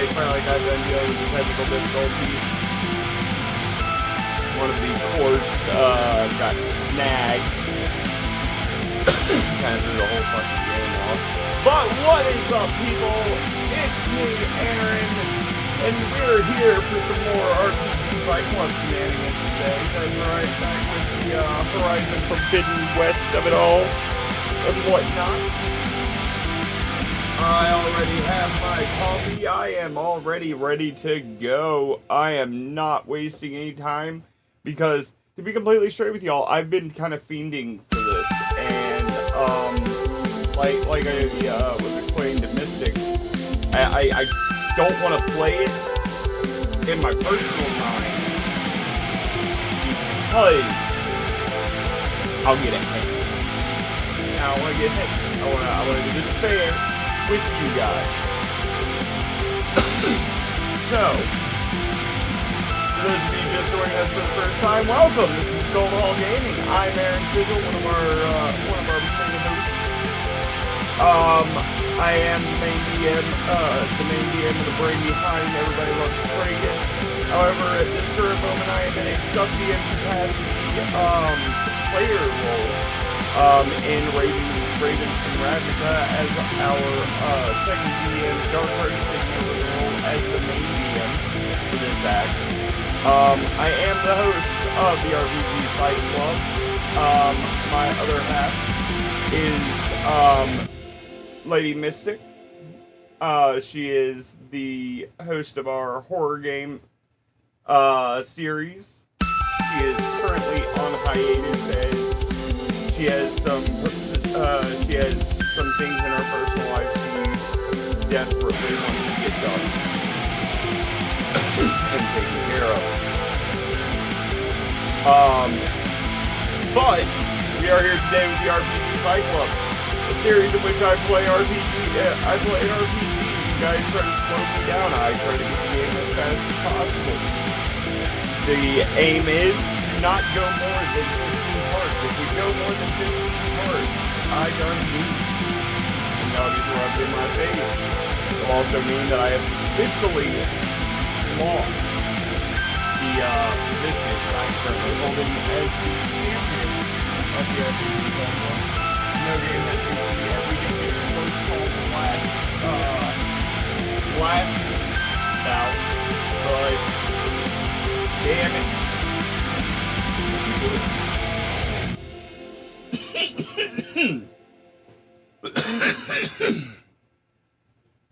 guys probably like I've been dealing with the technical difficulties. One of the cords got snagged. Kind of threw the whole fucking game off. But what is up, people? It's me, Aaron, and we're here for some more RPG Fight Club shenanigans today. That's right, back with the Horizon Forbidden West of it all and whatnot. I already have my coffee. I am already ready to go. I am not wasting any time because, to be completely straight with y'all, I've been kind of fiending for this, and like I was explaining to Mystic, I don't want to play it in my personal time because I'll get ahead. I want to get ahead. I want to do this fair with you guys. So, for those of you just joining us for the first time, welcome. This is Golden Hall Gaming. I'm Aaron Sizzle, one of our main hosts. I am the main DM of the brain behind Everybody Loves Dragon. However, at this current moment, I am in a sub-DM capacity player role in Raven from Ravnica as our second DM. Dark Heart is taking over the role as the main DM for this act. I am the host of the RPG Fight Club. My other half is Lady Mystic. She is the host of our horror game series. She is currently on hiatus as she has some things in her personal life she desperately wants to get done and taken care of. But we are here today with the RPG Fight Club, a series in which I play an RPG. You guys try to slow me down. I try to get the game as fast as possible. The aim is to not go more than 15 parts. If we go more than 15 parts, I done lose. And y'all get rubbed in my face. It'll also mean that I have officially lost the position that I'm currently holding as the champion of the RPG Fight Club. No game has been yet. We did get close call the last bout, but damn it.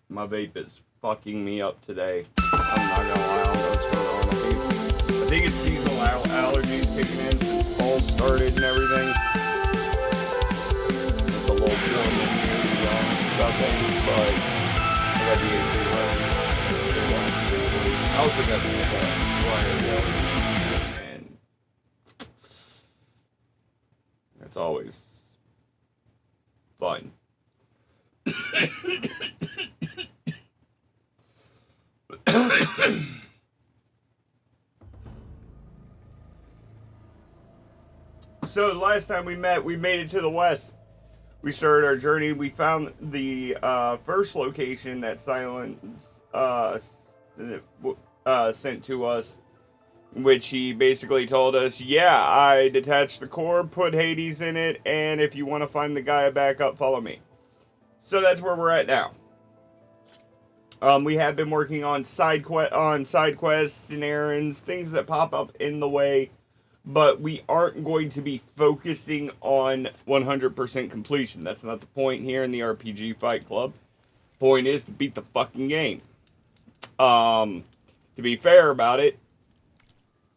My vape is fucking me up today. I'm not gonna lie, I don't know what's going on. I think it's seasonal allergies kicking in since fall started and everything. It's a little warm in here, to be honest about things, but I got the AC running. I also got the wire allergies, and it's always fun. So the last time we met, we made it to the west. We started our journey. We found the first location that Silence sent to us, which he basically told us, yeah, I detached the core, put Hades in it, and if you want to find the guy back up, follow me. So that's where we're at now. We have been working on side quests and errands, things that pop up in the way, but we aren't going to be focusing on 100% completion. That's not the point here in the RPG Fight Club. The point is to beat the fucking game. To be fair about it,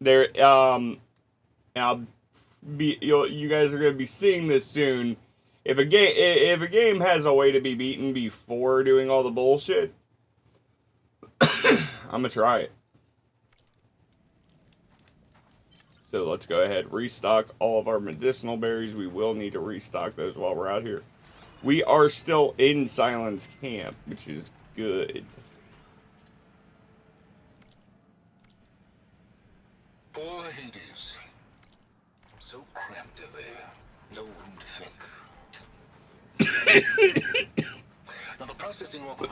you guys are going to be seeing this soon. If a game has a way to be beaten before doing all the bullshit, I'm gonna try it. So let's go ahead, restock all of our medicinal berries. We will need to restock those while we're out here. We are still in Silence Camp, which is good. Poor Hades. So cramped in there. No room to think. Now the processing walk of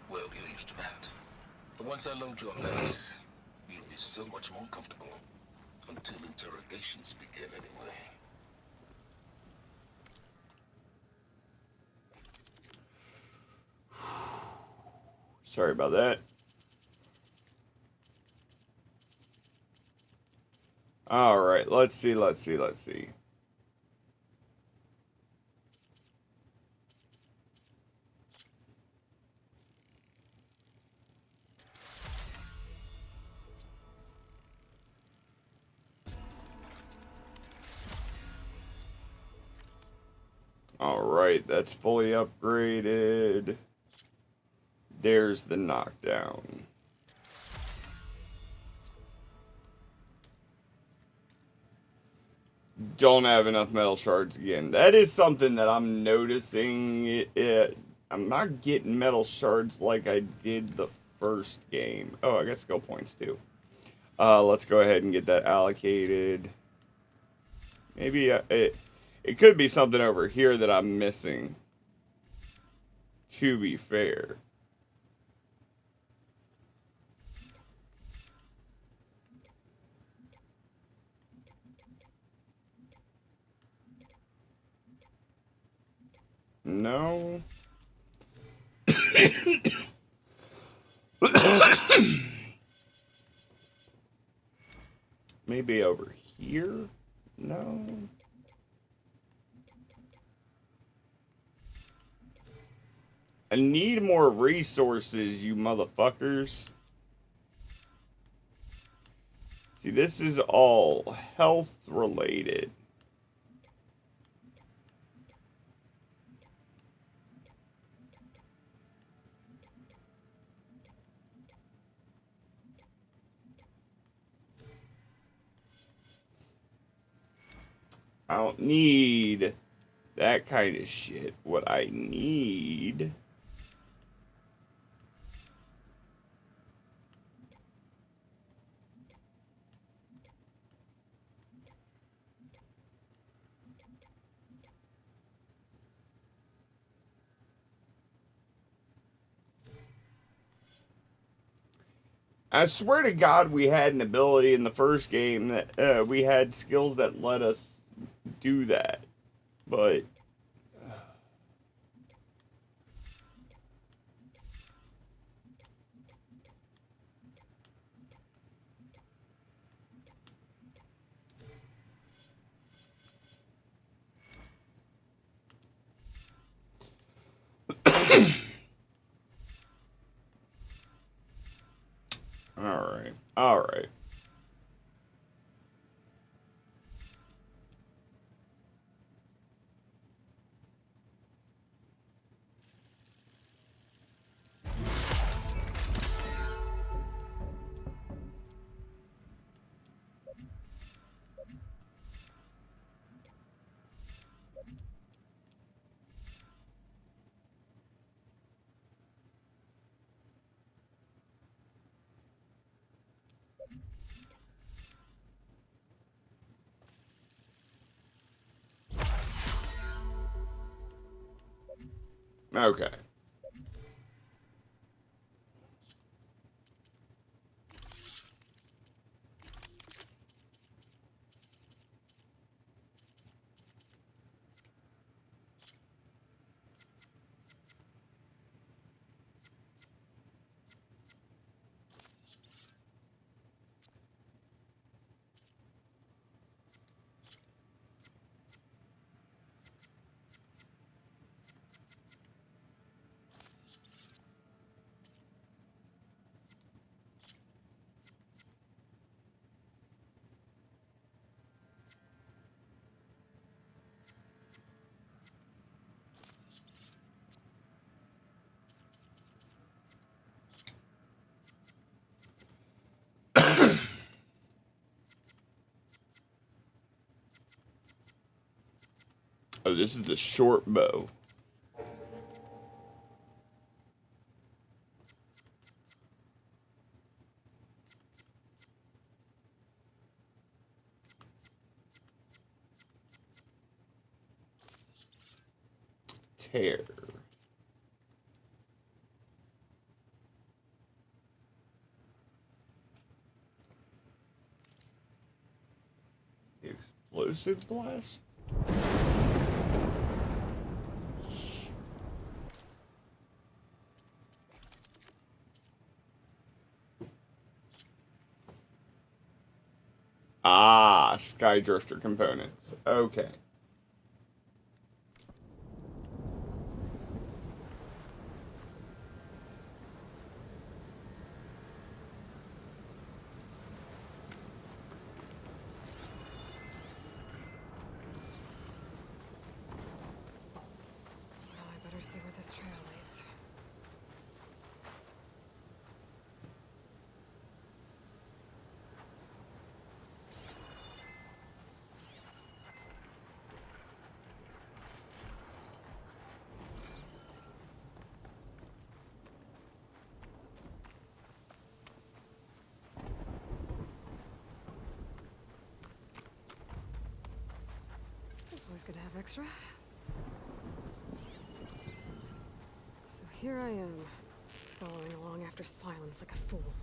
well, you Once I load your mess, you'll be so much more comfortable. Until interrogations begin, anyway. Sorry about that. Alright, let's see. Alright, that's fully upgraded. There's the knockdown. Don't have enough metal shards again. That is something that I'm noticing. I'm not getting metal shards like I did the first game. Oh, I got skill points too. Let's go ahead and get that allocated. Maybe it could be something over here that I'm missing. To be fair. No. Maybe over here? No. I need more resources, you motherfuckers. See, this is all health related. I don't need that kind of shit. What I need... I swear to God, we had an ability in the first game that we had skills that let us do that. But all right. Okay. Oh, this is the short bow. Tear. Explosive blast? Ah, Skydrifter components. Okay. Well, I better see where this trail leads. It's always good to have extra. So here I am, following along after Silence like a fool.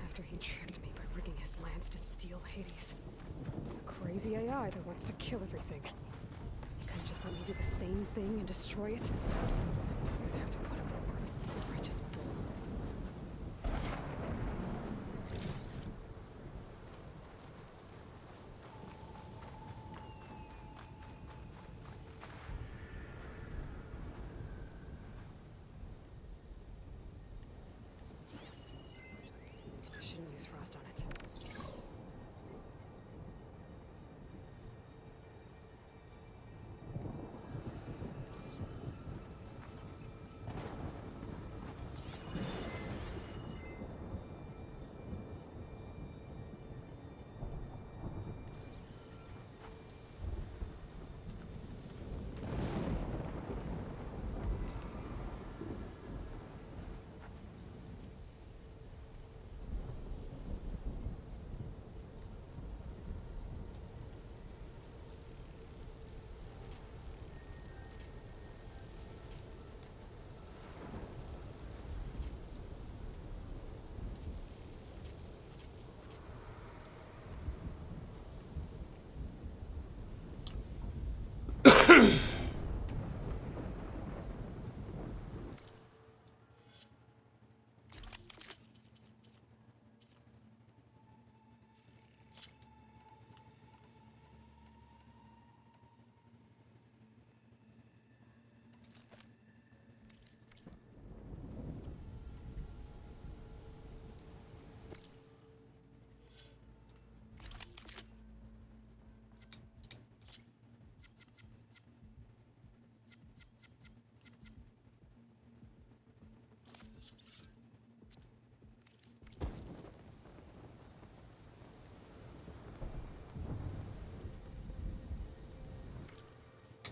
After he tricked me by rigging his lance to steal Hades. A crazy AI that wants to kill everything. He couldn't just let me do the same thing and destroy it. I'm gonna have to put up with this self-righteous bull. I shouldn't use frost on it.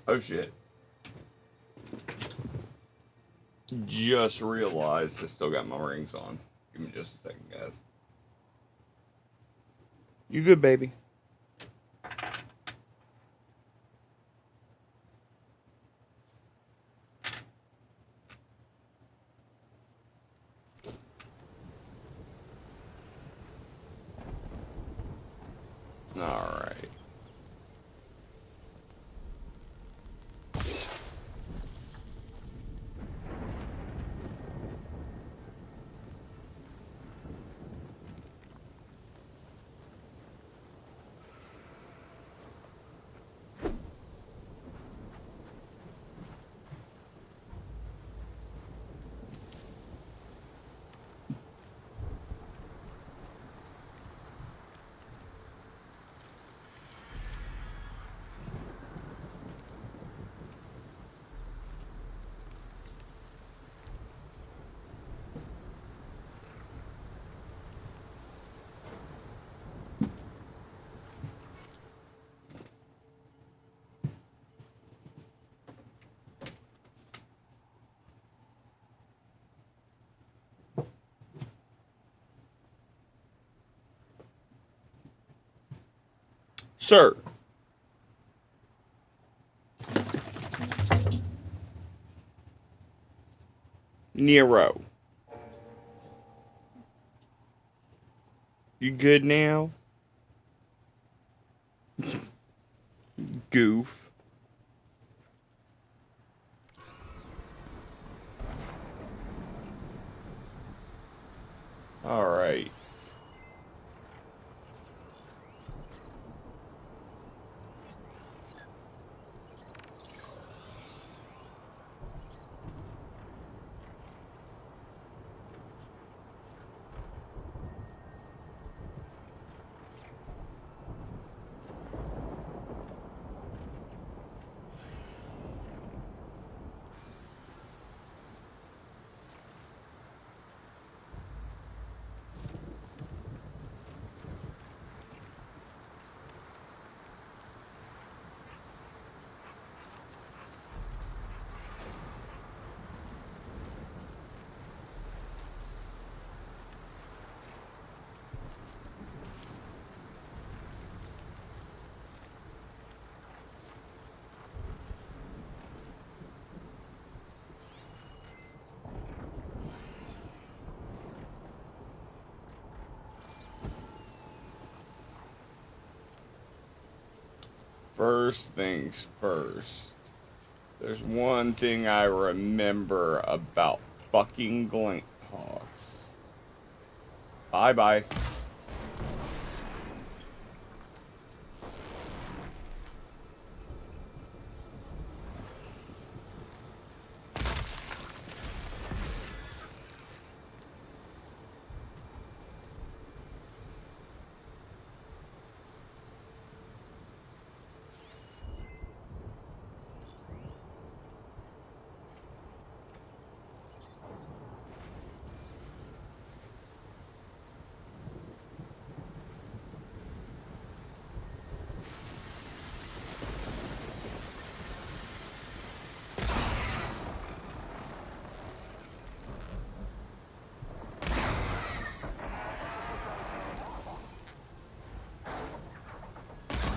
Oh shit. Just realized I still got my rings on. Give me just a second, guys. You good, baby? Alright. Sir. Nero. You good now? Goof. All right. First things first. There's one thing I remember about fucking glint hawks. Bye bye.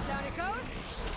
Down it goes.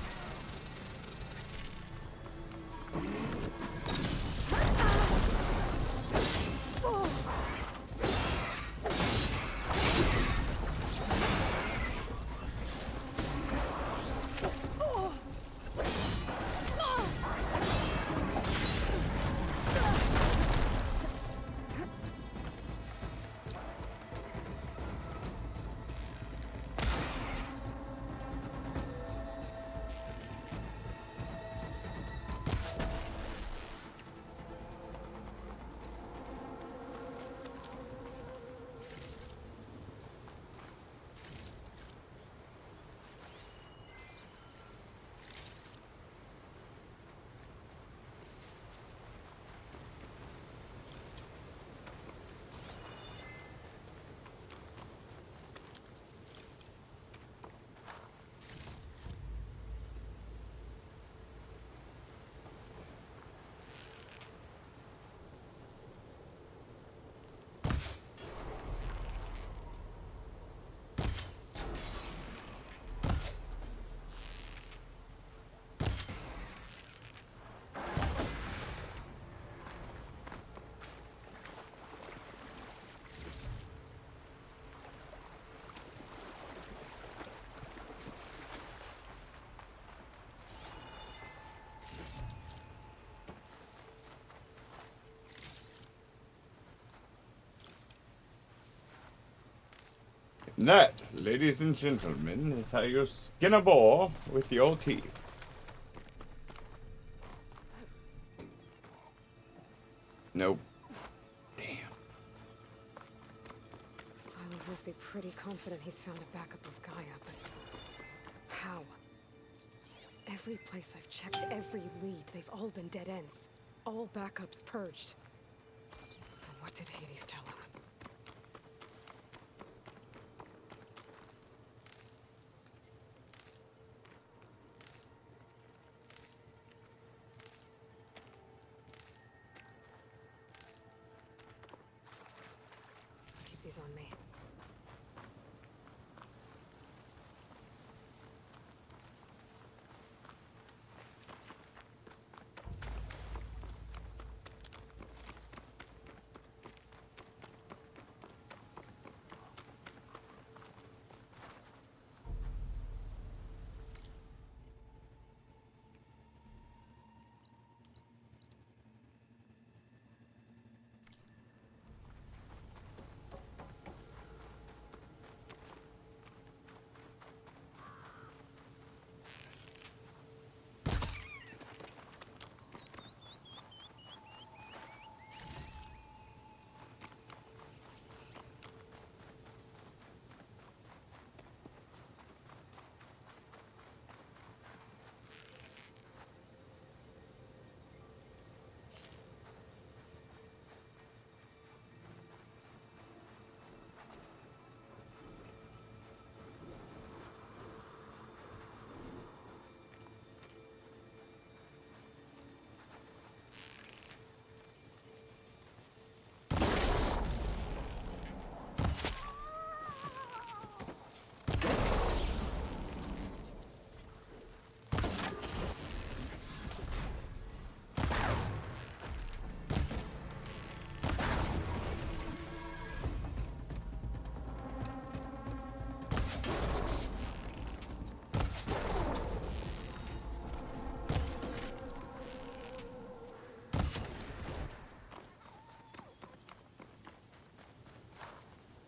That, ladies and gentlemen, is how you skin a boar with your teeth. Nope. Damn. Silence must be pretty confident he's found a backup of Gaia, but how? Every place I've checked, every lead, they've all been dead ends. All backups purged. So what did Hades tell him? Keep these on me.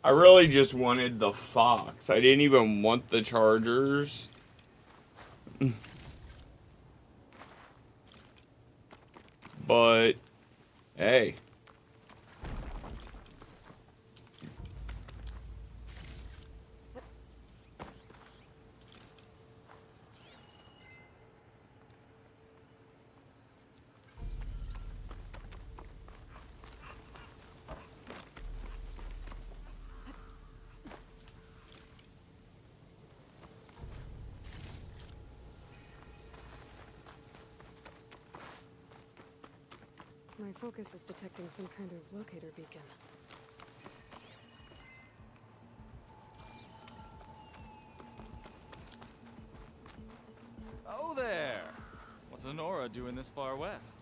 I really just wanted the Fox. I didn't even want the Chargers. But, hey. My focus is detecting some kind of locator beacon. Oh there! What's Honora doing this far west?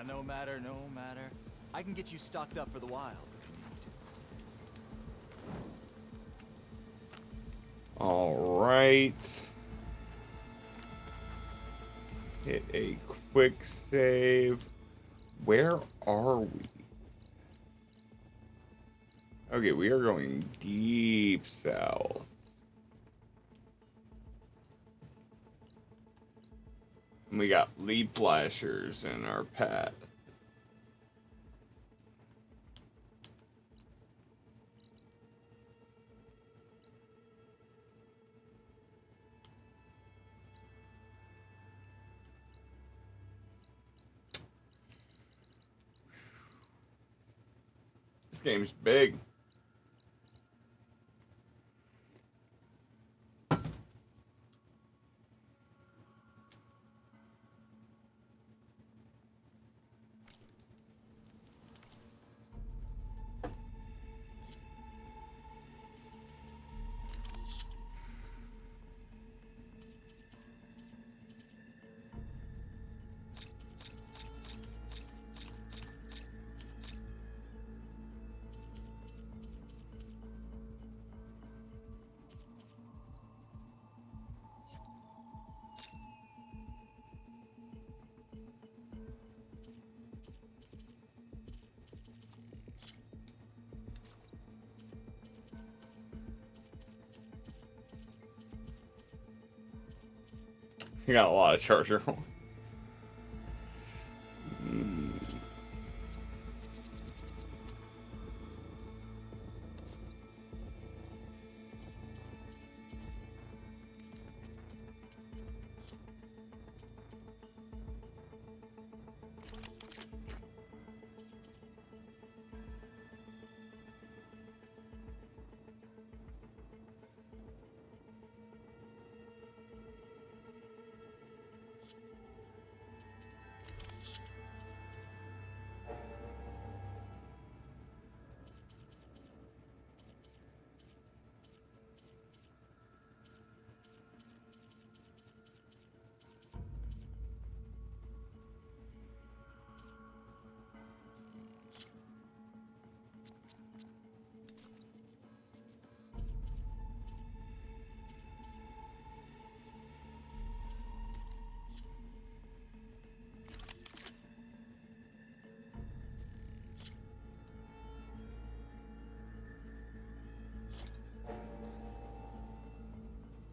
No matter, no matter. I can get you stocked up for the wild if you need to. Alright. Hit a quick save. Where are we? Okay, we are going deep south. And we got lead flashers in our path. This game's big. You got a lot of charger.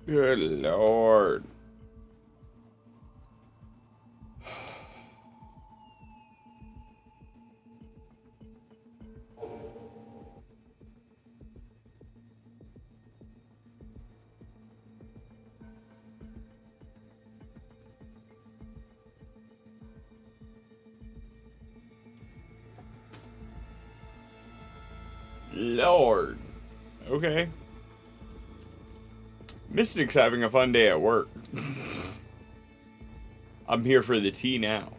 Good lord. Lord. Okay. Mystic's having a fun day at work. I'm here for the tea now.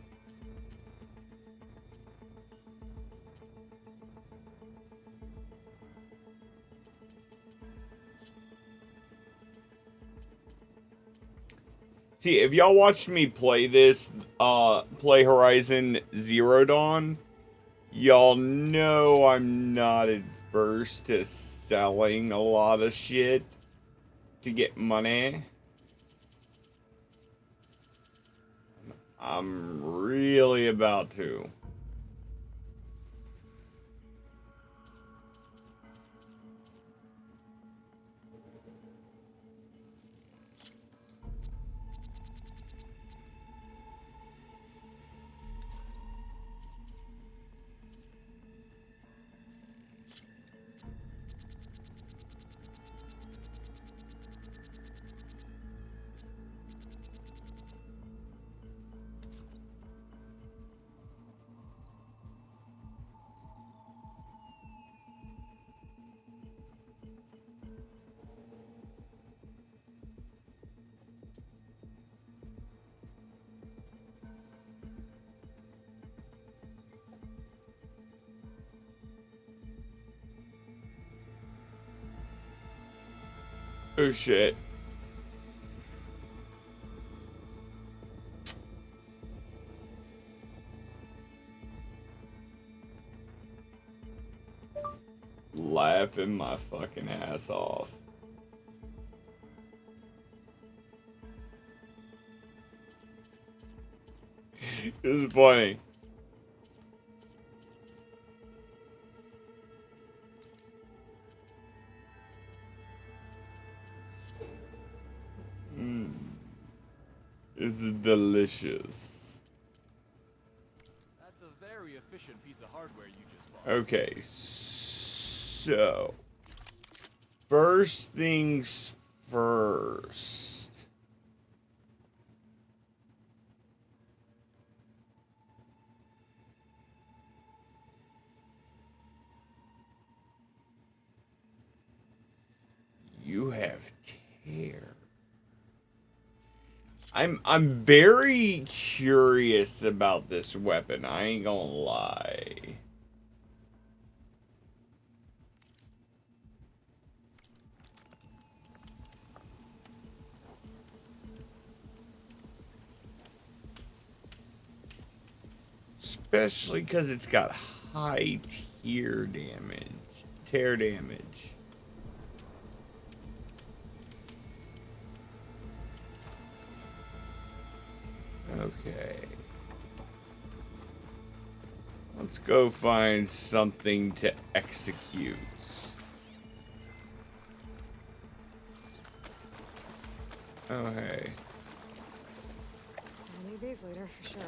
See, if y'all watched me play this, play Horizon Zero Dawn, y'all know I'm not adverse to selling a lot of shit to get money. I'm really about to. Oh shit. Laughing my fucking ass off. This is funny. It's delicious. That's a very efficient piece of hardware you just bought. Okay, so first things first. You have tear. I'm very curious about this weapon. I ain't gonna lie. Especially because it's got high tear damage. Okay. Let's go find something to execute. Oh, hey. I'll need these later, for sure.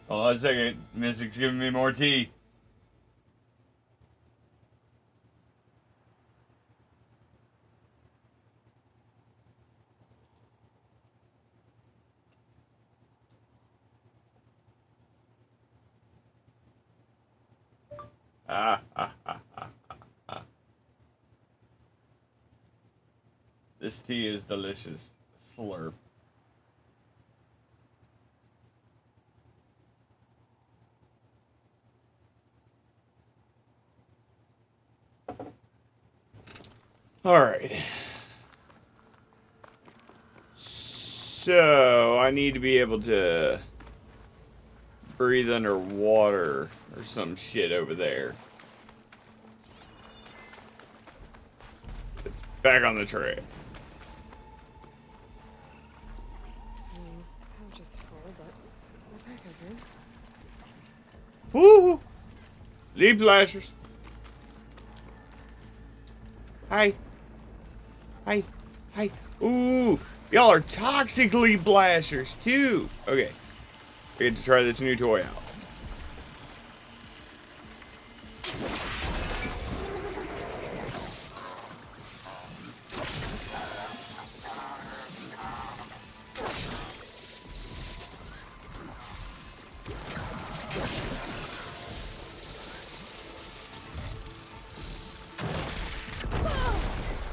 Hold on a second. Mystic's giving me more tea. This tea is delicious. Slurp. Alright. So, I need to be able to breathe underwater or some shit over there. It's back on the trail. Pouch is full, but my pack is good. Woo! Leaf blasters. Hi. Hi. Hi. Ooh. Y'all are toxic leaf blasters, too. Okay. I get to try this new toy out.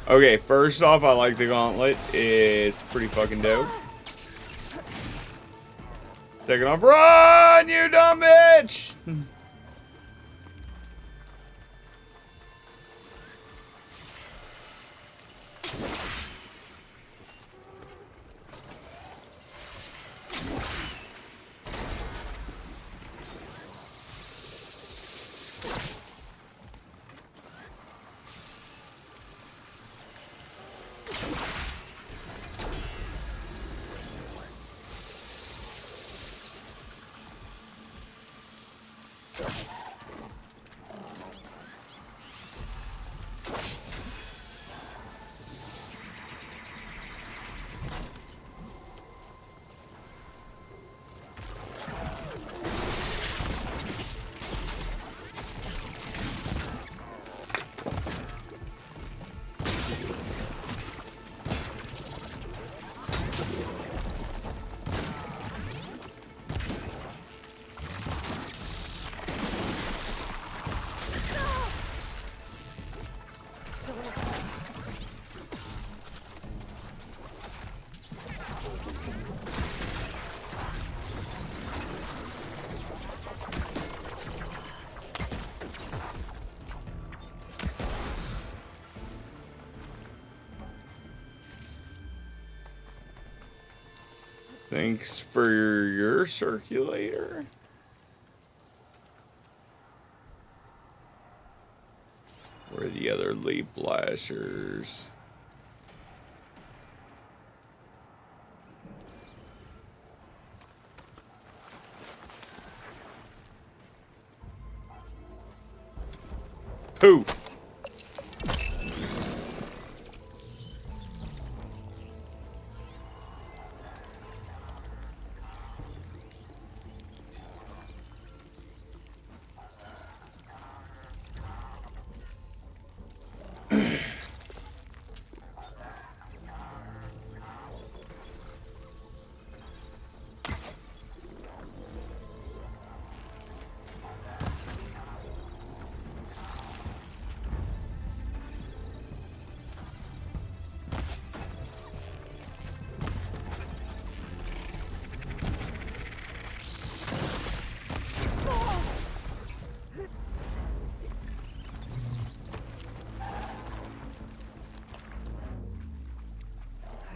Okay, first off, I like the gauntlet. It's pretty fucking dope. Second off, run, you dumb bitch! Still in effect. Thanks for your circulator. Where are the other leaf blasters? Who?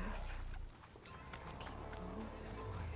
Pass. Just gotta keep calm and quiet.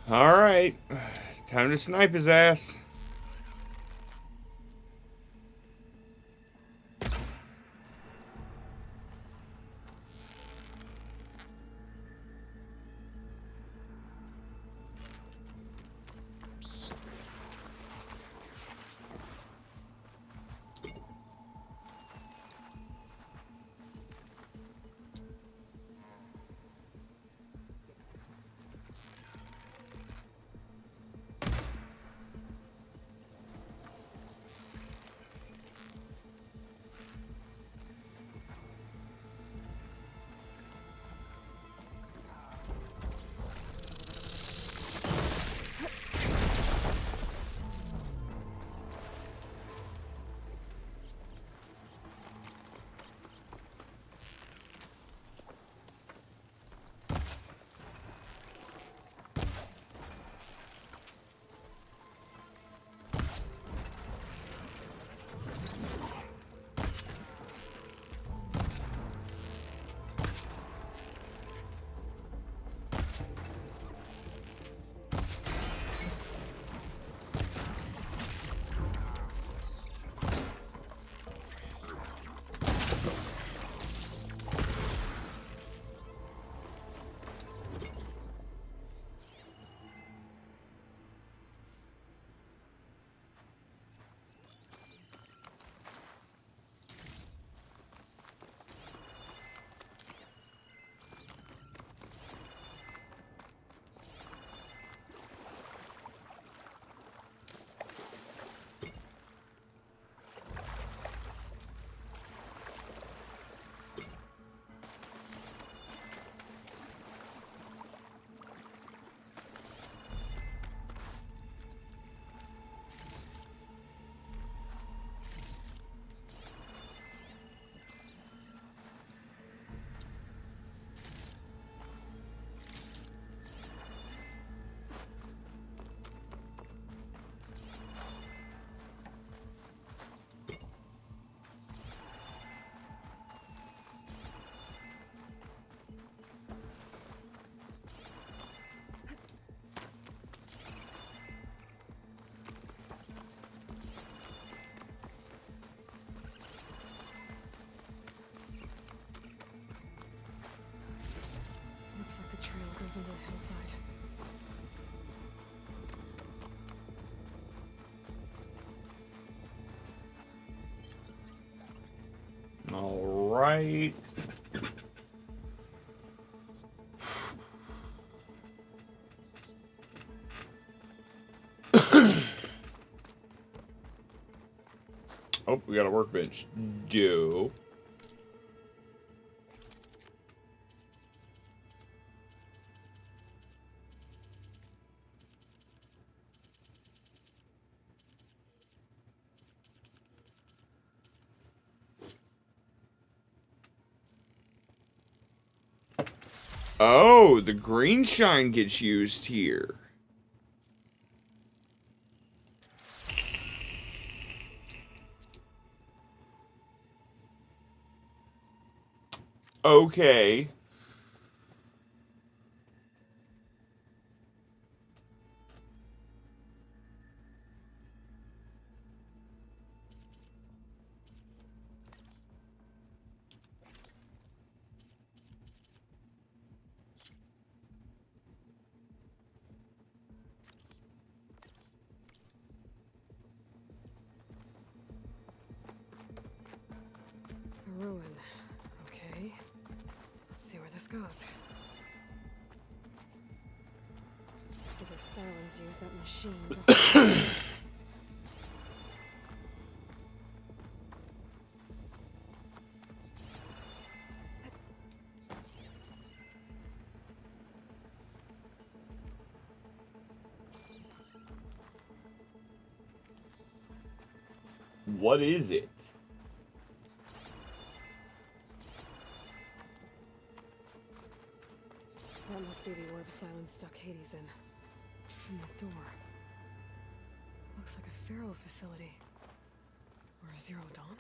All right, time to snipe his ass. into the hillside. All right. Oh, we got a workbench. Do. Oh, the green shine gets used here. Okay. A ruin. Okay. Let's see where this goes. Did the Silence use that machine to hold the doors? What is it? That must be the orb Silence stuck Hades in. From that door. Looks like a Pharaoh facility. Or a Zero Dawn?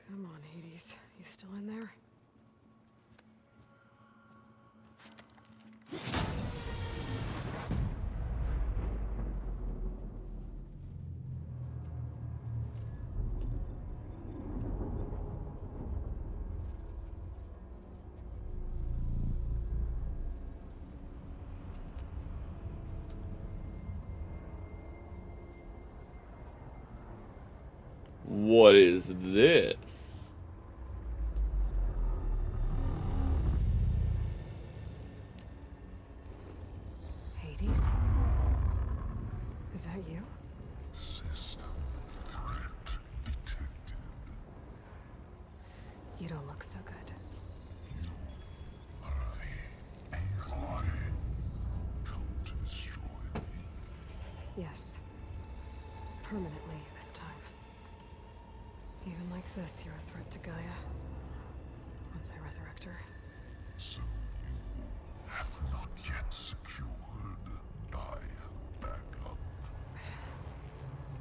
Come on, Hades. You still in there? What is this? Hades? Is that you? System threat detected. You don't look so good. You are the AI come to destroy me. Yes. Permanently this time. Even like this, you're a threat to Gaia. Once I resurrect her. So you have not yet secured Gaia back up.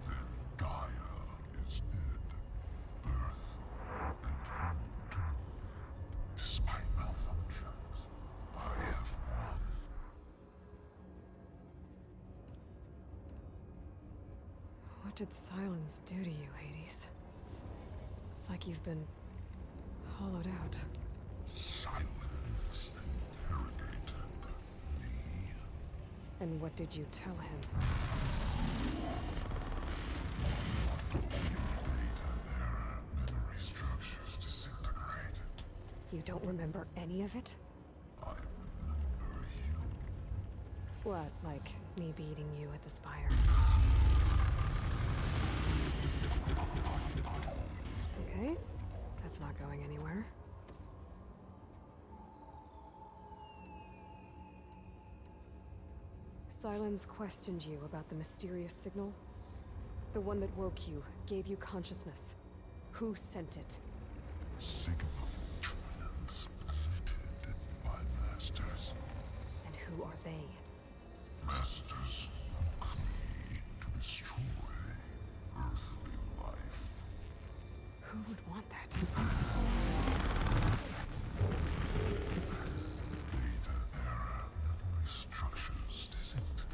Then Gaia is dead. Earth and you too. Despite malfunctions, I have won. What did Silence do to you, Hades? It's like you've been hollowed out. Silence interrogated me. And what did you tell him? Data there, memory structures disintegrate. You don't remember any of it? I remember you. What, like me beating you at the spire? Okay, that's not going anywhere. Silence questioned you about the mysterious signal? The one that woke you, gave you consciousness. Who sent it? Signal transmitted by masters. And who are they? Masters woke me to destroy earthly life. Who would want that? Data error, memory structures disintegrated.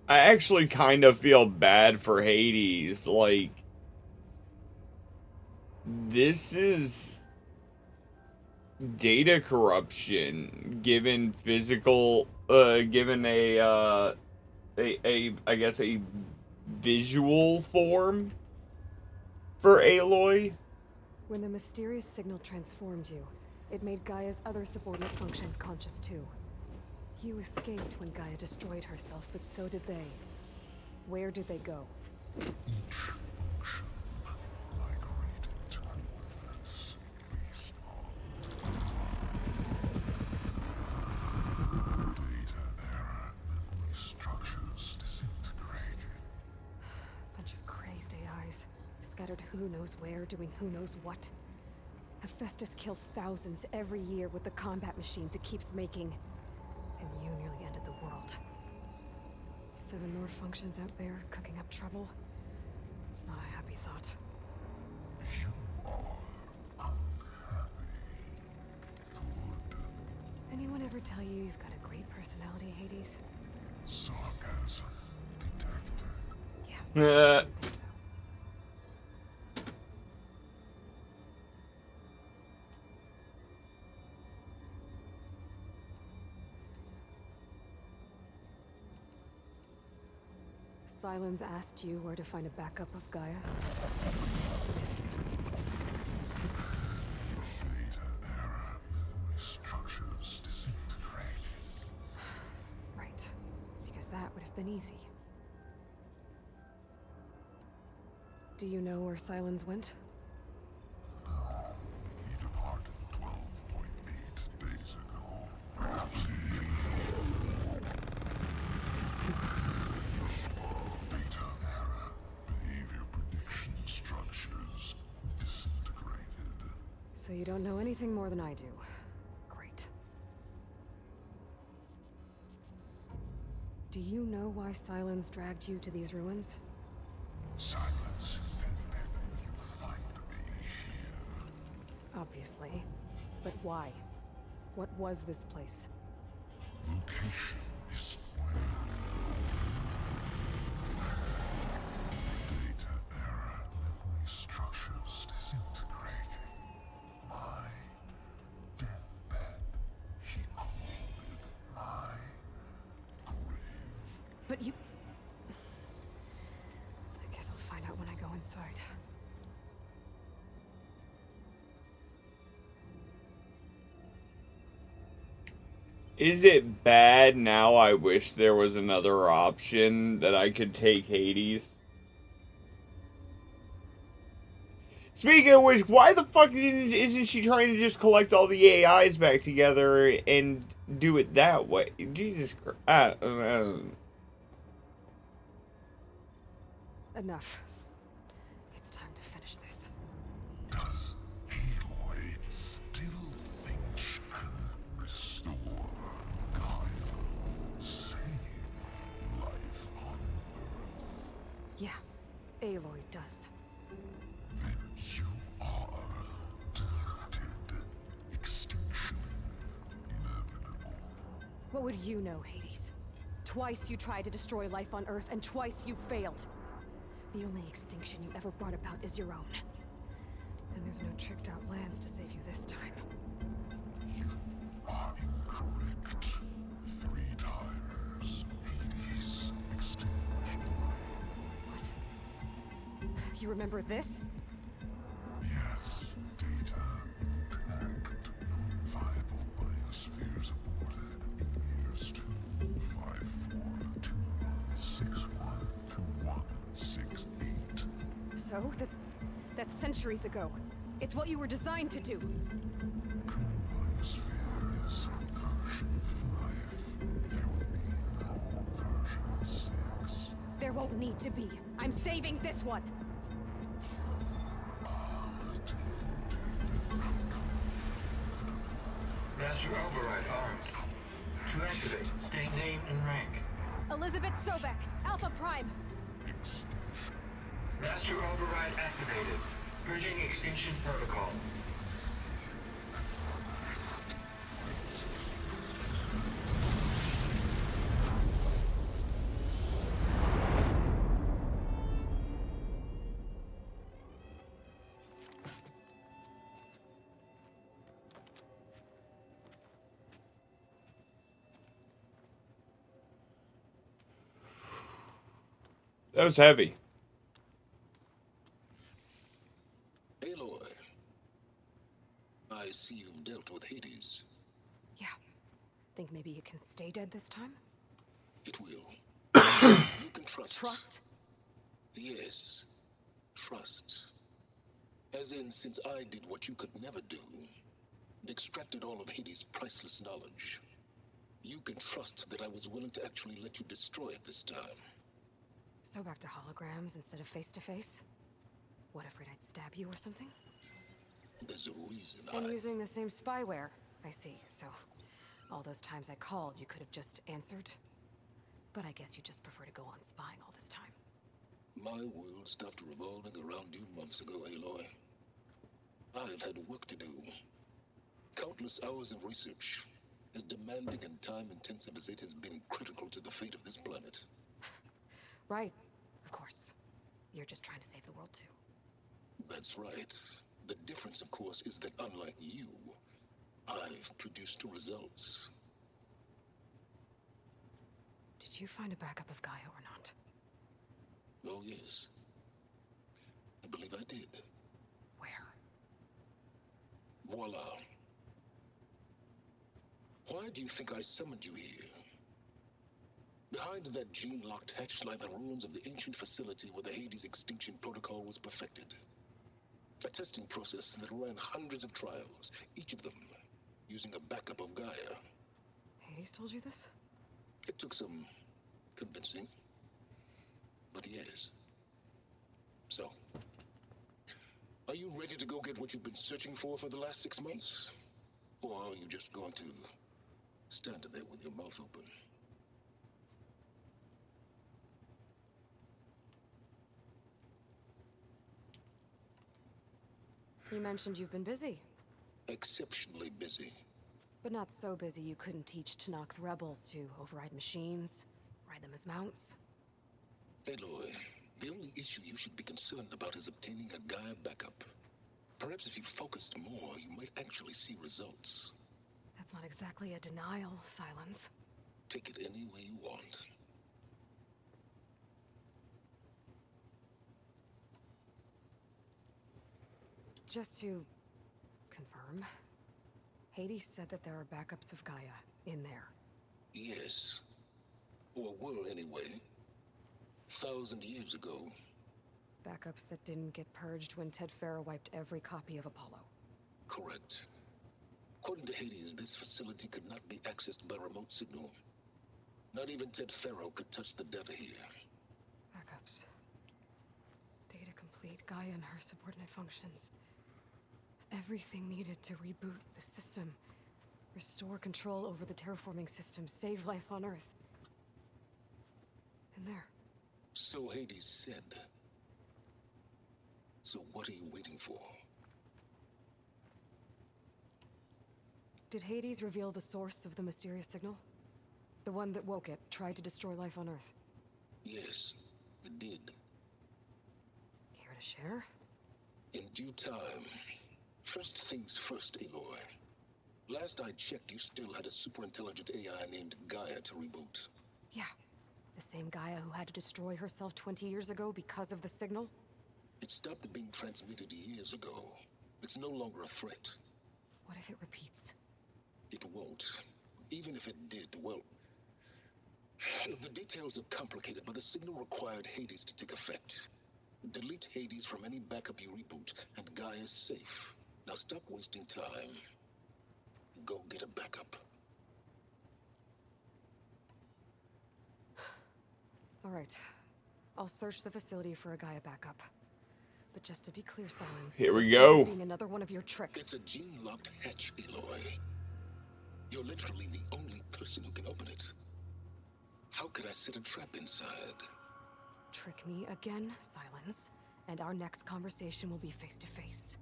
I actually kind of feel bad for Hades. Like, this is data corruption given physical, given a I guess a visual form for Aloy. When the mysterious signal transformed you, it made Gaia's other subordinate functions conscious too. You escaped when Gaia destroyed herself, but so did they. Where did they go? Each function migrated coordinates based on data error, memory structures disintegrated. Bunch of crazed AIs, scattered who knows where, doing who knows what. Hephaestus kills thousands every year with the combat machines it keeps making. And you nearly ended the world. 7 more functions out there, cooking up trouble. It's not a happy thought. You are unhappy. Good. Anyone ever tell you you've got a great personality, Hades? Sarcasm detected. Yeah. I think so. Sylens asked you where to find a backup of Gaia? Data error, memory structures disintegrated. Right. Because that would have been easy. Do you know where Sylens went? No, he departed 12.8 days ago. Perhaps data error, behavior prediction structures disintegrated. So you don't know anything more than I do. Great. Do you know why Sylens dragged you to these ruins? Silence intended you find me here. Obviously. But why? What was this place? Location is where data error, memory structures disintegrated. My deathbed, he called it my grave. But you... I guess I'll find out when I go inside. Is it bad now? I wish there was another option that I could take Hades. Speaking of which, why the fuck isn't she trying to just collect all the AIs back together and do it that way? Jesus Christ. Enough. It's time to finish this. Does Aloy still think she can restore Gaia? Save life on Earth? Yeah, Aloy does. Then you are deleted. Extinction inevitable. What would you know, Hades? Twice you tried to destroy life on Earth, and twice you failed. The only extinction you ever brought about is your own. And there's no tricked-out lands to save you this time. You are incorrect. 3 times. Hades extinguished life. What? You remember this? Yes, data intact. Non-viable biospheres aborted in years 254, 2161, 2168. So? That's centuries ago. It's what you were designed to do. Current biosphere is version 5. There will be no version 6. There won't need to be. I'm saving this one. Master Override arms. To activate, state name and rank. Elizabeth Sobek, Alpha Prime. Master Override activated. Purging extinction protocol. That was heavy. Aloy, I see you've dealt with Hades. Yeah. Think maybe you can stay dead this time? It will. You can trust. Trust? Yes, trust. As in, since I did what you could never do, and extracted all of Hades' priceless knowledge, you can trust that I was willing to actually let you destroy it this time. So back to holograms instead of face-to-face? What, afraid I'd stab you or something? There's a reason And using the same spyware. I see, so all those times I called, you could have just answered? But I guess you just prefer to go on spying all this time. My world stopped revolving around you months ago, Aloy. I've had work to do. Countless hours of research, as demanding and time-intensive as it has been critical to the fate of this planet. Right, of course. You're just trying to save the world too. That's right. The difference, of course, is that unlike you, I've produced results. Did you find a backup of Gaia or not? Oh, yes. I believe I did. Where? Voila. Why do you think I summoned you here? Behind that gene-locked hatch lie the ruins of the ancient facility where the Hades extinction protocol was perfected. A testing process that ran hundreds of trials, each of them using a backup of Gaia. Hades told you this? It took some convincing, but yes. So, are you ready to go get what you've been searching for the last 6 months? Or are you just going to stand there with your mouth open? You mentioned you've been busy. Exceptionally busy. But not so busy you couldn't teach Tanakh the rebels to override machines, ride them as mounts. Aloy, the only issue you should be concerned about is obtaining a Gaia backup. Perhaps if you focused more, you might actually see results. That's not exactly a denial, Silence. Take it any way you want. Just to confirm, Hades said that there are backups of Gaia in there. Yes. Or were anyway. 1,000 years ago. Backups that didn't get purged when Ted Farrow wiped every copy of Apollo. Correct. According to Hades, this facility could not be accessed by remote signal. Not even Ted Farrow could touch the data here. Backups. Data complete, Gaia and her subordinate functions. Everything needed to reboot the system. Restore control over the terraforming system, save life on Earth. And there. So Hades said. So what are you waiting for? Did Hades reveal the source of the mysterious signal? The one that woke it, tried to destroy life on Earth? Yes, it did. Care to share? In due time. First things first, Aloy. Last I checked, you still had a super-intelligent AI named Gaia to reboot. Yeah. The same Gaia who had to destroy herself 20 years ago because of the signal? It stopped being transmitted years ago. It's no longer a threat. What if it repeats? It won't. Even if it did, well... The details are complicated, but the signal required Hades to take effect. Delete Hades from any backup you reboot, and Gaia's safe. Now stop wasting time. Go get a backup. All right. I'll search the facility for a Gaia backup. But just to be clear, Silence. Here we this go. ends up being another one of your tricks. It's a gene-locked hatch, Aloy. You're literally the only person who can open it. How could I set a trap inside? Trick me again, Silence, and our next conversation will be face-to-face.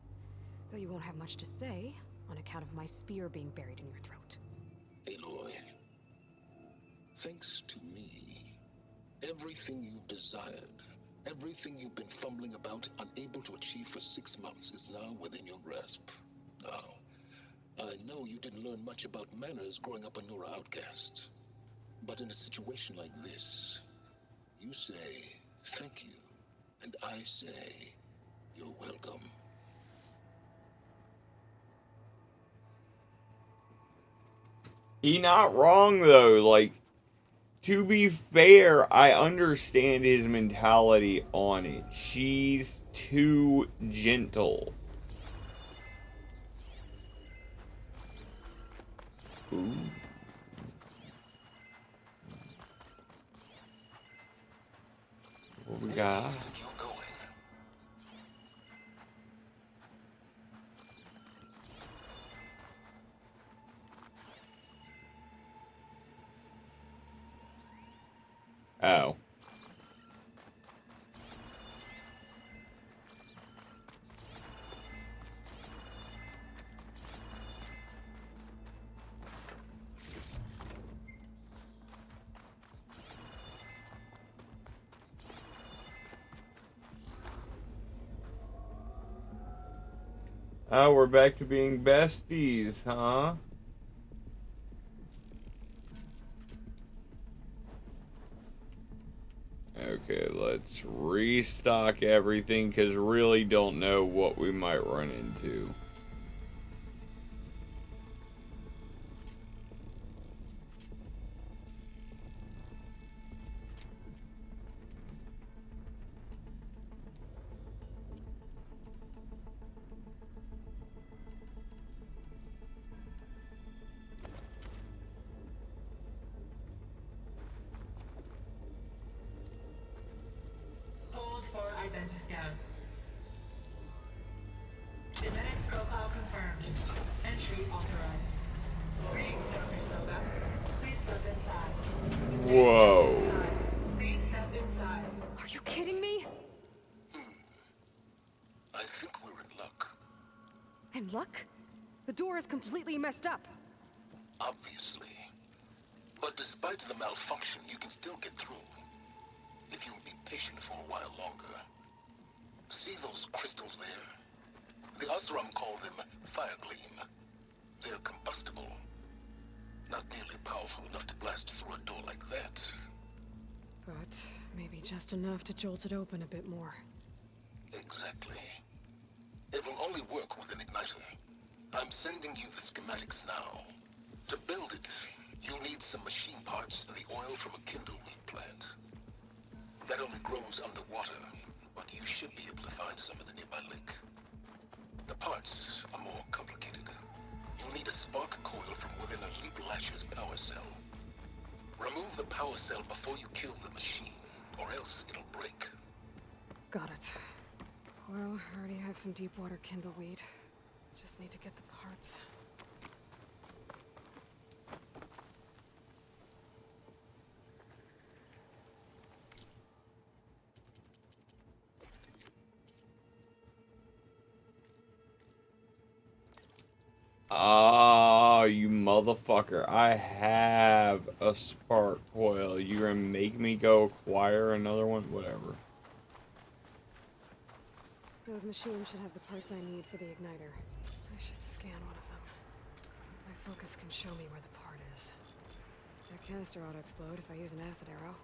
Though you won't have much to say, on account of my spear being buried in your throat. Aloy, thanks to me, everything you've desired, everything you've been fumbling about, unable to achieve for 6 months, is now within your grasp. Now, I know you didn't learn much about manners growing up a Nora outcast. But in a situation like this, you say, Thank you. And I say, you're welcome. He not wrong though. Like, to be fair, I understand his mentality on it. She's too gentle. Ooh. What we got? Where do you think you're going? Oh. Oh, we're back to being besties, huh? Okay, let's restock everything, because really don't know what we might run into. Hold for identiscan. Genetic profile confirmed. Entry authorized. Greetings, Dr. Soba. Please step inside. Whoa. Please step inside. Are you kidding me? I think we're in luck. And luck? The door is completely messed up. Obviously. But despite the malfunction, you can still get through. If you'll be patient for a while longer. See those crystals there? The Osram call them Firegleam. They're combustible. Not nearly powerful enough to blast through a door like that. But maybe just enough to jolt it open a bit more. Exactly. It will only work with an igniter. I'm sending you the schematics now. To build it, you'll need some machine parts and the oil from a kindleweed plant. That only grows underwater, but you should be able to find some in the nearby lake. The parts are more complicated. You'll need a spark coil from within a Leap Lasher's power cell. Remove the power cell before you kill the machine, or else it'll break. Got it. Well, I already have some deep water kindleweed. Just need to get the parts. Ah, you motherfucker. I have a spark coil. You're gonna make me go acquire another one? Whatever. Those machines should have the parts I need for the igniter. I should scan one of them. My focus can show me where the part is. That canister ought to explode if I use an acid arrow.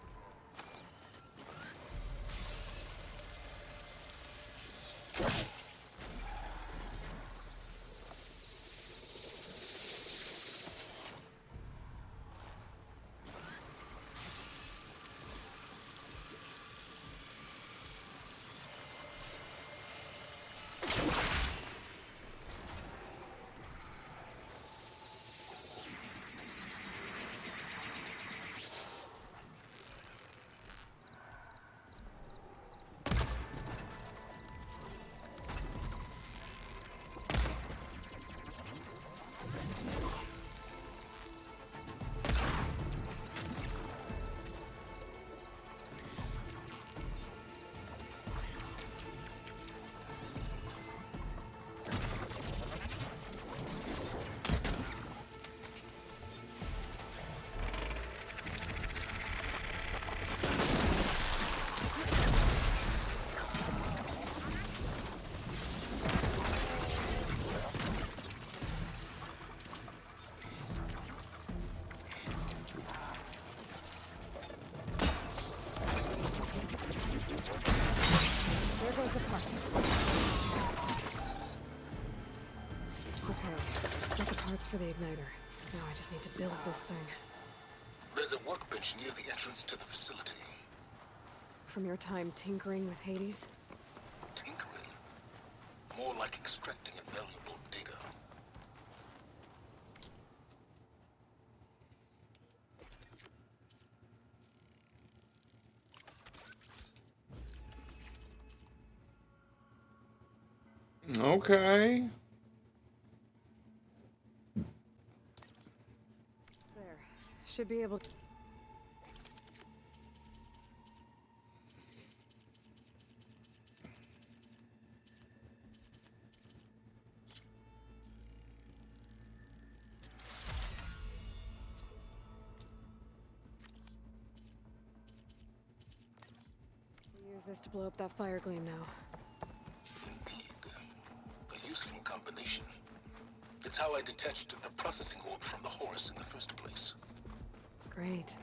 for the igniter. Now I just need to build this thing. There's a workbench near the entrance to the facility. From your time tinkering with Hades? Tinkering? More like extracting invaluable data. Okay. There. Should be able to... Use this to blow up that fire gleam now. Indeed. A useful combination. It's how I detached the processing orb from the Horus in the first place. Great.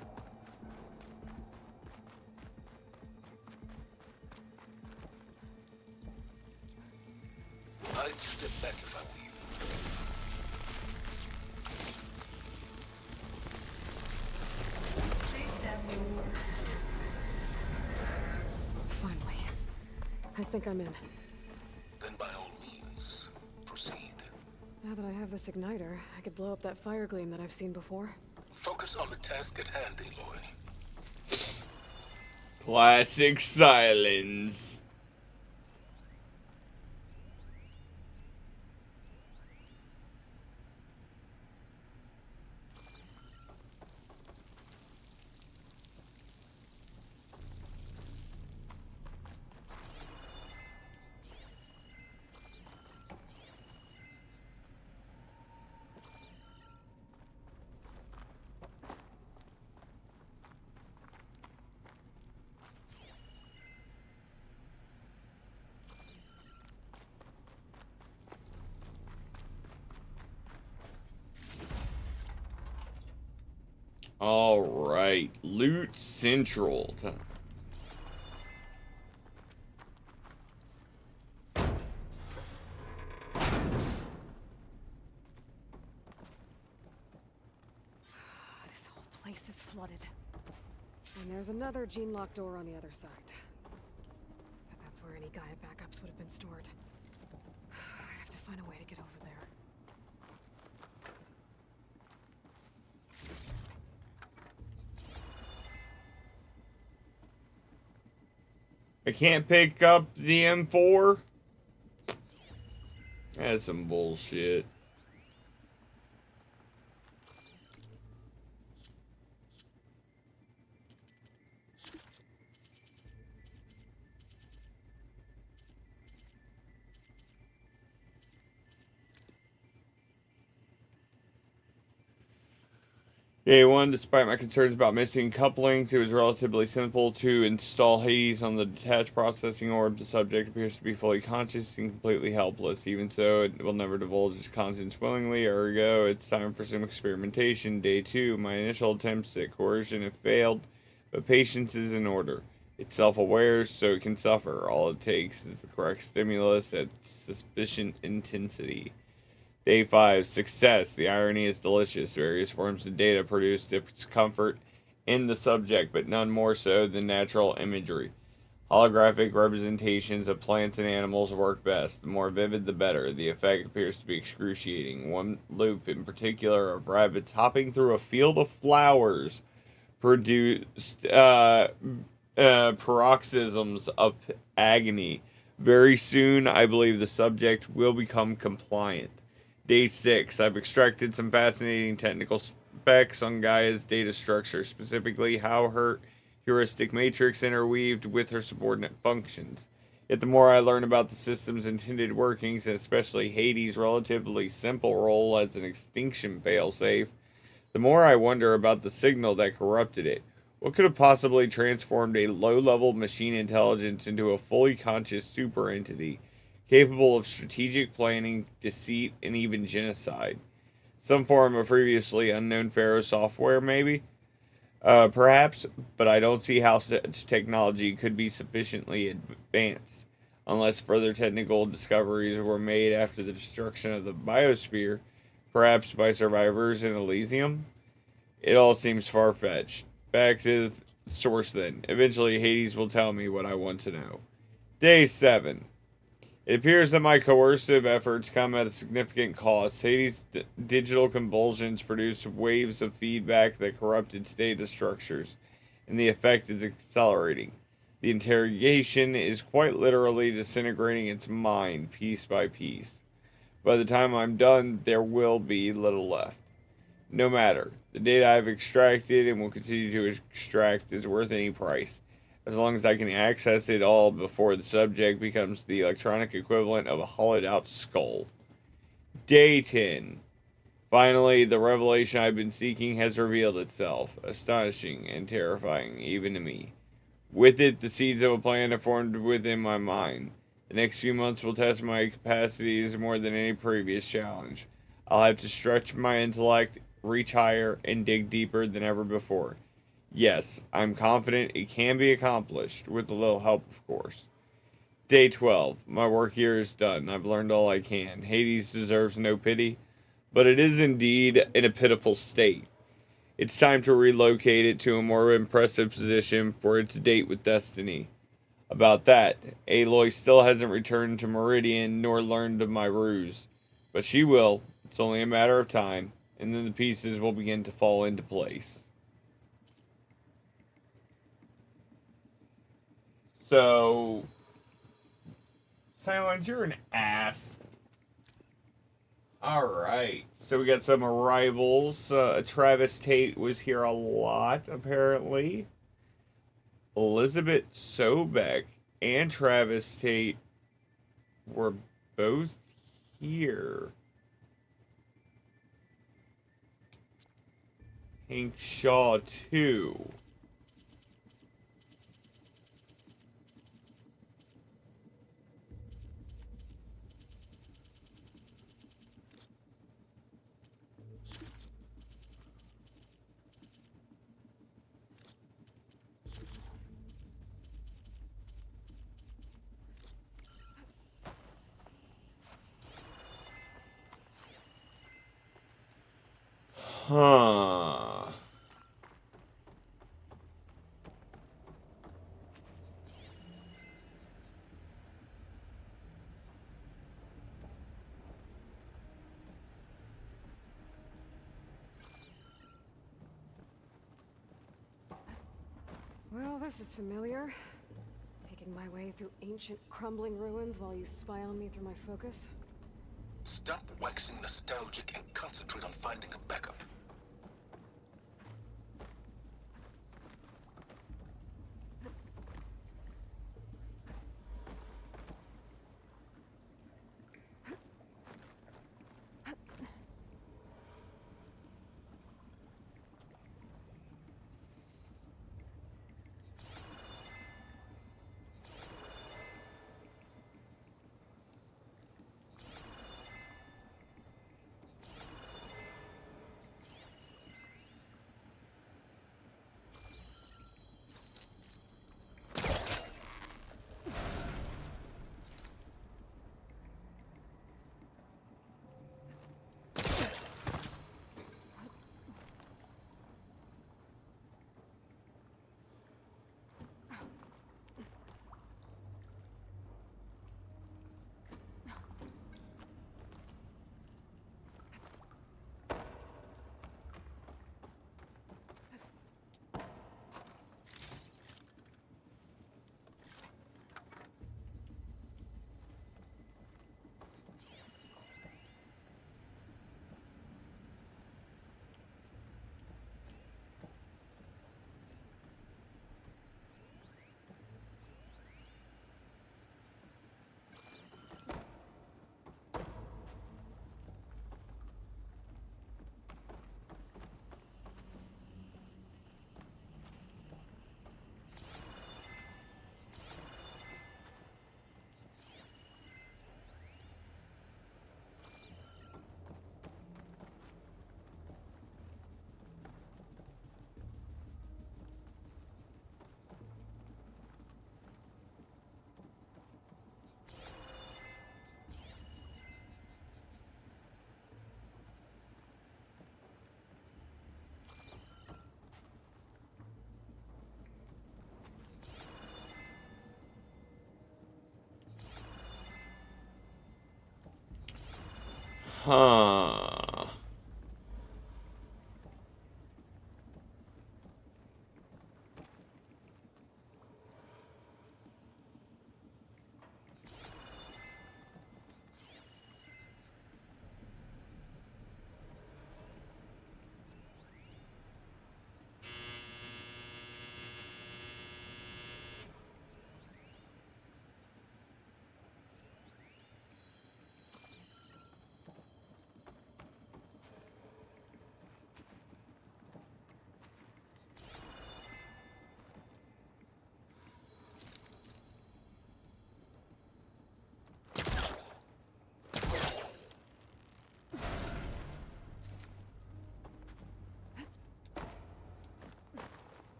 I'd step back if I were you. Please stand forward. Finally. I think I'm in. Then by all means, proceed. Now that I have this igniter, I could blow up that fire gleam that I've seen before. Focus on the task at hand, Aloy. Classic silence. All right, Loot Central. This whole place is flooded. And there's another gene-locked door on the other side. And that's where any Gaia backups would have been stored. I have to find a way to get over there. I can't pick up the M4? That's some bullshit. Day 1, despite my concerns about missing couplings, it was relatively simple to install Hades on the detached processing orb. The subject appears to be fully conscious and completely helpless. Even so, it will never divulge its contents willingly, ergo, it's time for some experimentation. Day 2, my initial attempts at coercion have failed, but patience is in order. It's self-aware, so it can suffer. All it takes is the correct stimulus at sufficient intensity. Day 5, success. The irony is delicious. Various forms of data produce discomfort in the subject, but none more so than natural imagery. Holographic representations of plants and animals work best. The more vivid, the better. The effect appears to be excruciating. One loop in particular of rabbits hopping through a field of flowers produced paroxysms of agony. Very soon, I believe the subject will become compliant. Day 6, I've extracted some fascinating technical specs on Gaia's data structure, specifically how her heuristic matrix interweaved with her subordinate functions. Yet the more I learn about the system's intended workings, and especially Hades' relatively simple role as an extinction failsafe, the more I wonder about the signal that corrupted it. What could have possibly transformed a low-level machine intelligence into a fully conscious super entity, capable of strategic planning, deceit, and even genocide? Some form of previously unknown Pharaoh software, maybe? Perhaps, but I don't see how such technology could be sufficiently advanced, unless further technical discoveries were made after the destruction of the biosphere. perhaps by survivors in Elysium? It all seems far-fetched. Back to the source then. Eventually, Hades will tell me what I want to know. Day 7. It appears that my coercive efforts come at a significant cost. Hades' digital convulsions produce waves of feedback that corrupt its data structures, and the effect is accelerating. The interrogation is quite literally disintegrating its mind piece by piece. By the time I'm done, there will be little left. No matter. The data I've extracted and will continue to extract is worth any price, as long as I can access it all before the subject becomes the electronic equivalent of a hollowed out skull. Day 10. Finally, the revelation I've been seeking has revealed itself, astonishing and terrifying, even to me. With it, the seeds of a plan have formed within my mind. The next few months will test my capacities more than any previous challenge. I'll have to stretch my intellect, reach higher, and dig deeper than ever before. Yes, I'm confident it can be accomplished, with a little help, of course. Day 12. My work here is done. I've learned all I can. Hades deserves no pity, but it is indeed in a pitiful state. It's time to relocate it to a more impressive position for its date with destiny. About that, Aloy still hasn't returned to Meridian nor learned of my ruse. But she will. It's only a matter of time, and then the pieces will begin to fall into place. So, Silence, you're an ass. Alright, so we got some arrivals. Travis Tate was here a lot, apparently. Elizabeth Sobek and Travis Tate were both here. Hank Shaw, too. Huh. Well, this is familiar. Making my way through ancient, crumbling ruins while you spy on me through my focus. Stop waxing nostalgic and concentrate on finding a backup. Huh.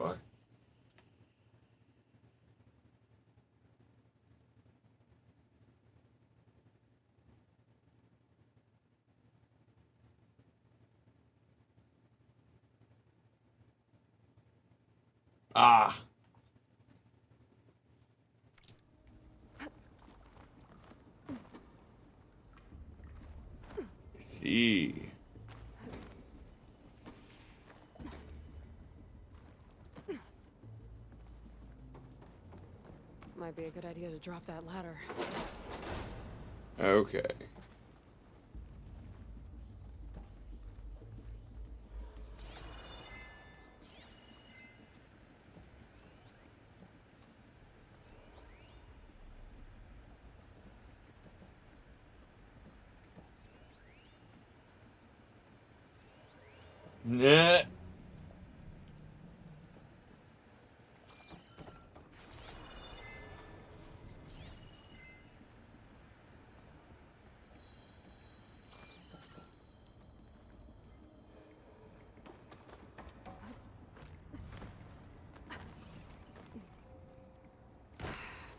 Fuck. Ah. I see. Might be a good idea to drop that ladder. Okay. Nah.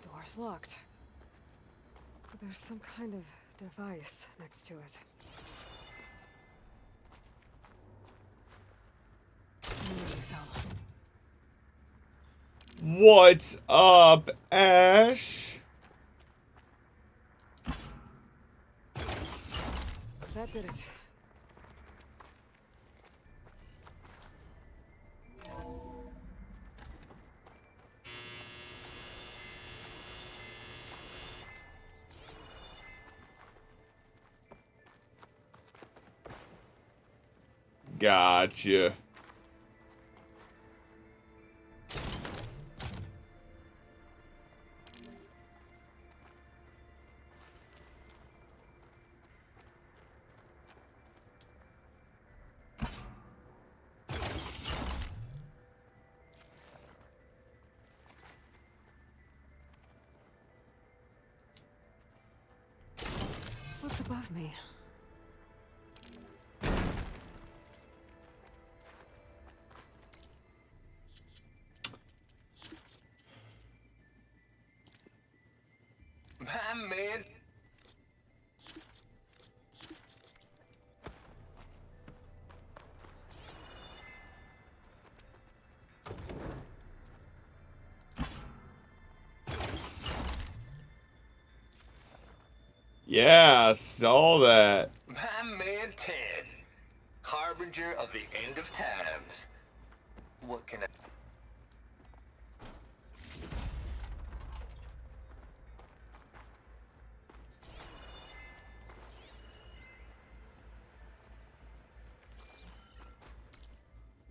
Door's locked. But there's some kind of device next to it. What's up, Ash? That did it. Gotcha. What's above me? My man. Yeah, saw that. My man Ted. Harbinger of the end of times. What can I...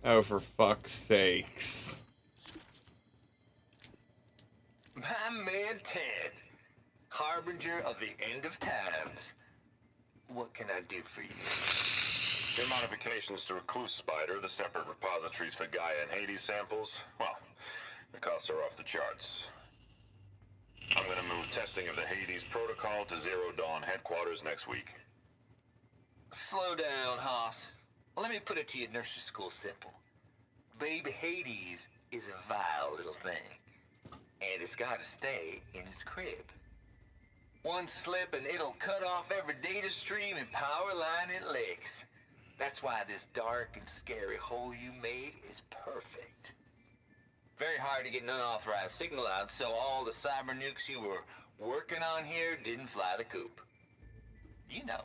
Oh, for fuck's sakes. My man Ted. Harbinger of the end of times. What can I do for you? Your modifications to Recluse Spider, the separate repositories for Gaia and Hades samples, well, the costs are off the charts. I'm gonna move testing of the Hades protocol to Zero Dawn headquarters next week. Slow down, Hoss. Let me put it to you nursery school simple. Baby Hades is a vile little thing. And it's gotta stay in its crib. One slip and it'll cut off every data stream and power line it licks. That's why this dark and scary hole you made is perfect. Very hard to get an unauthorized signal out, so all the cyber nukes you were working on here didn't fly the coop. You know,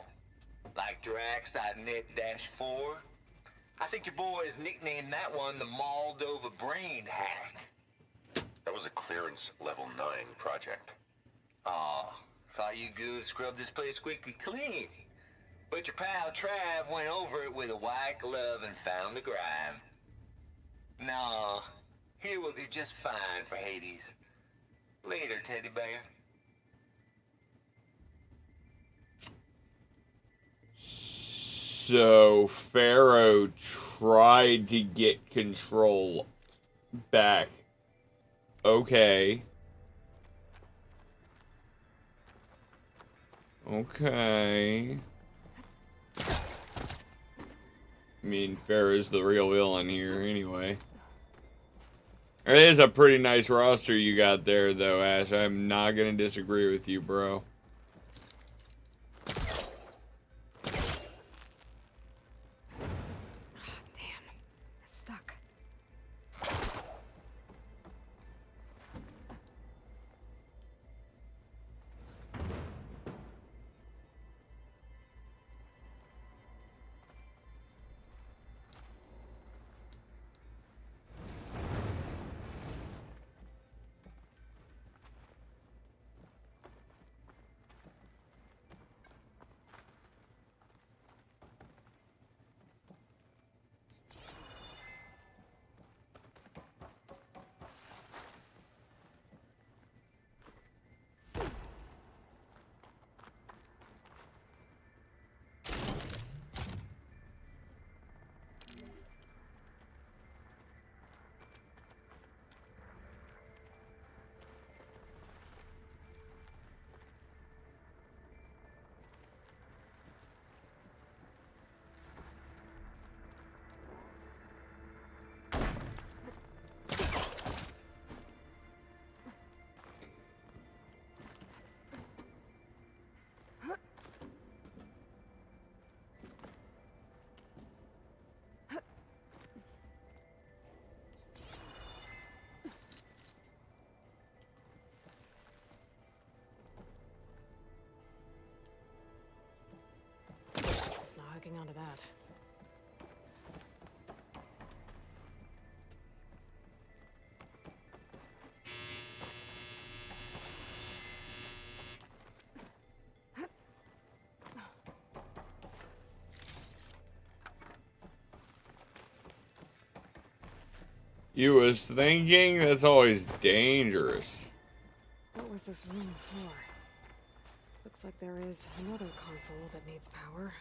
like Drax.net-4. I think your boys nicknamed that one the Moldova Brain Hack. That was a clearance level 9 project. Aw, thought you goons scrubbed this place squeaky clean. But your pal Trav went over it with a white glove and found the grime. No, here will be just fine for Hades. Later, teddy bear. So, Pharaoh tried to get control back. Okay. Okay. I mean, Pharaoh's the real villain here, anyway. It is a pretty nice roster you got there, though, Ash. I'm not gonna disagree with you, bro. Damn. It's stuck. on to that. You was thinking? That's always dangerous. What was this room for? Looks like there is another console that needs power.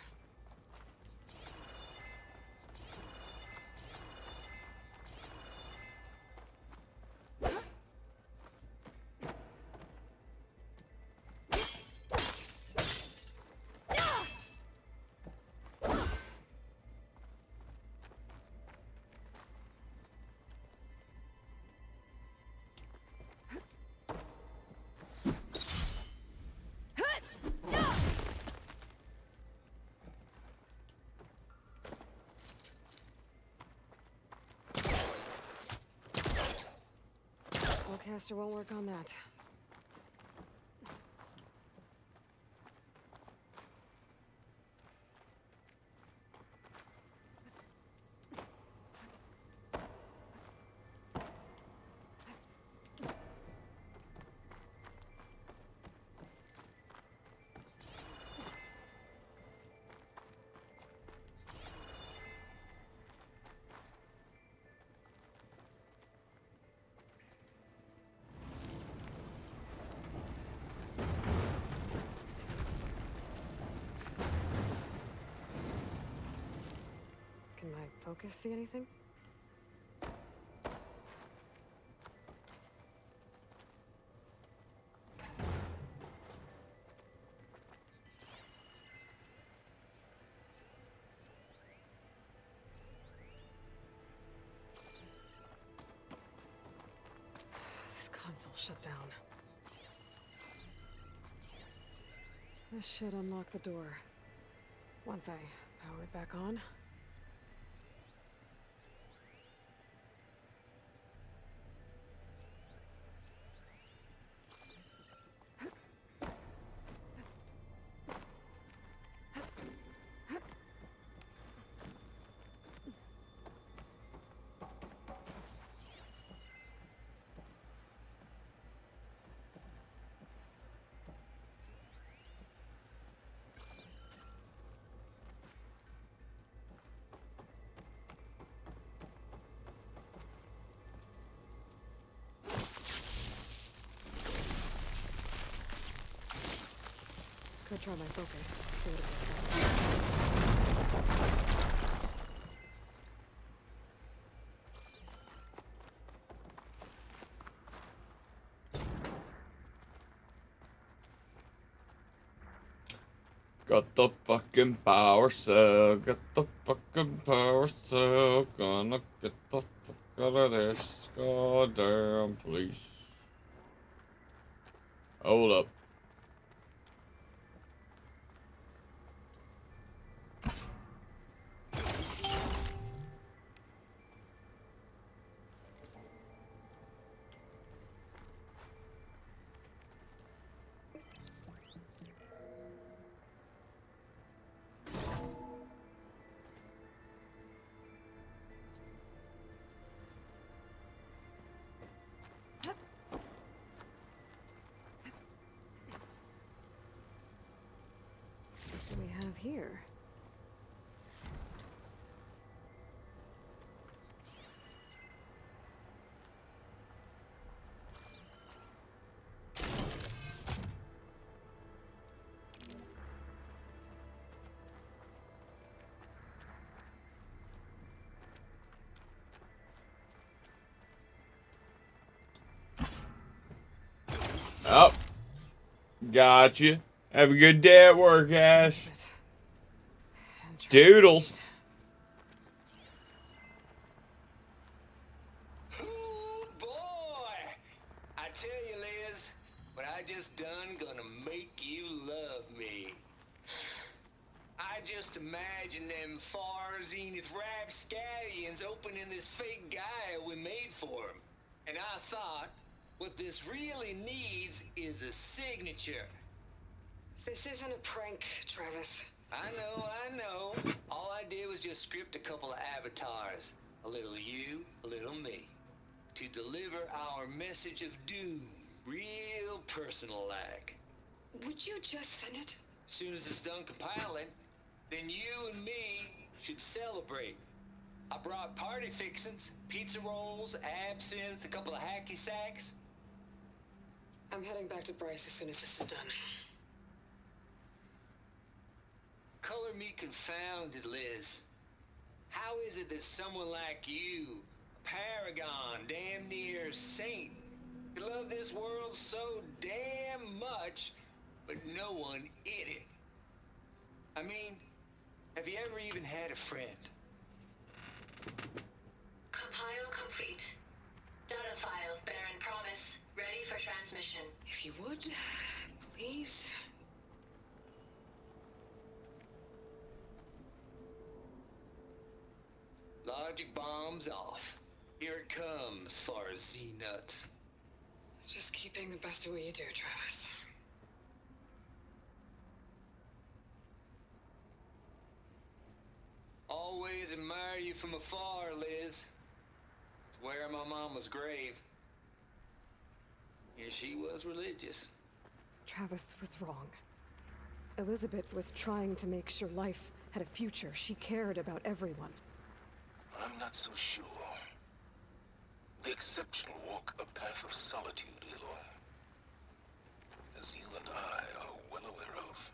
Spellcaster won't work on that. Can my focus see anything? This console shut down. This should unlock the door. Once I power it back on. Could try my focus. See what it looks like. Got the fucking power cell. Got the fucking power cell. Gonna get the fuck out of this goddamn place. Hold up. What do we have here? Oh. Gotcha. Have a good day at work, Ash. Doodles. Ooh, boy! I tell you, Liz, what I just done gonna make you love me. I just imagine them far zenith rapscallions opening this fake guy we made for him. And I thought, what this really needs is a signature. This isn't a prank, Travis. I know. All I did was just script a couple of avatars. A little you, a little me. To deliver our message of doom, real personal-like. Would you just send it? Soon as it's done compiling, then you and me should celebrate. I brought party fixins, pizza rolls, absinthe, a couple of hacky sacks. I'm heading back to Bryce as soon as this is done. Color me confounded, Liz. How is it that someone like you, a paragon, damn near saint, could love this world so damn much, but no one in it? I mean, have you ever even had a friend? Compile complete. Data file, Baron Promise, ready for transmission. If you would, please. Logic bombs off. Here it comes, far as Z-nuts. Just keep being the best at what you do, Travis. Always admire you from afar, Liz. It's where my mama's grave. Yeah, she was religious. Travis was wrong. Elizabeth was trying to make sure life had a future. She cared about everyone. I'm not so sure. The exceptional walk a path of solitude, Aloy. As you and I are well aware of.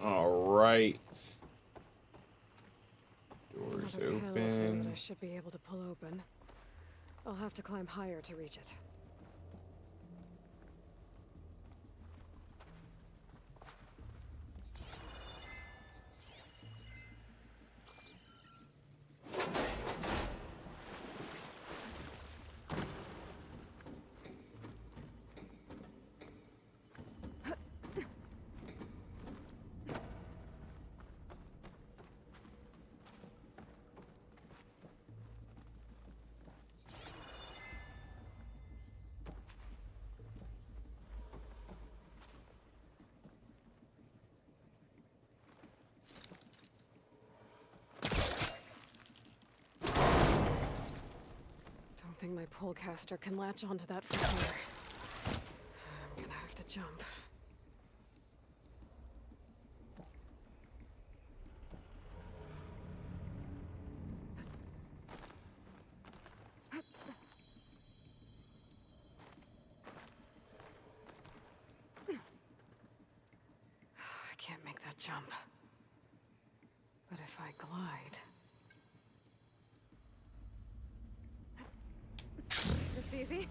All right. There's Doors another panel up there open. that I should be able to pull open. I'll have to climb higher to reach it. Don't think my pullcaster can latch onto that from here. I'm gonna have to jump. I can't make that jump. But if I glide... This easy?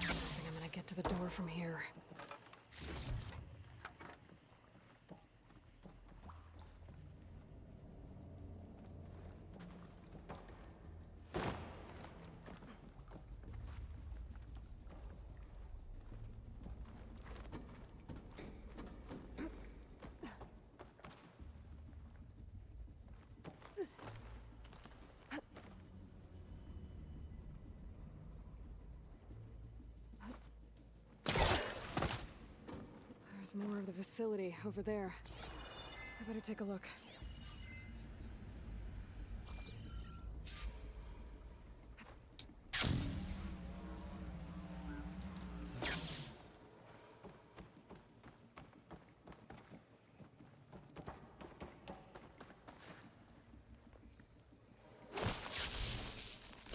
I think I'm gonna get to the door from here. There's more of the facility over there. I better take a look.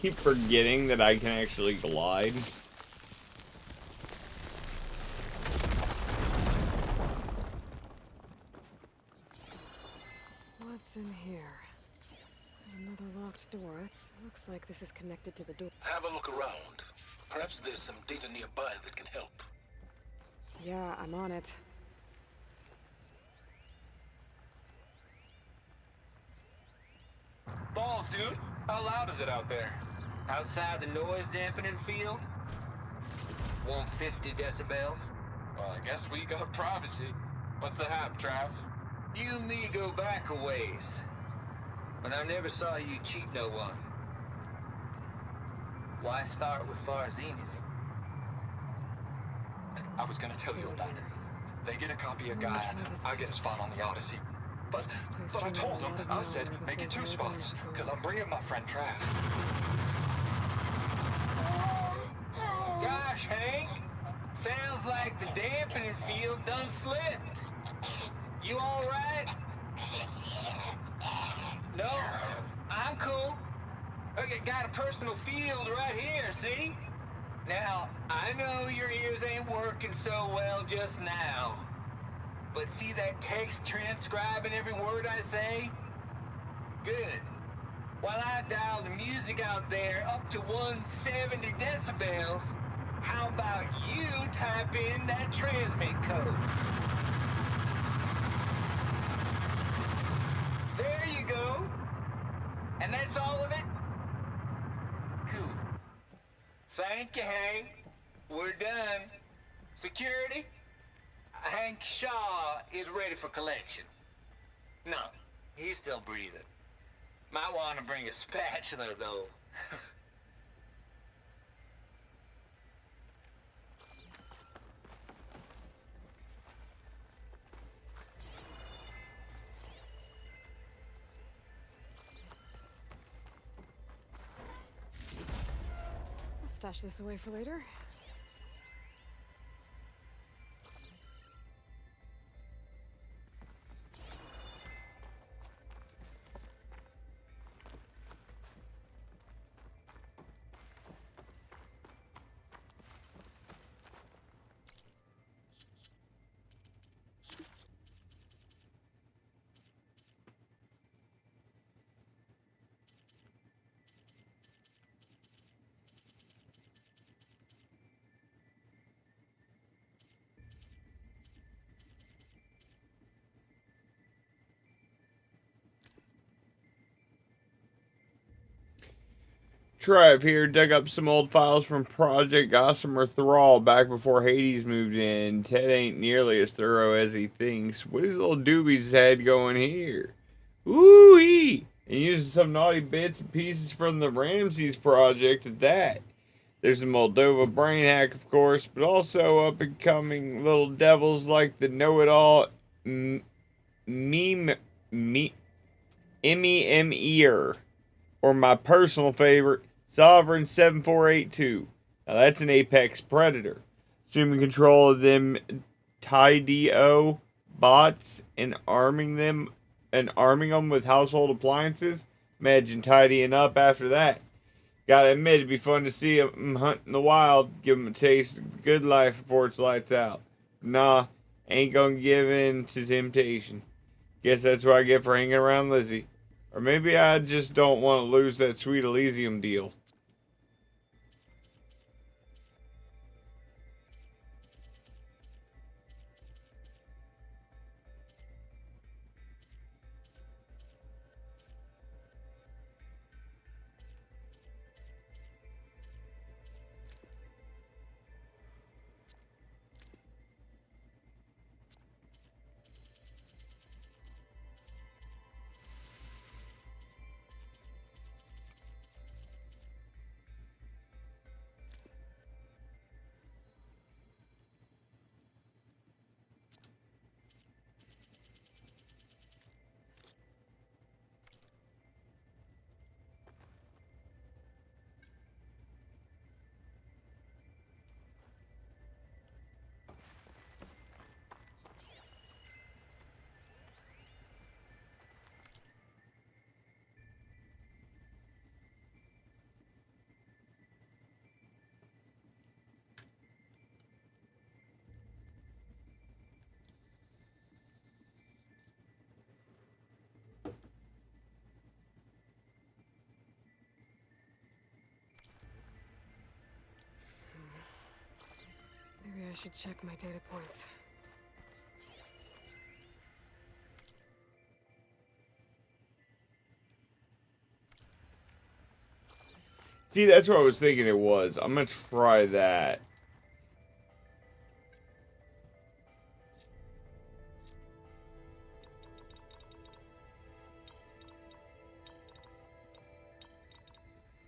keep forgetting that I can actually glide. What's in here? There's another locked door. Looks like this is connected to the door. Have a look around. Perhaps there's some data nearby that can help. Yeah, I'm on it. Balls, dude. How loud is it out there? Outside the noise dampening field? 150 decibels? Well, I guess we got privacy. What's the hap, Trav? You and me go back a ways. But I never saw you cheat no one. Why start with Far Zenith? I was gonna tell you about it. They get a copy of Gaia, I get a spot on the Odyssey. But I told them, I said, make it 2 spots, because I'm bringing my friend Trav. Gosh, Hank. Sounds like the dampening field done slipped. You alright? No, I'm cool. Okay, got a personal field right here, see? Now, I know your ears ain't working so well just now. But see that text transcribing every word I say? Good. While I dial the music out there up to 170 decibels, how about you type in that transmit code? There you go. And that's all of it? Cool. Thank you, Hank. We're done. Security? Hank Shaw is ready for collection. No, he's still breathing. Might want to bring a spatula, though. I'll stash this away for later. Trev here dug up some old files from Project Gossamer Thrall back before Hades moved in. Ted ain't nearly as thorough as he thinks. What is little Doobie's head going here? Ooh-wee! And using some naughty bits and pieces from the Ramses project at that. There's the Moldova brain hack, of course, but also up and coming little devils like the know-it-all Emmy or my personal favorite, Sovereign 7482. Now that's an apex predator. Assuming control of them TIDO bots and arming them with household appliances. Imagine tidying up after that. Gotta admit, it'd be fun to see them hunt in the wild, give them a taste of the good life before it's lights out. Nah, ain't gonna give in to temptation. Guess that's what I get for hanging around Lizzie. Or maybe I just don't want to lose that sweet Elysium deal. should check my data points. See, that's what I was thinking it was. I'm gonna try that.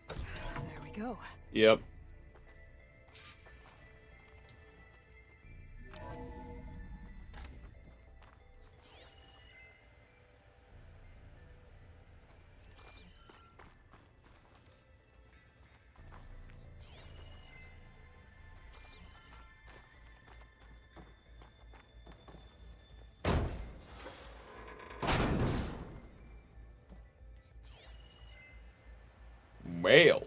There we go. Yep. Whale.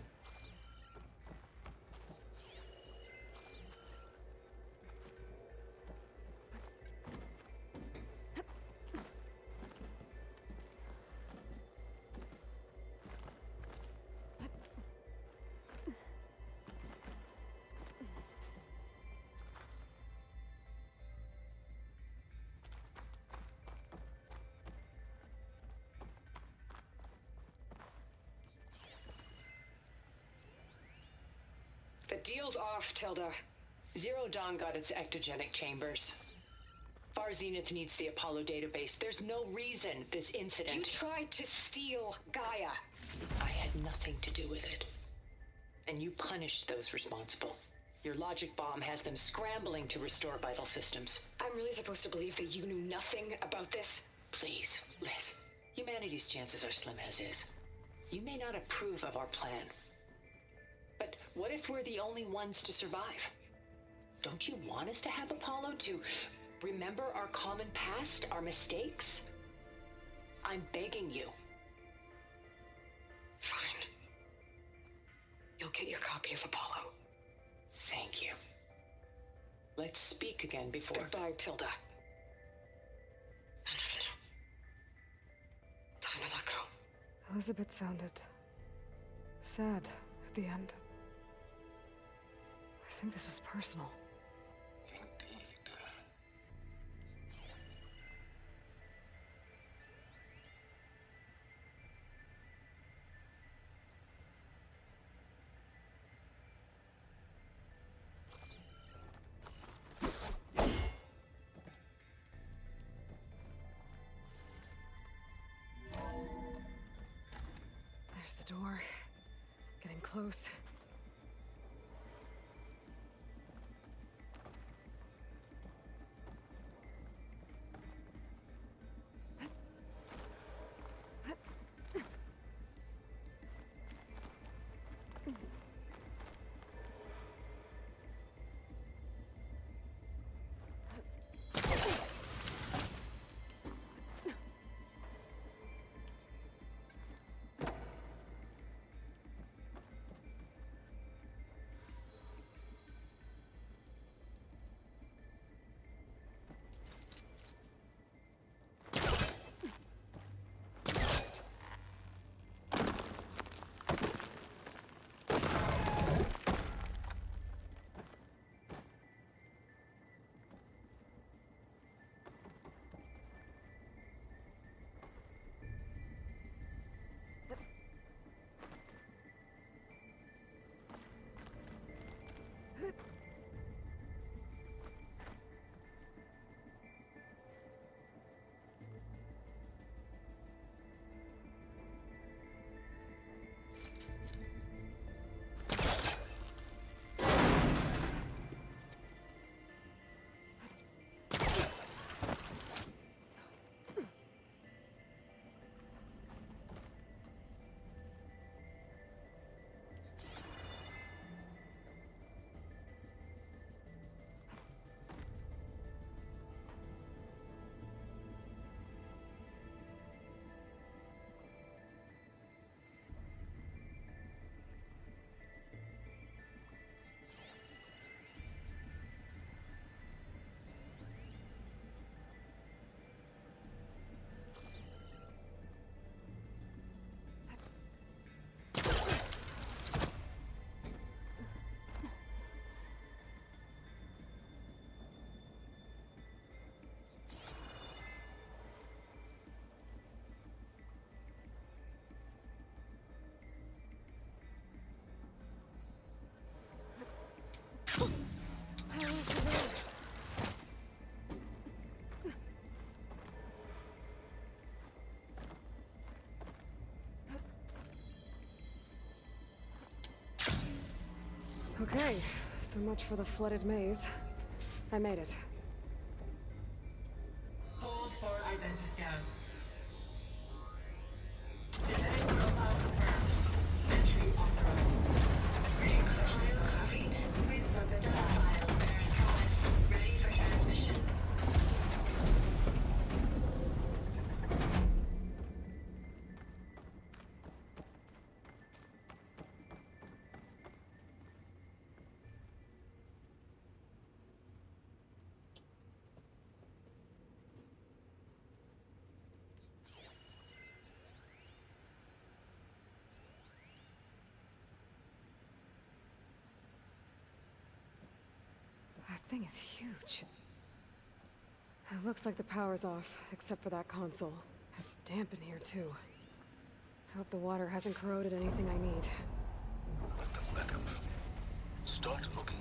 The deal's off, Tilda. Zero Dawn got its ectogenic chambers. Far Zenith needs the Apollo database. There's no reason this incident... You tried to steal Gaia. I had nothing to do with it. And you punished those responsible. Your logic bomb has them scrambling to restore vital systems. I'm really supposed to believe that you knew nothing about this? Please, Liz. Humanity's chances are slim as is. You may not approve of our plan. But what if we're the only ones to survive? Don't you want us to have Apollo to remember our common past, our mistakes? I'm begging you. Fine. You'll get your copy of Apollo. Thank you. Let's speak again before... Goodbye, Tilda. Time to let go. Elizabeth sounded sad at the end. I think this was personal. Indeed. There's the door. Getting close. Okay, so much for the flooded maze. I made it. Hold for identiscan. Genetic profile confirmed. Entry authorized. Greetings, File complete. Data file, Baron Promise, ready for transmission. That thing is huge. It looks like the power's off, except for that console. It's damp in here, too. I hope the water hasn't corroded anything I need. Back up. Start looking.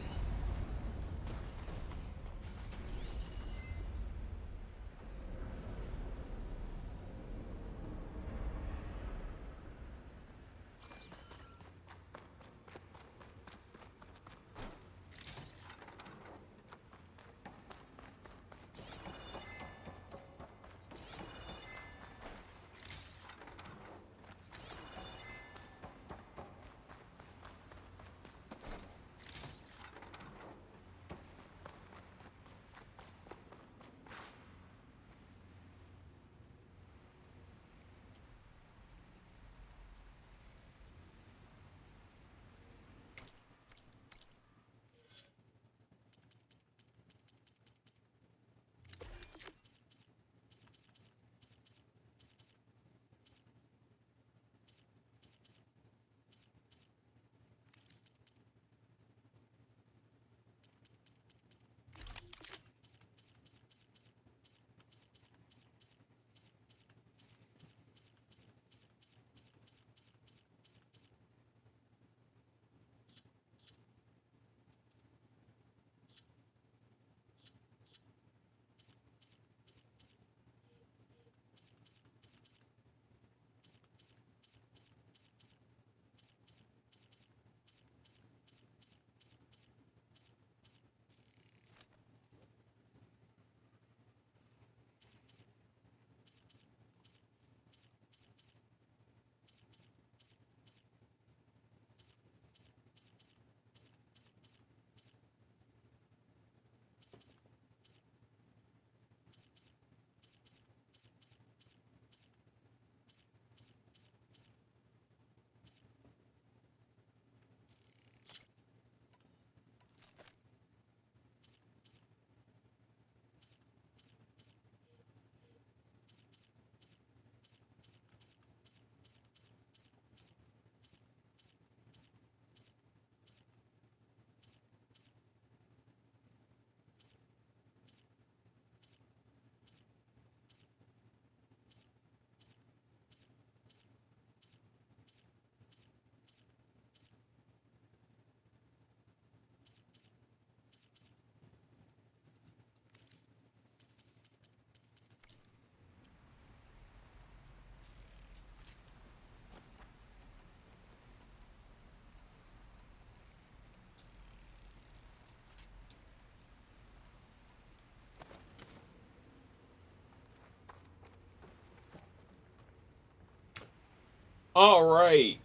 Alright.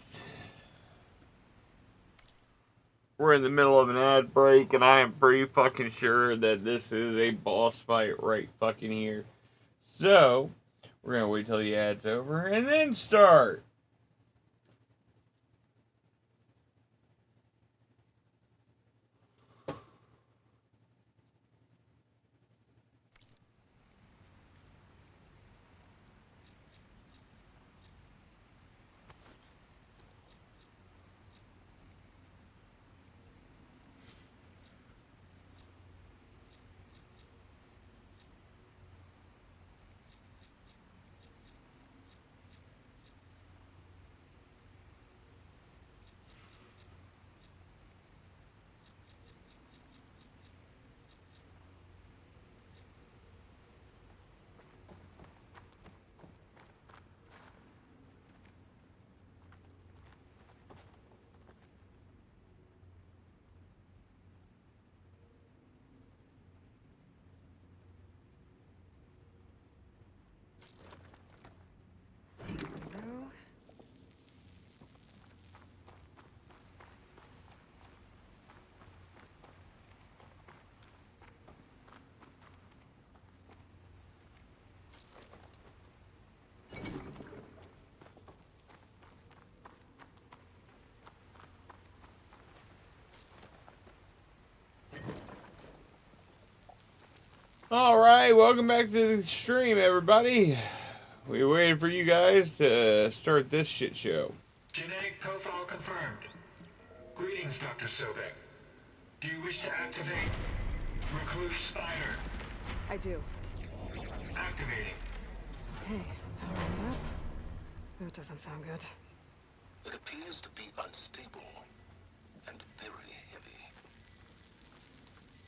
We're in the middle of an ad break, and I am pretty fucking sure that this is a boss fight right fucking here. So, we're gonna wait till the ad's over, and then start. Alright, welcome back to the stream, everybody. We waited for you guys to start this shit show. Genetic profile confirmed. Greetings, Dr. Sobek. Do you wish to activate Recluse Spider? I do. Activating. Okay, powering up. That doesn't sound good. It appears to be unstable and very heavy.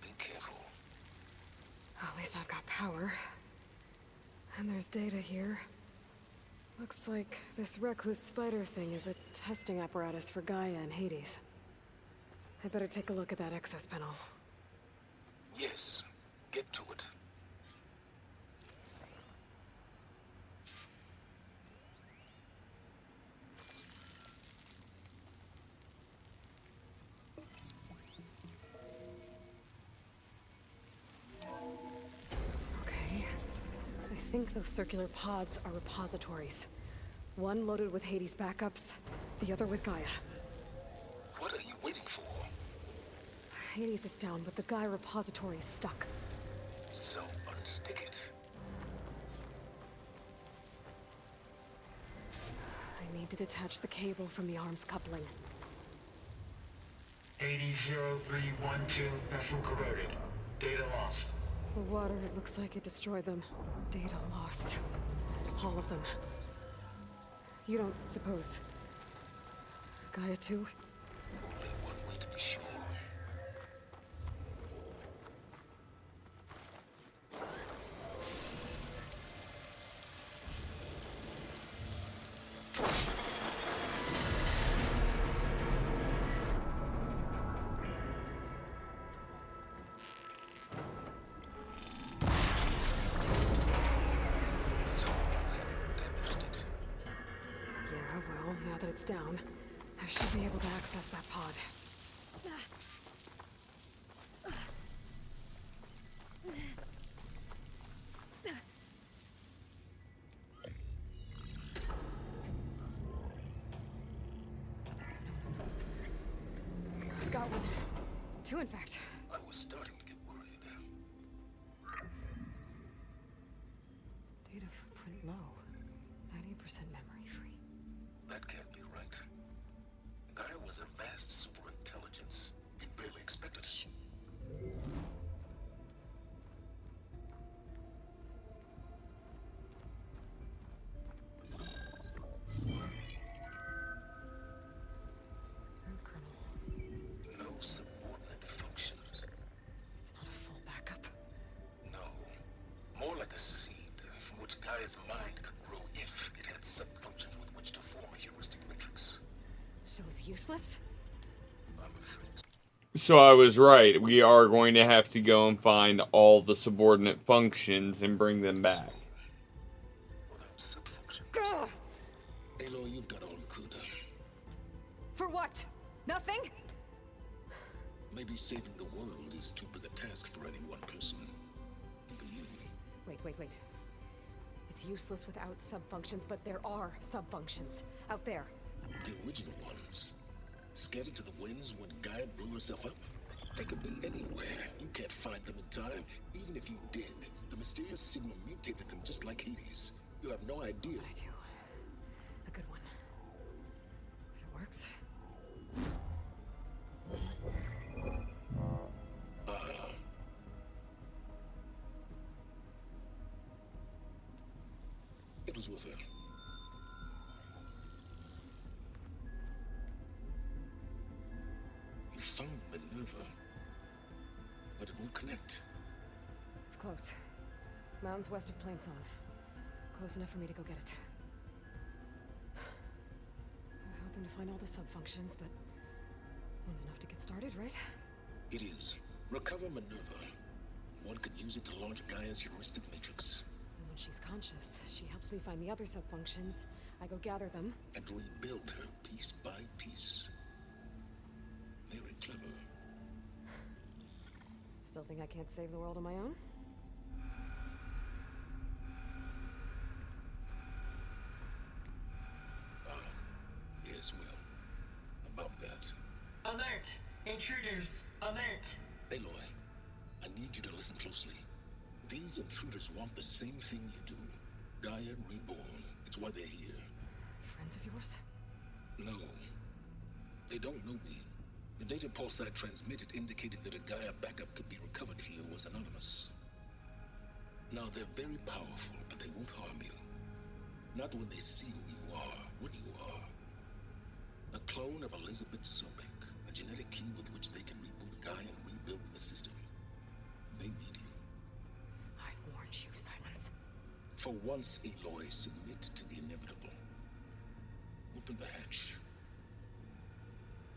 Be careful. At least I've got power. And there's data here. Looks like this recluse spider thing is a testing apparatus for Gaia and Hades. I better take a look at that access panel. Yes, get to it. Okay. I think those circular pods are repositories. One loaded with Hades backups, the other with Gaia. What are you waiting for? Hades is down, but the Gaia repository is stuck. So unstick it. I need to detach the cable from the arms coupling. 800312 vessel corroded. Data lost. The water, it looks like it destroyed them. Data lost. All of them. You don't suppose... Gaia too? Only one way to be sure. Yeah, well, now that it's down, I should be able to access that pod. Got one. Two, in fact. I was starting to get worried. Data footprint low. 90% memory free. That can't be right. Gaia was a vast superintelligence. It barely expected it. Shh. Colonel. No subordinate functions. It's not a full backup. No. More like a seed from which Gaia's mind could grow if it had sub-functions with which to form a heuristic matrix. So it's useless? I'm afraid. So I was right. We are going to have to go and find all the subordinate functions and bring them back. Without sub-functions. Ugh! Aloy, you've done all you could. For what? Nothing? Maybe saving the world is too big a task for any one person. Even you. Wait. It's useless without sub-functions, but there are sub-functions out there. The original ones. Scattered to the winds when Gaia blew herself up? They could be anywhere. You can't find them in time. Even if you did, the mysterious signal mutated them just like Hades. You have no idea. But I do. A good one. If it works. It was worth it. You found Minerva, but it won't connect. It's close. Mountains west of Plain Song. Close enough for me to go get it. I was hoping to find all the sub-functions, but one's enough to get started, right? It is. Recover Minerva. One could use it to launch Gaia's heuristic matrix. And when she's conscious, she helps me find the other sub-functions. I go gather them. And rebuild her piece by piece. Very clever. Still think I can't save the world on my own? Yes, well, about that. Alert! Intruders! Alert! Aloy, I need you to listen closely. These intruders want the same thing you do. Gaia reborn. It's why they're here. Friends of yours? No. They don't know me. The data pulse I transmitted indicated that a Gaia backup could be recovered here was anonymous. Now, they're very powerful, but they won't harm you. Not when they see who you are, what you are. A clone of Elizabeth Sobek, a genetic key with which they can reboot Gaia and rebuild the system. They need you. I warned you, Silence. For once, Aloy, submit to the inevitable. Open the hatch.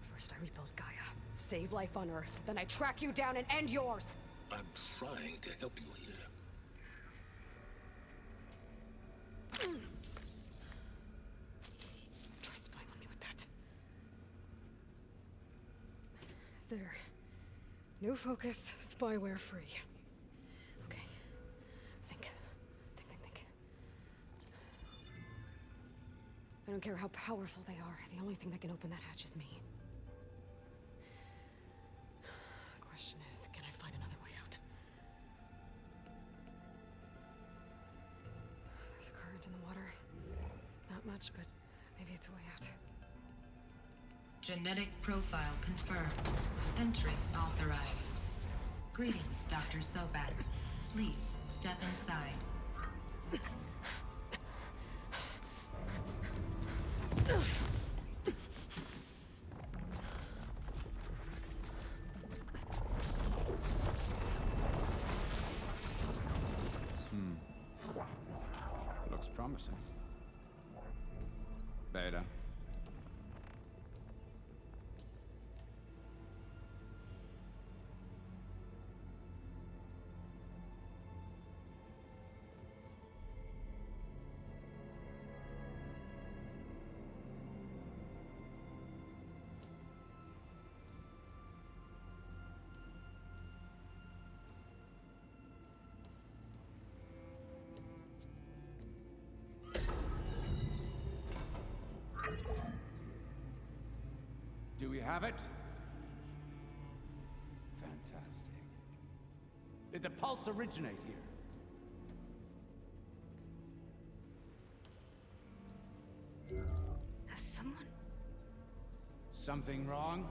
First I rebuild Gaia, save life on Earth, then I track you down and end yours! I'm trying to help you here. Try spying on me with that. There. New focus, spyware free. Okay. Think. I don't care how powerful they are. The only thing that can open that hatch is me. Question is, can I find another way out? There's a current in the water. Not much, but maybe it's a way out. Genetic profile confirmed. Entry authorized. Greetings, Dr. Sobek. Please step inside. Looks promising. Beta. Do we have it? Fantastic. Did the pulse originate here? Has someone... Something wrong?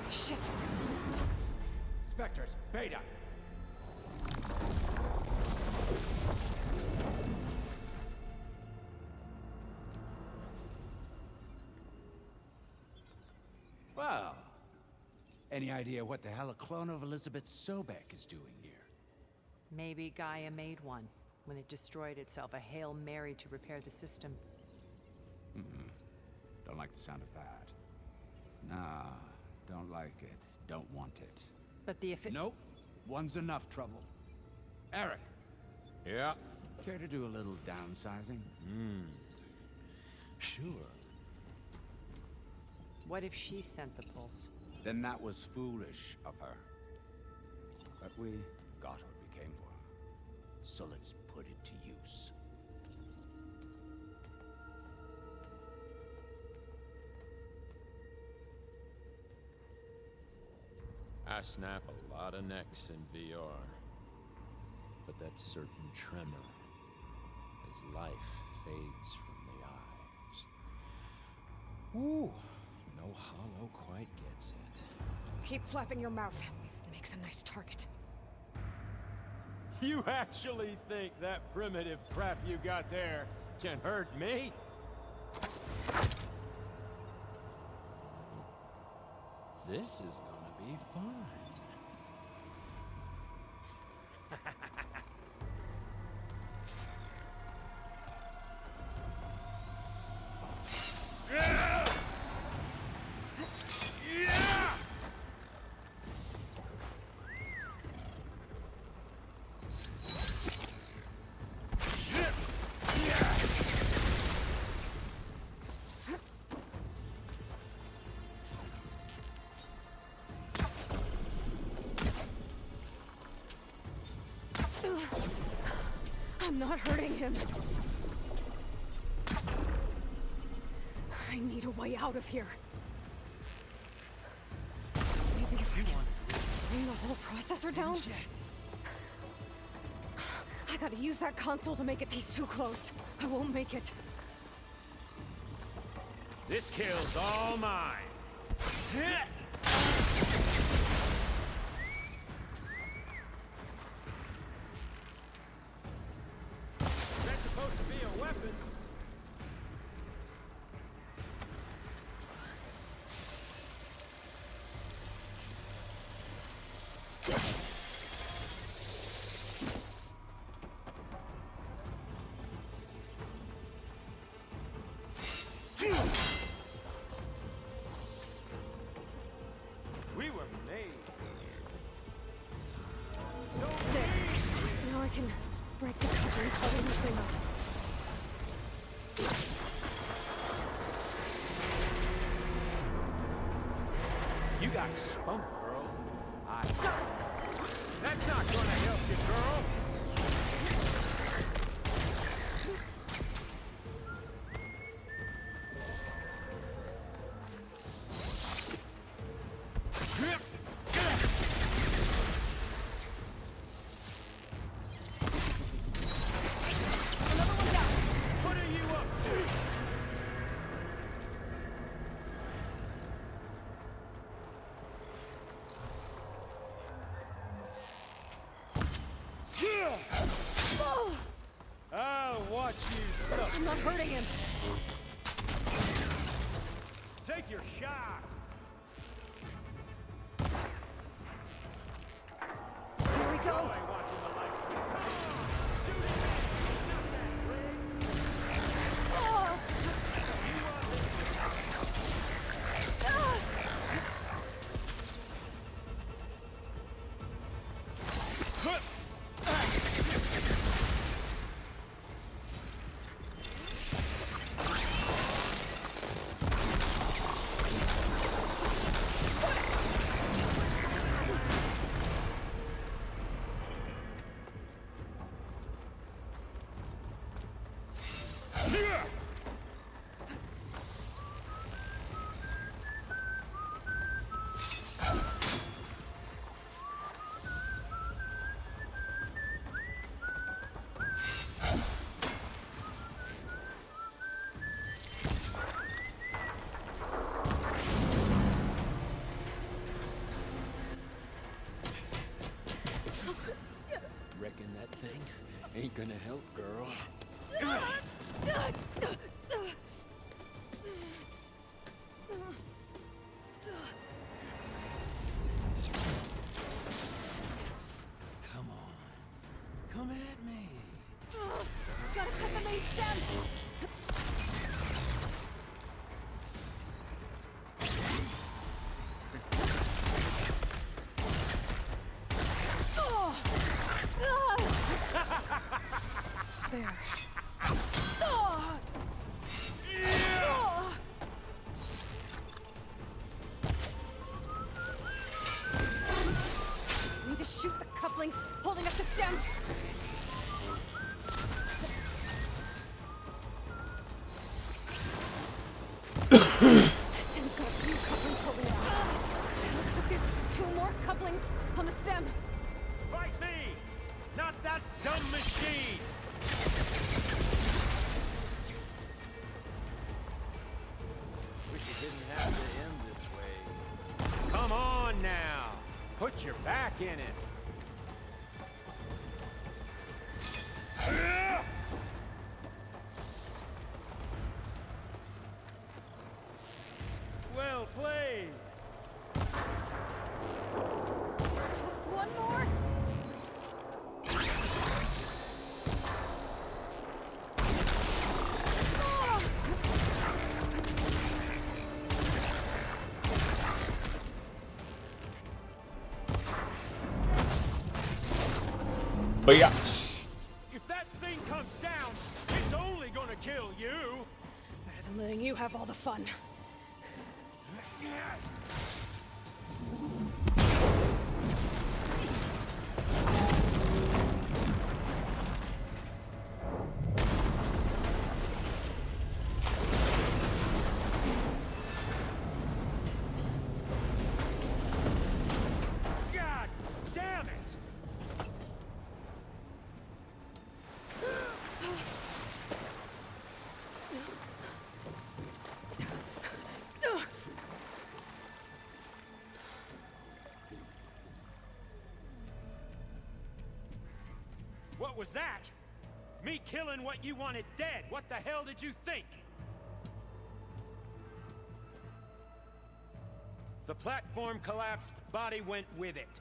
Shit! Spectres, Beta! Well, any idea what the hell a clone of Elizabeth Sobek is doing here? Maybe Gaia made one when it destroyed itself, a Hail Mary to repair the system. Don't like the sound of that. Nah, don't like it. Don't want it. But the Nope. One's enough trouble. Eric. Yeah? Care to do a little downsizing? Sure. What if she sent the pulse? Then that was foolish of her. But we got what we came for. So let's put it to use. I snap a lot of necks in VR. But that certain tremor as life fades from the eyes. Ooh, no hollow quite gets it. Keep flapping your mouth. It makes a nice target. You actually think that primitive crap you got there can hurt me? This is gonna be fun. I'm not hurting him. way out of here. Maybe if I can bring the whole processor down? I gotta use that console to make it piece too close. I won't make it. This kill's all mine. That's supposed to be a weapon. We were made. There. Now I can break the cover and cover this thing up. You got spunk, girl. That's not gonna help you, girl. I'll watch you suffer. I'm not hurting him. Take your shot. Here we go. Reckon that thing ain't gonna help, girl. Come on. Come at me. Gotta cut the main stem. There. Need to shoot the couplings holding up the stem. The stem's got a few couplings holding it up. Looks like there's 2 more couplings on the stem. Fight me, not that dumb machine. Wish it didn't have to end this way. Come on now, put your back in it. Well played. Just one more. But yeah. If that thing comes down, it's only gonna kill you. Better than letting you have all the fun. What was that? Me killing what you wanted dead. What the hell did you think? The platform collapsed, body went with it.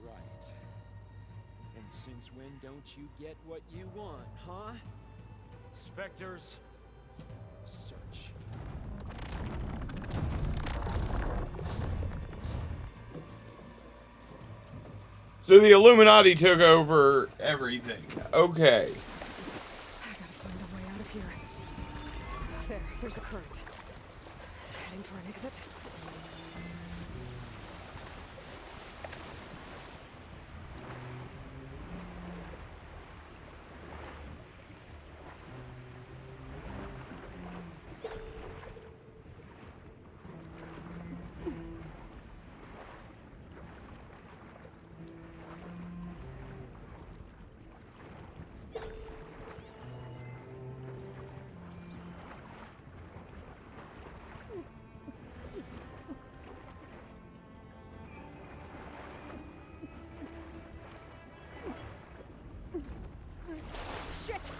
Right. And since when don't you get what you want, huh? Spectres, search. So the Illuminati took over everything. Okay. I gotta find a way out of here. There's a current. Is it heading for an exit? Shit!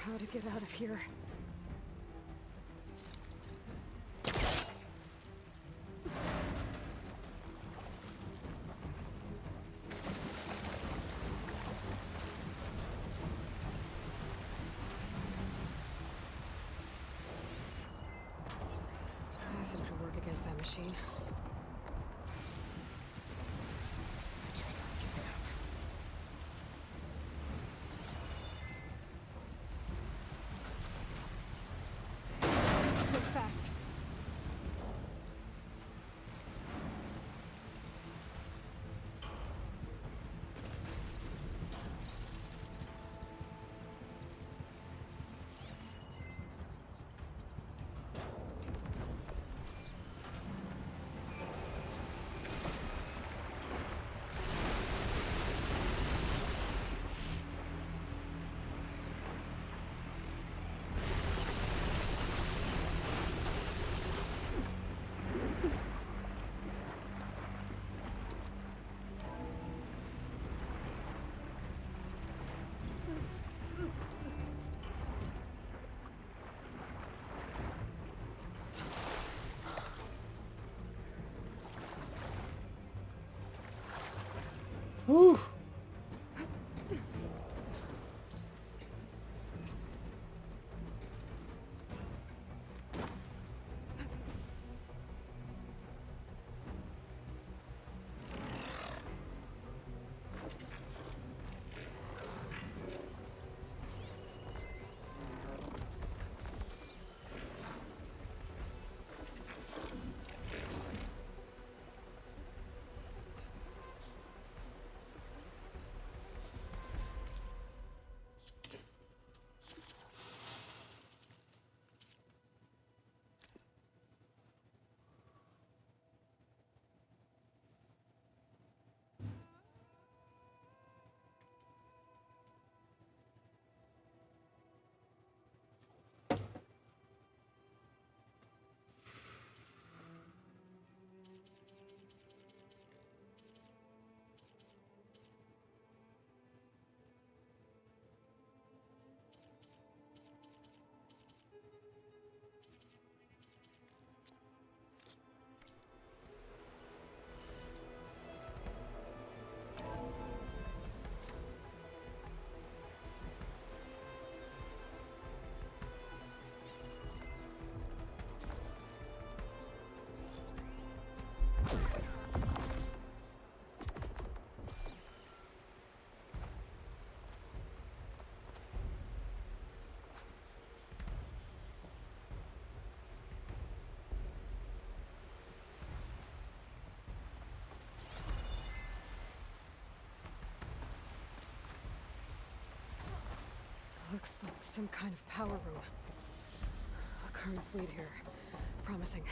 How to get out of here. Acid would work against that machine. Spectres aren't giving up. Swim fast. Whew. Looks like some kind of power room. A currents lead here. Promising.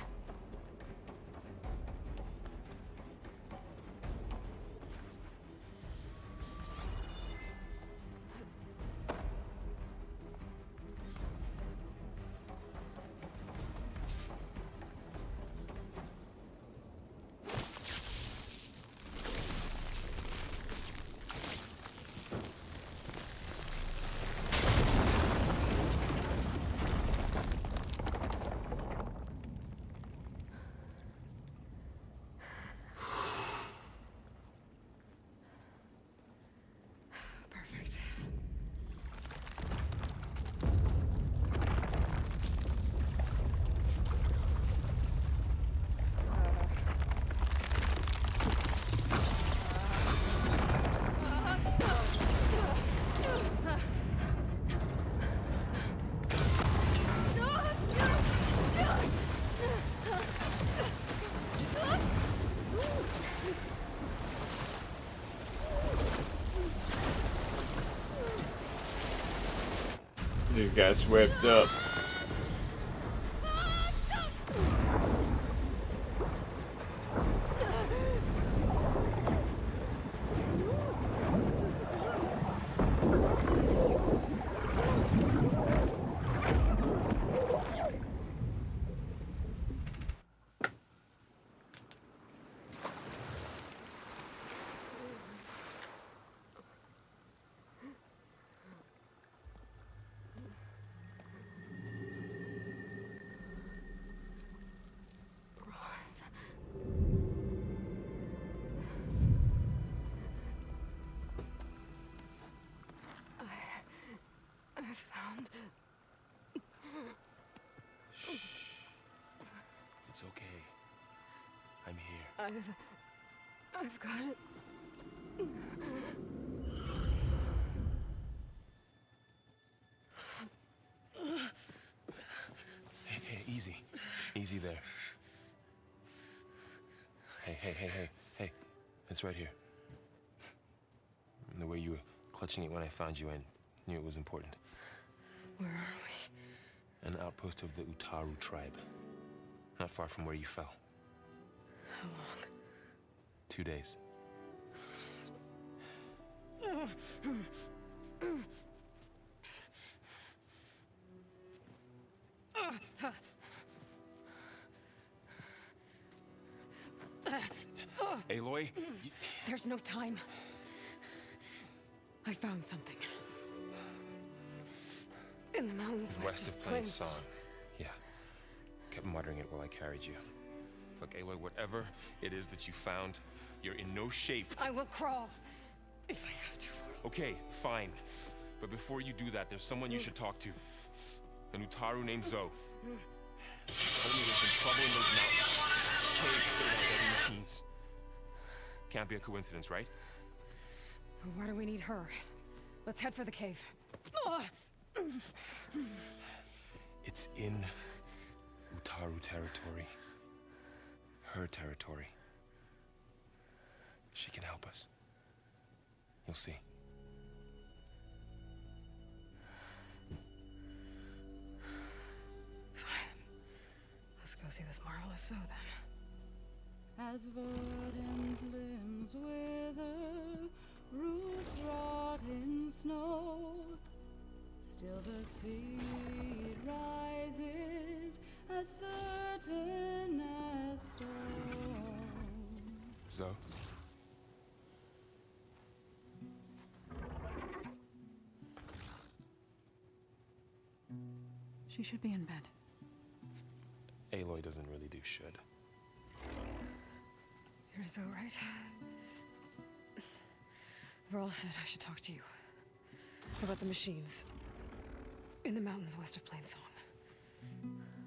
Perfect. You got swept up. I found... It's okay. I'm here. I've got it. Hey, easy. Easy there. Hey. It's right here. And the way you were clutching it when I found you, I knew it was important. Where are we? An outpost of the Utaru tribe. Not far from where you fell. How long? 2 days. Aloy? There's no time. I found something. In the mountains West of Plain Song. Yeah. Kept muttering it while I carried you. Look, Aloy, whatever it is that you found, you're in no shape to... I will crawl. If I have to. Okay, fine. But before you do that, there's someone you should talk to. An Utaru named Zoe. She told me there's been trouble in those mountains. Caves spitting out deadly machines. Can't be a coincidence, right? Why do we need her? Let's head for the cave. It's in Utaru territory. Her territory. She can help us. You'll see. Fine. Let's go see this marvelous Zoe then. As verdant limbs wither, roots rot in snow, still the seed rises as certain as stone. Zoe? She should be in bed. Aloy doesn't really do should. You're Zoe, right? Varl said I should talk to you about the machines in the mountains west of Plainsong.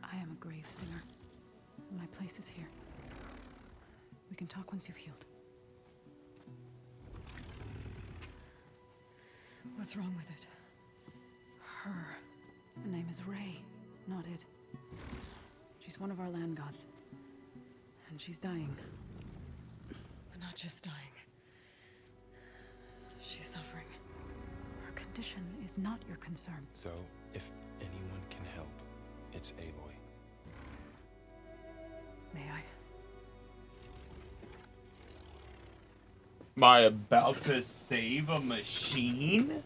I am a grave singer. My place is here. We can talk once you've healed. What's wrong with it? Her. Her name is Ray, not it. She's one of our land gods. And she's dying. But not just dying. She's suffering. Her condition is not your concern. So, if anyone can help, it's Aloy. May I? Am I about to save a machine?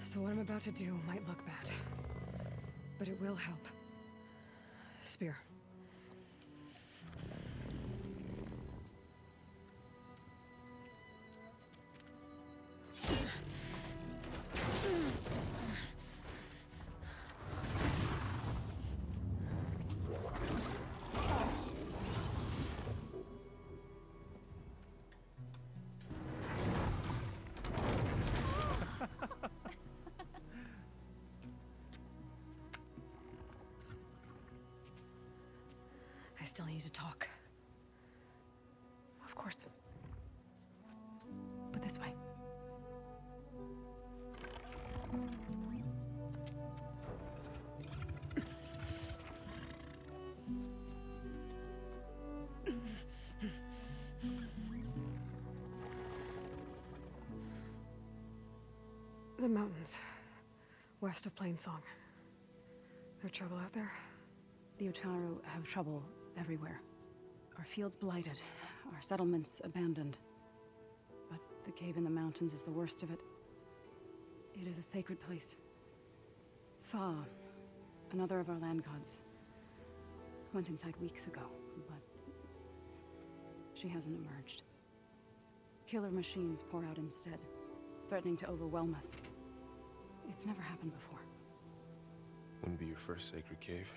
So what I'm about to do might look bad, but it will help. Spear. I still need to talk. Of course. But this way. The mountains, west of Plainsong. There trouble out there? The Utaru have trouble everywhere. Our fields blighted, our settlements abandoned. But the cave in the mountains is the worst of it. It is a sacred place. Fa, another of our land gods, went inside weeks ago, but she hasn't emerged. Killer machines pour out instead, threatening to overwhelm us. It's never happened before. Wouldn't be your first sacred cave.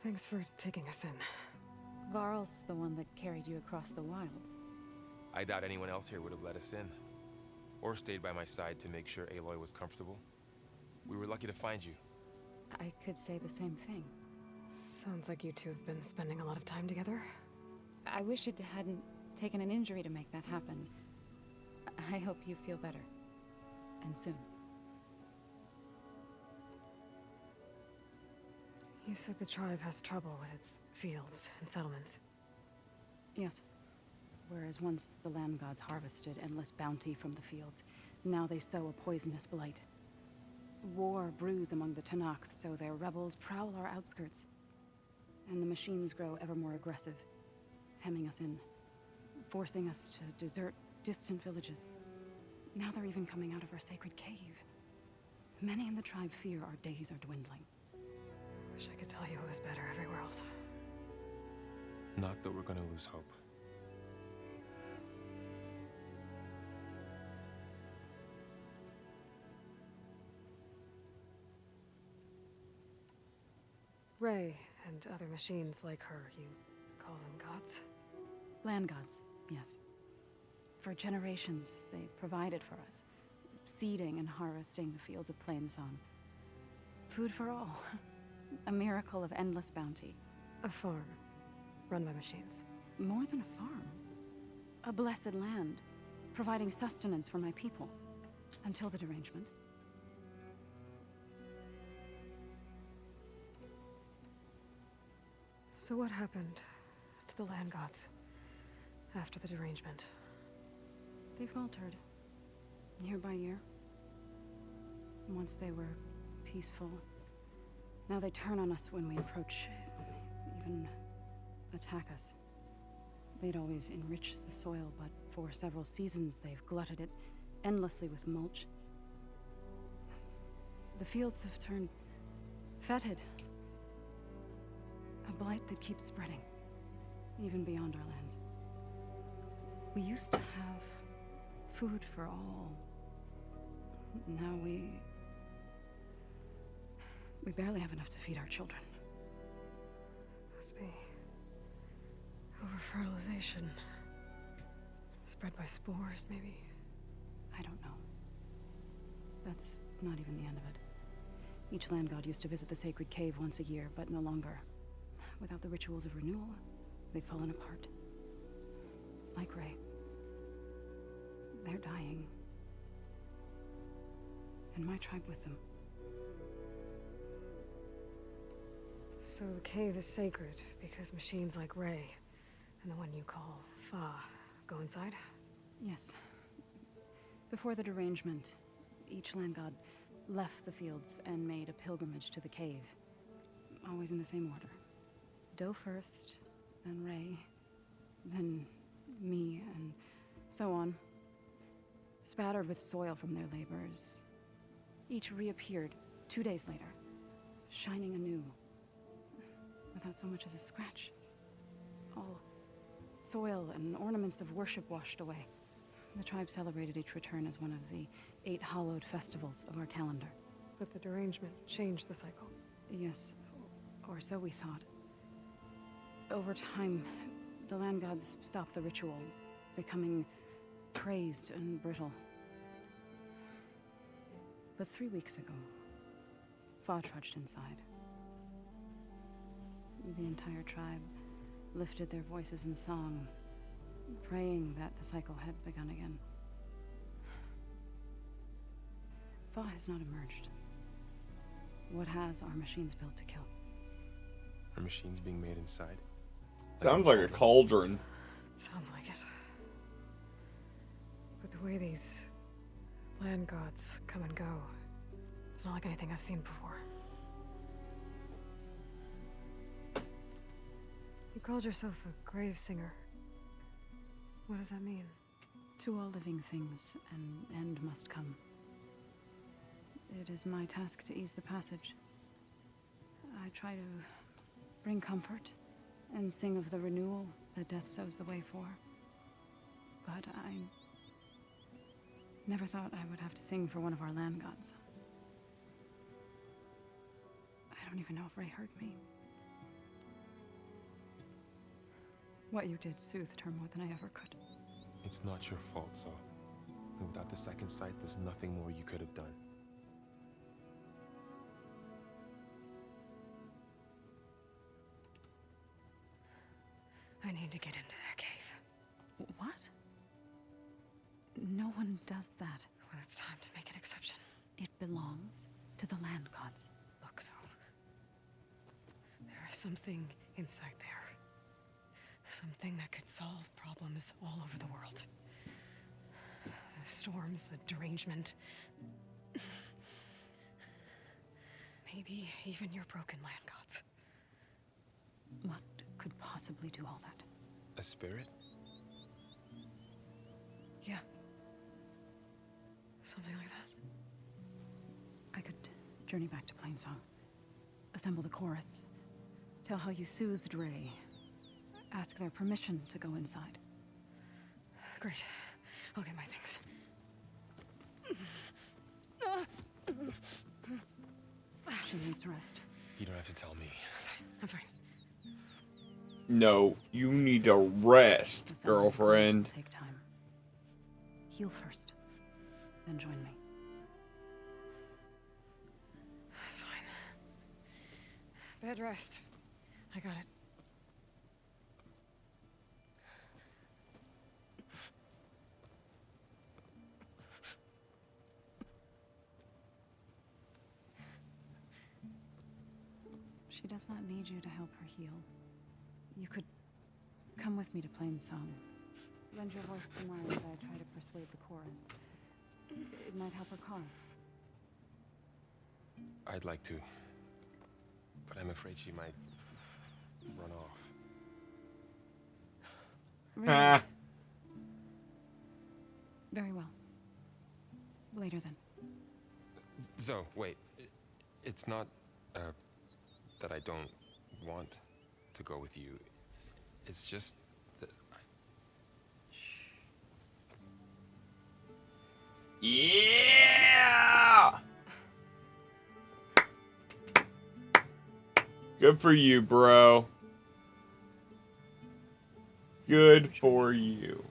Thanks for taking us in. Varl's the one that carried you across the wilds. I doubt anyone else here would have let us in. Or stayed by my side to make sure Aloy was comfortable. We were lucky to find you. I could say the same thing. Sounds like you two have been spending a lot of time together. I wish it hadn't taken an injury to make that happen. I hope you feel better. And soon. You said the tribe has trouble with its fields and settlements. Yes. Whereas once the land gods harvested endless bounty from the fields, now they sow a poisonous blight. War brews among the Tenakth, so their rebels prowl our outskirts. And the machines grow ever more aggressive, hemming us in, forcing us to desert distant villages. Now they're even coming out of our sacred cave. Many in the tribe fear our days are dwindling. Wish I could tell you it was better everywhere else. Not that we're gonna lose hope. Ray and other machines like her, you call them gods? Land gods, yes. For generations, they provided for us, seeding and harvesting the fields of Plainson. Food for all. A miracle of endless bounty. A farm, run by machines. More than a farm. A blessed land, providing sustenance for my people. Until the derangement. So what happened to the land gods after the derangement? They faltered, year by year. Once they were peaceful. Now they turn on us when we approach, even attack us. They'd always enriched the soil, but for several seasons they've glutted it endlessly with mulch. The fields have turned fetid. A blight that keeps spreading, even beyond our lands. We used to have food for all. Now we barely have enough to feed our children. Must be over-fertilization. Spread by spores, maybe? I don't know. That's not even the end of it. Each land god used to visit the sacred cave once a year, but no longer. Without the rituals of renewal, they've fallen apart. Like Ray. They're dying. And my tribe with them. So the cave is sacred because machines like Ray and the one you call Fa go inside? Yes. Before the derangement, each land god left the fields and made a pilgrimage to the cave. Always in the same order. Doe first, then Ray, then me, and so on. Spattered with soil from their labors. Each reappeared 2 days later, shining anew. Without so much as a scratch. All soil and ornaments of worship washed away. The tribe celebrated each return as one of the 8 hallowed festivals of our calendar. But the derangement changed the cycle. Yes, or so we thought. Over time, the land gods stopped the ritual, becoming crazed and brittle. But 3 weeks ago, Fa trudged inside. The entire tribe lifted their voices in song, praying that the cycle had begun again. Fa has not emerged. What has are machines built to kill? Are machines being made inside? Sounds like a cauldron. Sounds like it. But the way these land gods come and go, it's not like anything I've seen before. You called yourself a grave singer. What does that mean? To all living things, an end must come. It is my task to ease the passage. I try to bring comfort and sing of the renewal that death sows the way for. But I never thought I would have to sing for one of our land gods. I don't even know if Ray heard me. What you did soothed her more than I ever could. It's not your fault, Saul. And without the second sight, there's nothing more you could have done. I need to get into that cave. What? No one does that. Well, it's time to make an exception. It belongs to the land gods. Look, so there is something inside there. Something that could solve problems all over the world. The storms, the derangement. Maybe even your broken land gods. What could possibly do all that? A spirit? Yeah. Something like that. I could Journey back to Plainsong. Assemble the chorus. Tell how you soothed Ray. Ask their permission to go inside. Great. I'll get my things. She needs rest. You don't have to tell me. I'm fine. No, you need to rest, girlfriend. Will take time. Heal first, then join me. Fine. Bed rest. I got it. She does not need you to help her heal. You could come with me to Plainsong. Lend your voice to mine as I try to persuade the chorus. It might help her cause. I'd like to, but I'm afraid she might run off. Really? Very well. Later then. Zoe, wait. It's not, that I don't want to go with you. It's just that Yeah! Good for you, bro. Good for you.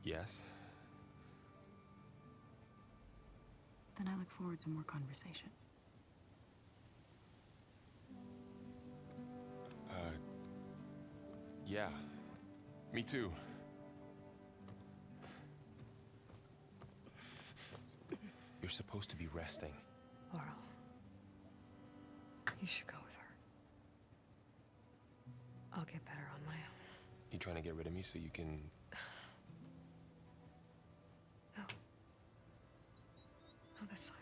Yes? Then I look forward to more conversation. Yeah. Me too. You're supposed to be resting. Laurel. You should go with her. I'll get better on my own. You trying to get rid of me so you can... No. Not this time.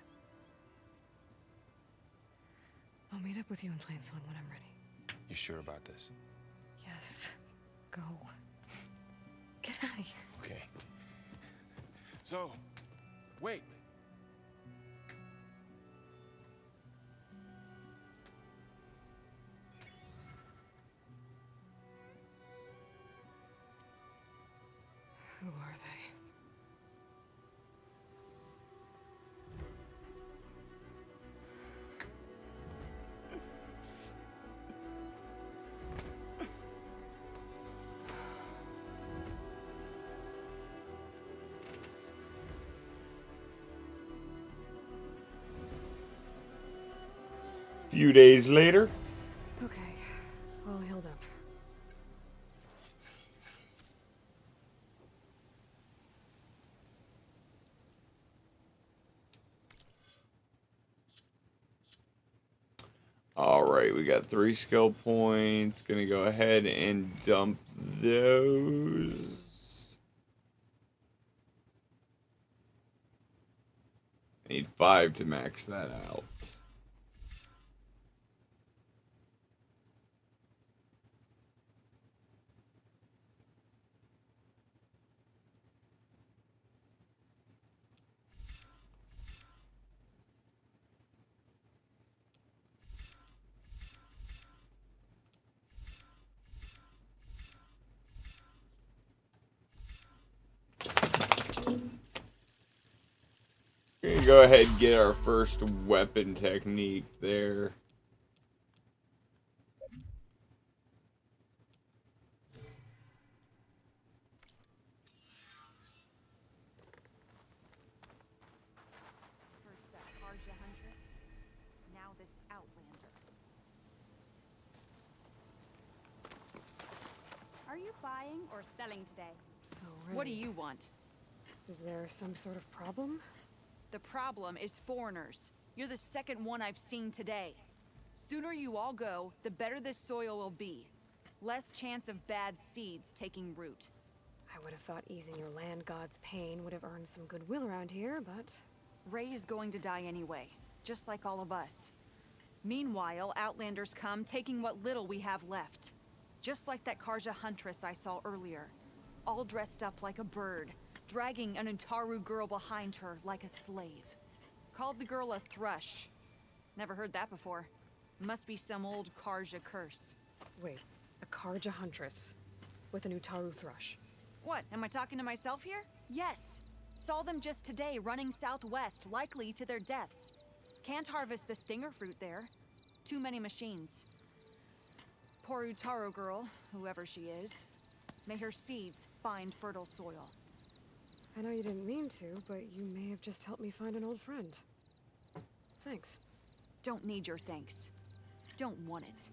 I'll meet up with you in Plainsong when I'm ready. You sure about this? Yes. Go. Get out of here. Okay. So, wait. Who are they? Few days later. Okay. All healed up. Alright, we got 3 skill points. Gonna go ahead and dump those. Need 5 to max that out. We're gonna go ahead and get our first weapon technique there. First that Karja Huntress, now this Outlander. Are you buying or selling today? So, What do you want? Is there some sort of problem? The problem is foreigners. You're the second one I've seen today. Sooner you all go, the better this soil will be. Less chance of bad seeds taking root. I would have thought easing your land god's pain would have earned some goodwill around here, but... Ray is going to die anyway, just like all of us. Meanwhile, Outlanders come, taking what little we have left. Just like that Karja Huntress I saw earlier. All dressed up like a bird, dragging an Utaru girl behind her like a slave. Called the girl a thrush. Never heard that before. Must be some old Karja curse. Wait, a Karja huntress with an Utaru thrush. What, am I talking to myself here? Yes. Saw them just today running southwest, likely to their deaths. Can't harvest the stinger fruit there. Too many machines. Poor Utaru girl, whoever she is. May her seeds find fertile soil. I know you didn't mean to, but you may have just helped me find an old friend. Thanks. Don't need your thanks. Don't want it.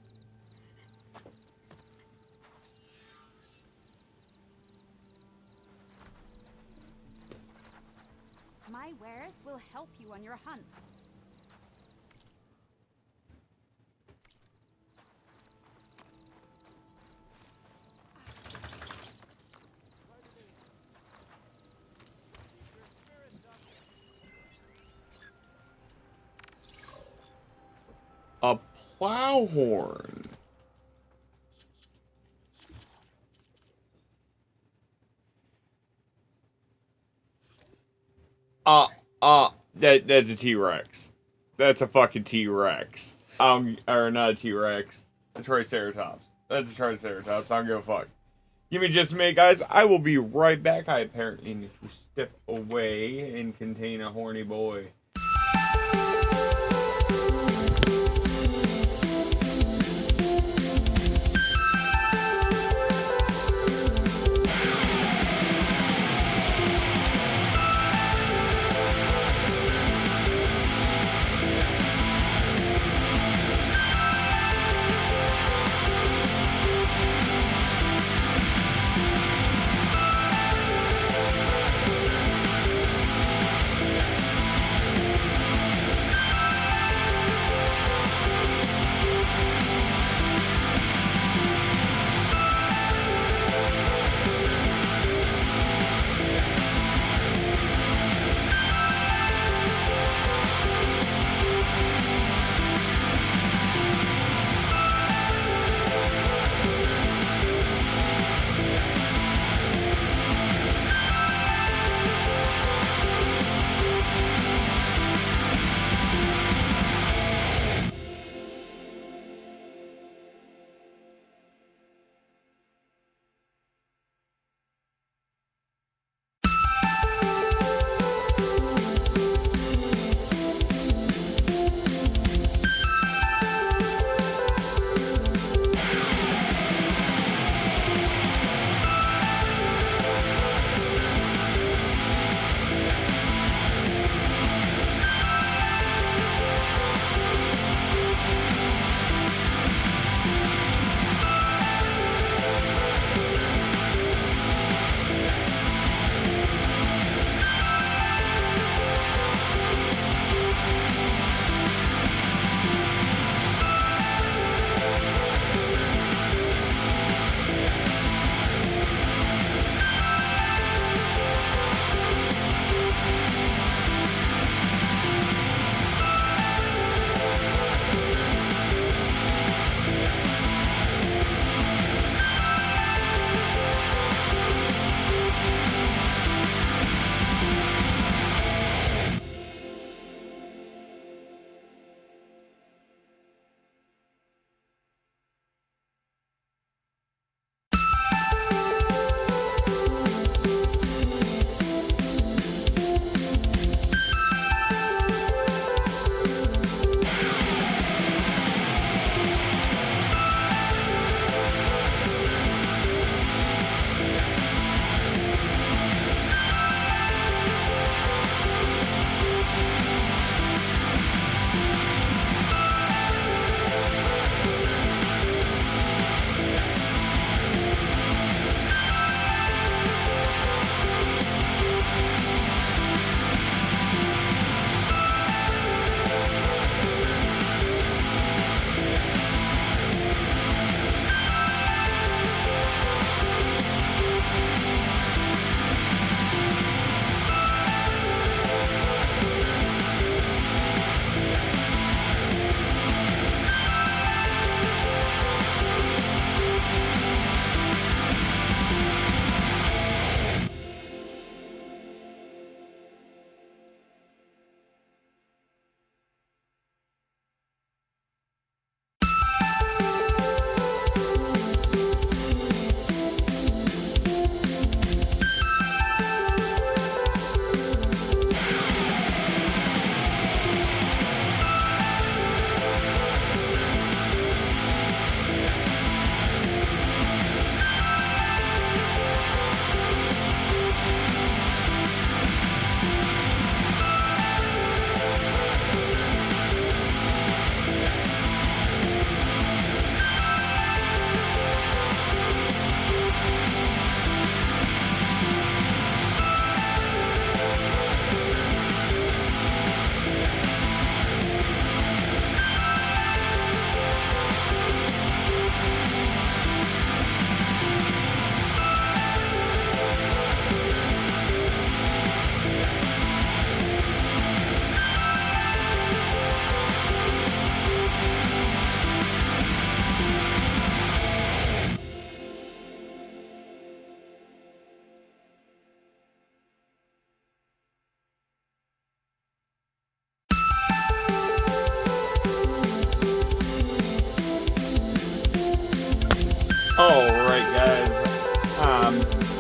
My wares will help you on your hunt. A plow horn. That's a T-Rex. That's a fucking T-Rex. Or not a T-Rex. A Triceratops. That's a Triceratops. I don't give a fuck. Give me just a minute, guys. I will be right back. I apparently need to step away and contain a horny boy.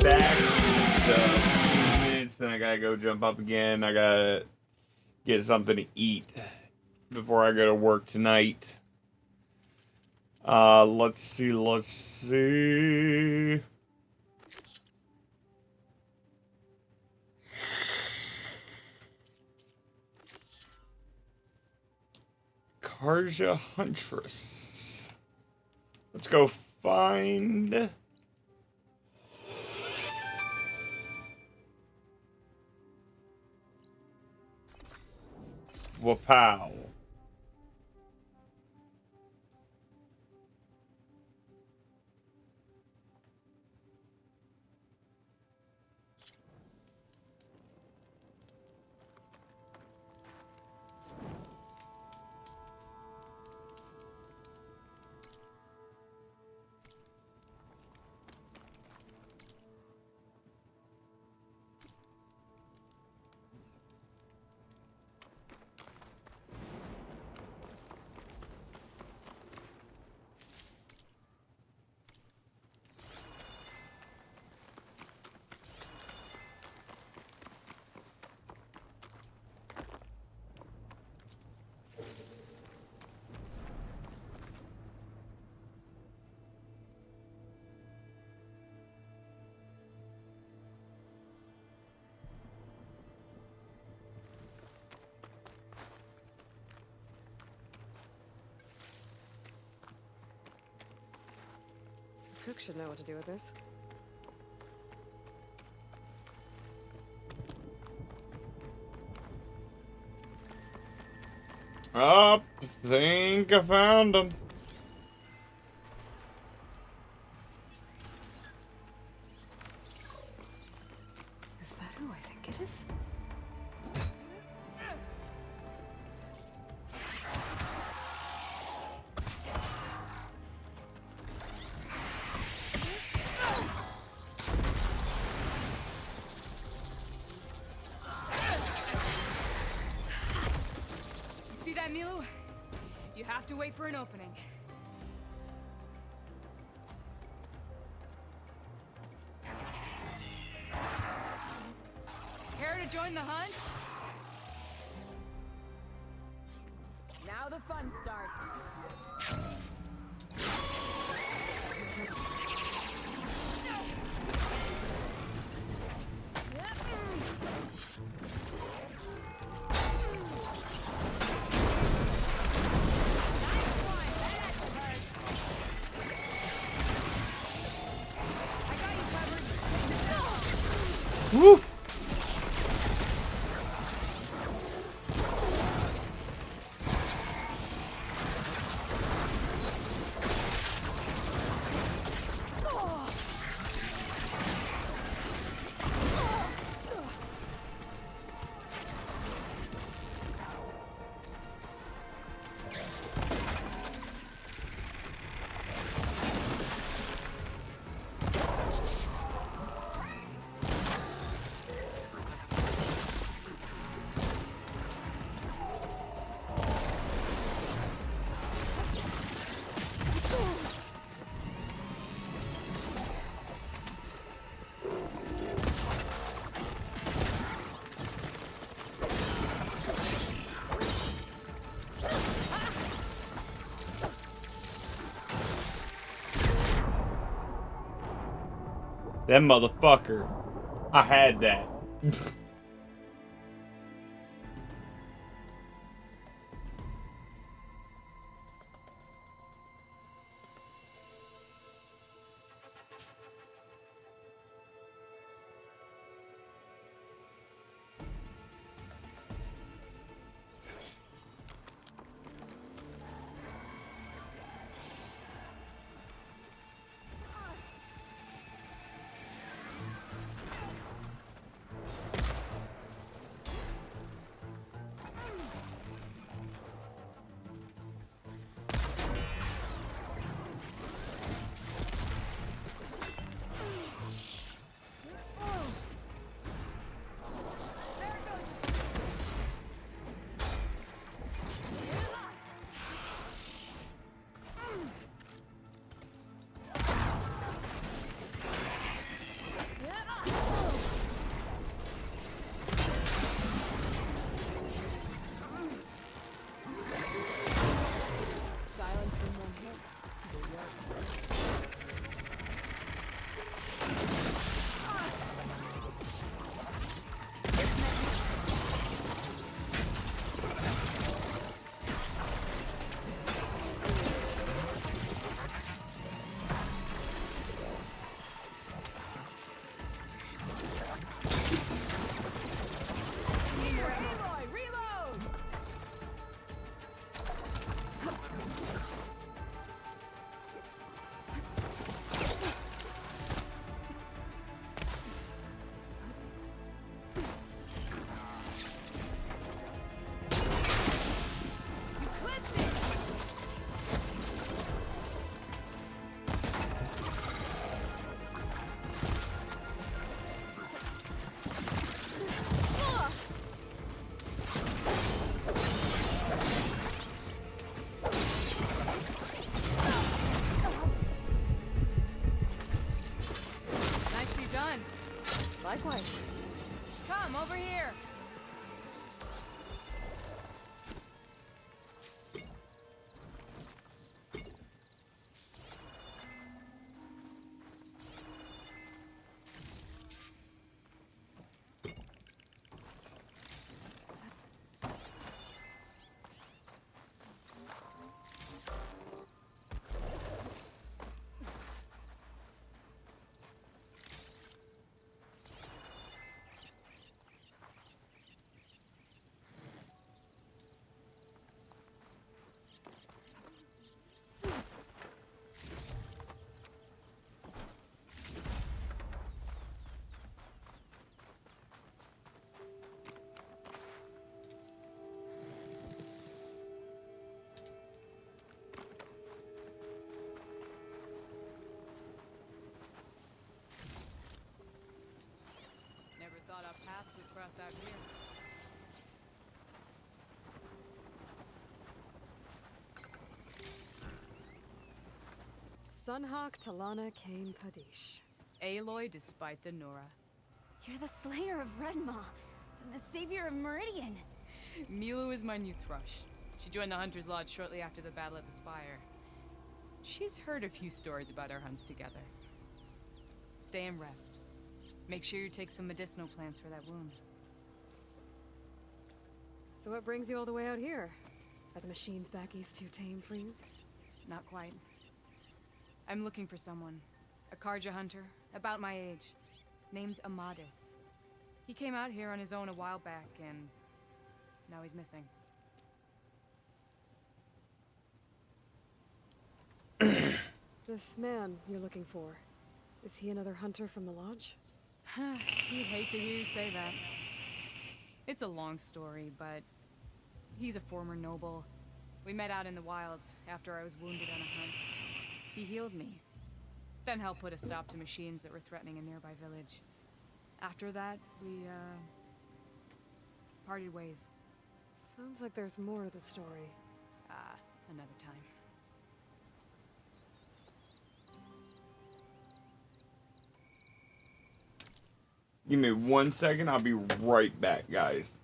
back in a few minutes, then I gotta go jump up again. I gotta get something to eat before I go to work tonight. Let's see. Karja Huntress. Let's go find... Wapow. The cook should know what to do with this. Oh, think I found him. Is that who I think it is? You see that, Milu? You have to wait for an opening. Care to join the hunt? Now the fun starts. Woo! That motherfucker. I had that. us out here. Sunhawk Talana Kane Padish. Aloy despite the Nora. You're the slayer of Redmaw, the savior of Meridian. Milu is my new thrush. She joined the Hunter's Lodge shortly after the Battle at the Spire. She's heard a few stories about our hunts together. Stay and rest. Make sure you take some medicinal plants for that wound. So what brings you all the way out here? Are the machines back east too tame for you? Not quite. I'm looking for someone. A Karja hunter, about my age. Name's Amadis. He came out here on his own a while back, and now he's missing. This man you're looking for, is he another hunter from the lodge? You'd hate to hear you say that. It's a long story, but he's a former noble. We met out in the wilds after I was wounded on a hunt. He healed me, then helped put a stop to machines that were threatening a nearby village. After that, we, parted ways. Sounds like there's more to the story. Another time. Give me 1 second. I'll be right back, guys.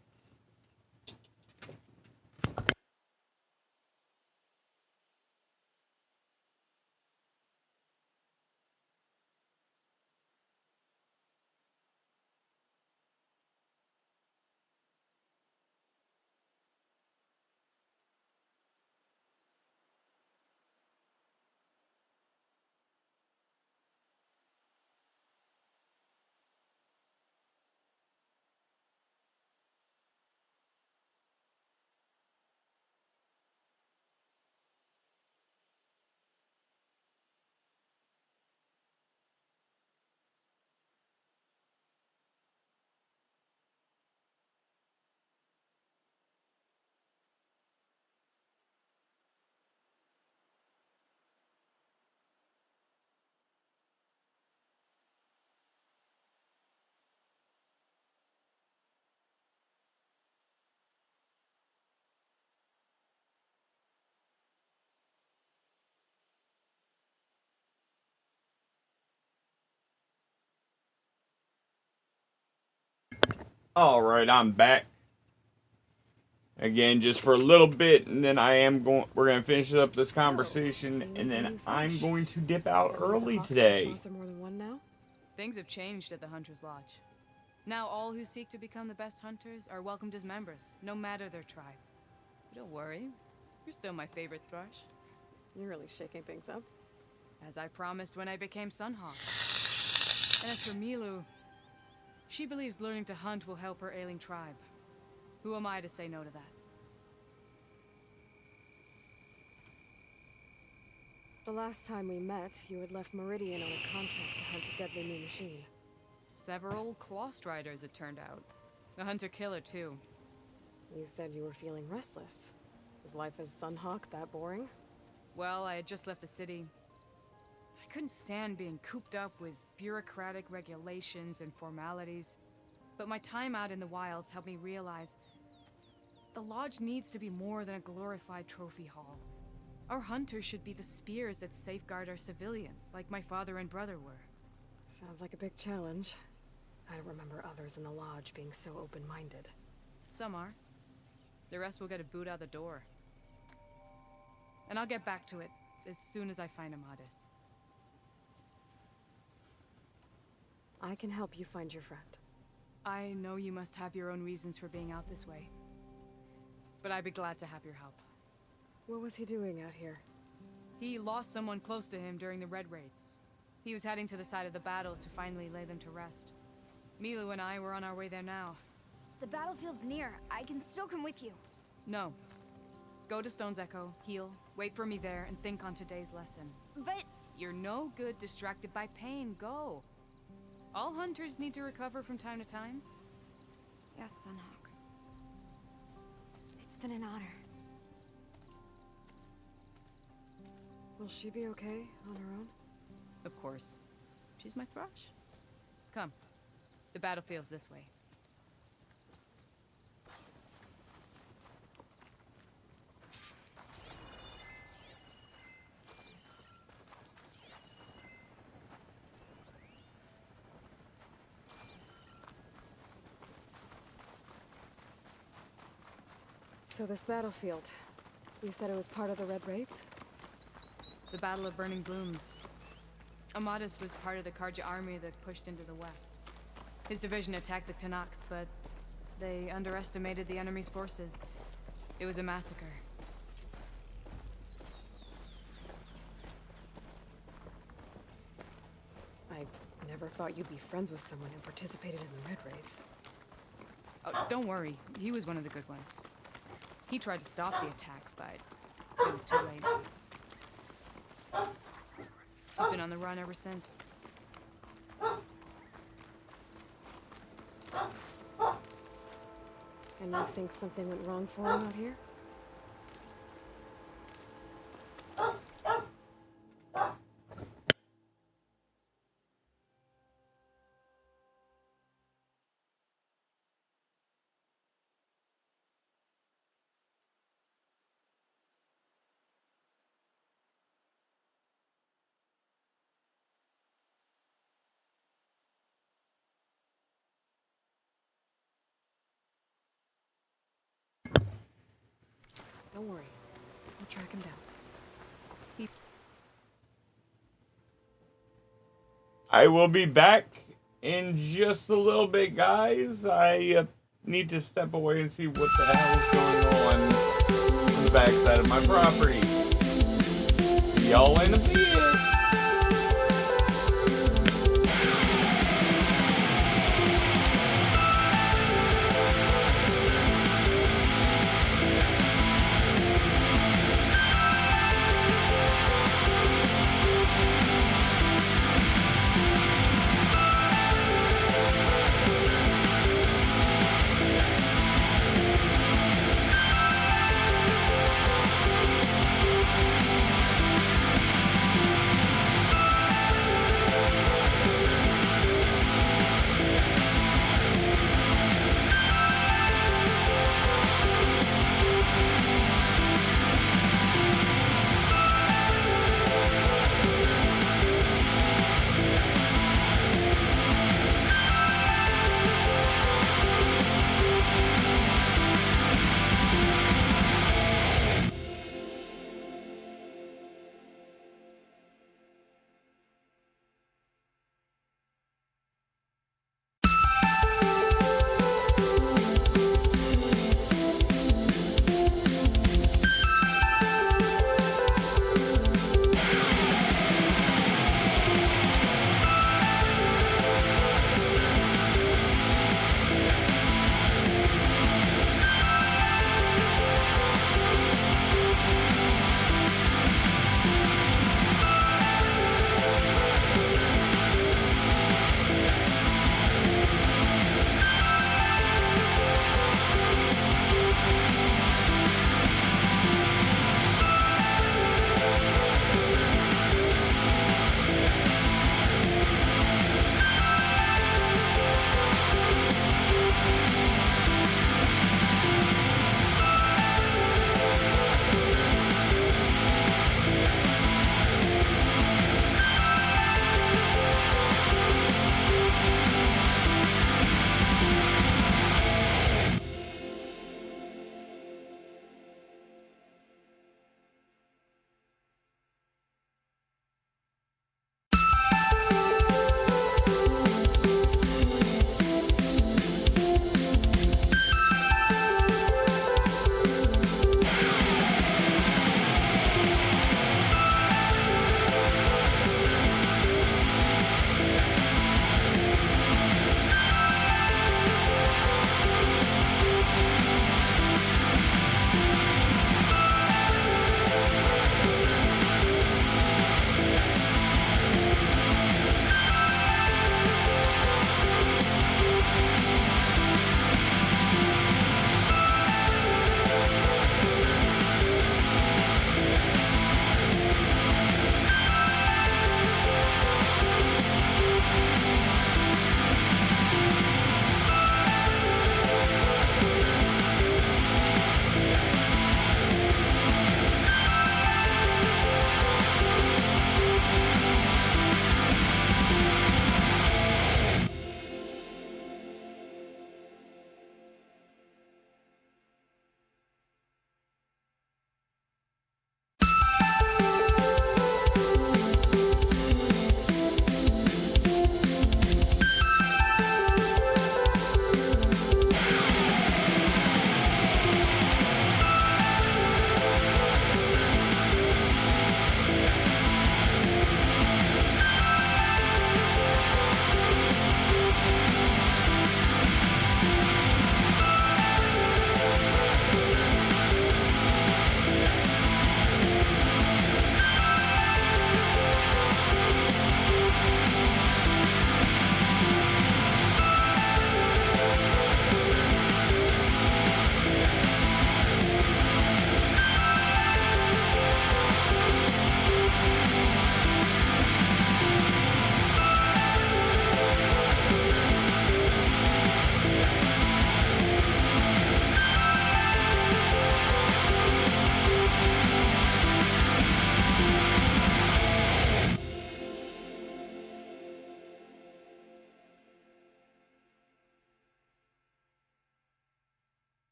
All right, I'm back. Again, just for a little bit, and then we're going to finish up this conversation, and then I'm going to dip out early today. Sponsor more than one now? Things have changed at the Hunter's Lodge. Now all who seek to become the best hunters are welcomed as members, no matter their tribe. But don't worry, you're still my favorite thrush. You're really shaking things up. As I promised when I became Sunhawk. And as for Milu, she believes learning to hunt will help her ailing tribe. Who am I to say no to that? The last time we met, you had left Meridian on a contract to hunt a deadly new machine. Several claw striders, it turned out. A hunter-killer, too. You said you were feeling restless. Was life as Sunhawk that boring? Well, I had just left the city. I couldn't stand being cooped up with bureaucratic regulations and formalities. But my time out in the wilds helped me realize the lodge needs to be more than a glorified trophy hall. Our hunters should be the spears that safeguard our civilians, like my father and brother were. Sounds like a big challenge. I don't remember others in the lodge being so open-minded. Some are. The rest will get a boot out the door. And I'll get back to it as soon as I find Amadis. I can help you find your friend. I know you must have your own reasons for being out this way. But I'd be glad to have your help. What was he doing out here? He lost someone close to him during the Red Raids. He was heading to the side of the battle to finally lay them to rest. Milu and I were on our way there now. The battlefield's near. I can still come with you. No. Go to Stone's Echo, heal, wait for me there, and think on today's lesson. But... You're no good distracted by pain. Go. All hunters need to recover from time to time. Yes, Sunhawk. It's been an honor. Will she be okay on her own? Of course. She's my thrush. Come. The battlefield's this way. So this battlefield, you said it was part of the Red Raids? The Battle of Burning Blooms. Amadas was part of the Karja army that pushed into the west. His division attacked the Tanakh, but they underestimated the enemy's forces. It was a massacre. I never thought you'd be friends with someone who participated in the Red Raids. Oh, don't worry. He was one of the good ones. He tried to stop the attack, but it was too late. He's been on the run ever since. And you think something went wrong for him out here? Don't worry. We'll track him down. I will be back in just a little bit, guys. I need to step away and see what the hell is going on the backside of my property. Y'all in a bit.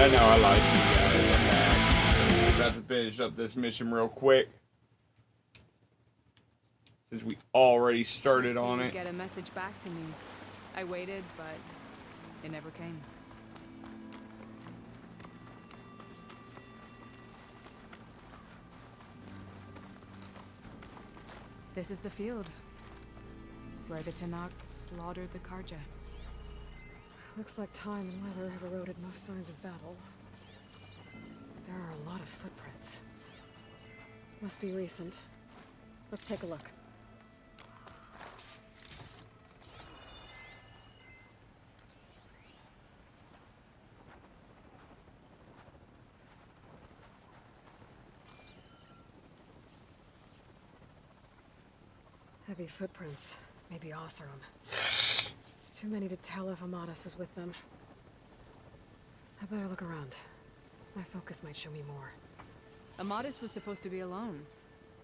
I know, I like you guys. I'm back. About to finish up this mission real quick. Since we already started on it. Get a message back to me. I waited, but it never came. This is the field where the Tenakth slaughtered the Karja. Looks like time and weather have eroded most signs of battle. There are a lot of footprints. Must be recent. Let's take a look. Heavy footprints. Maybe Oseram. It's too many to tell if Amadas is with them. I better look around. My focus might show me more. Amadas was supposed to be alone.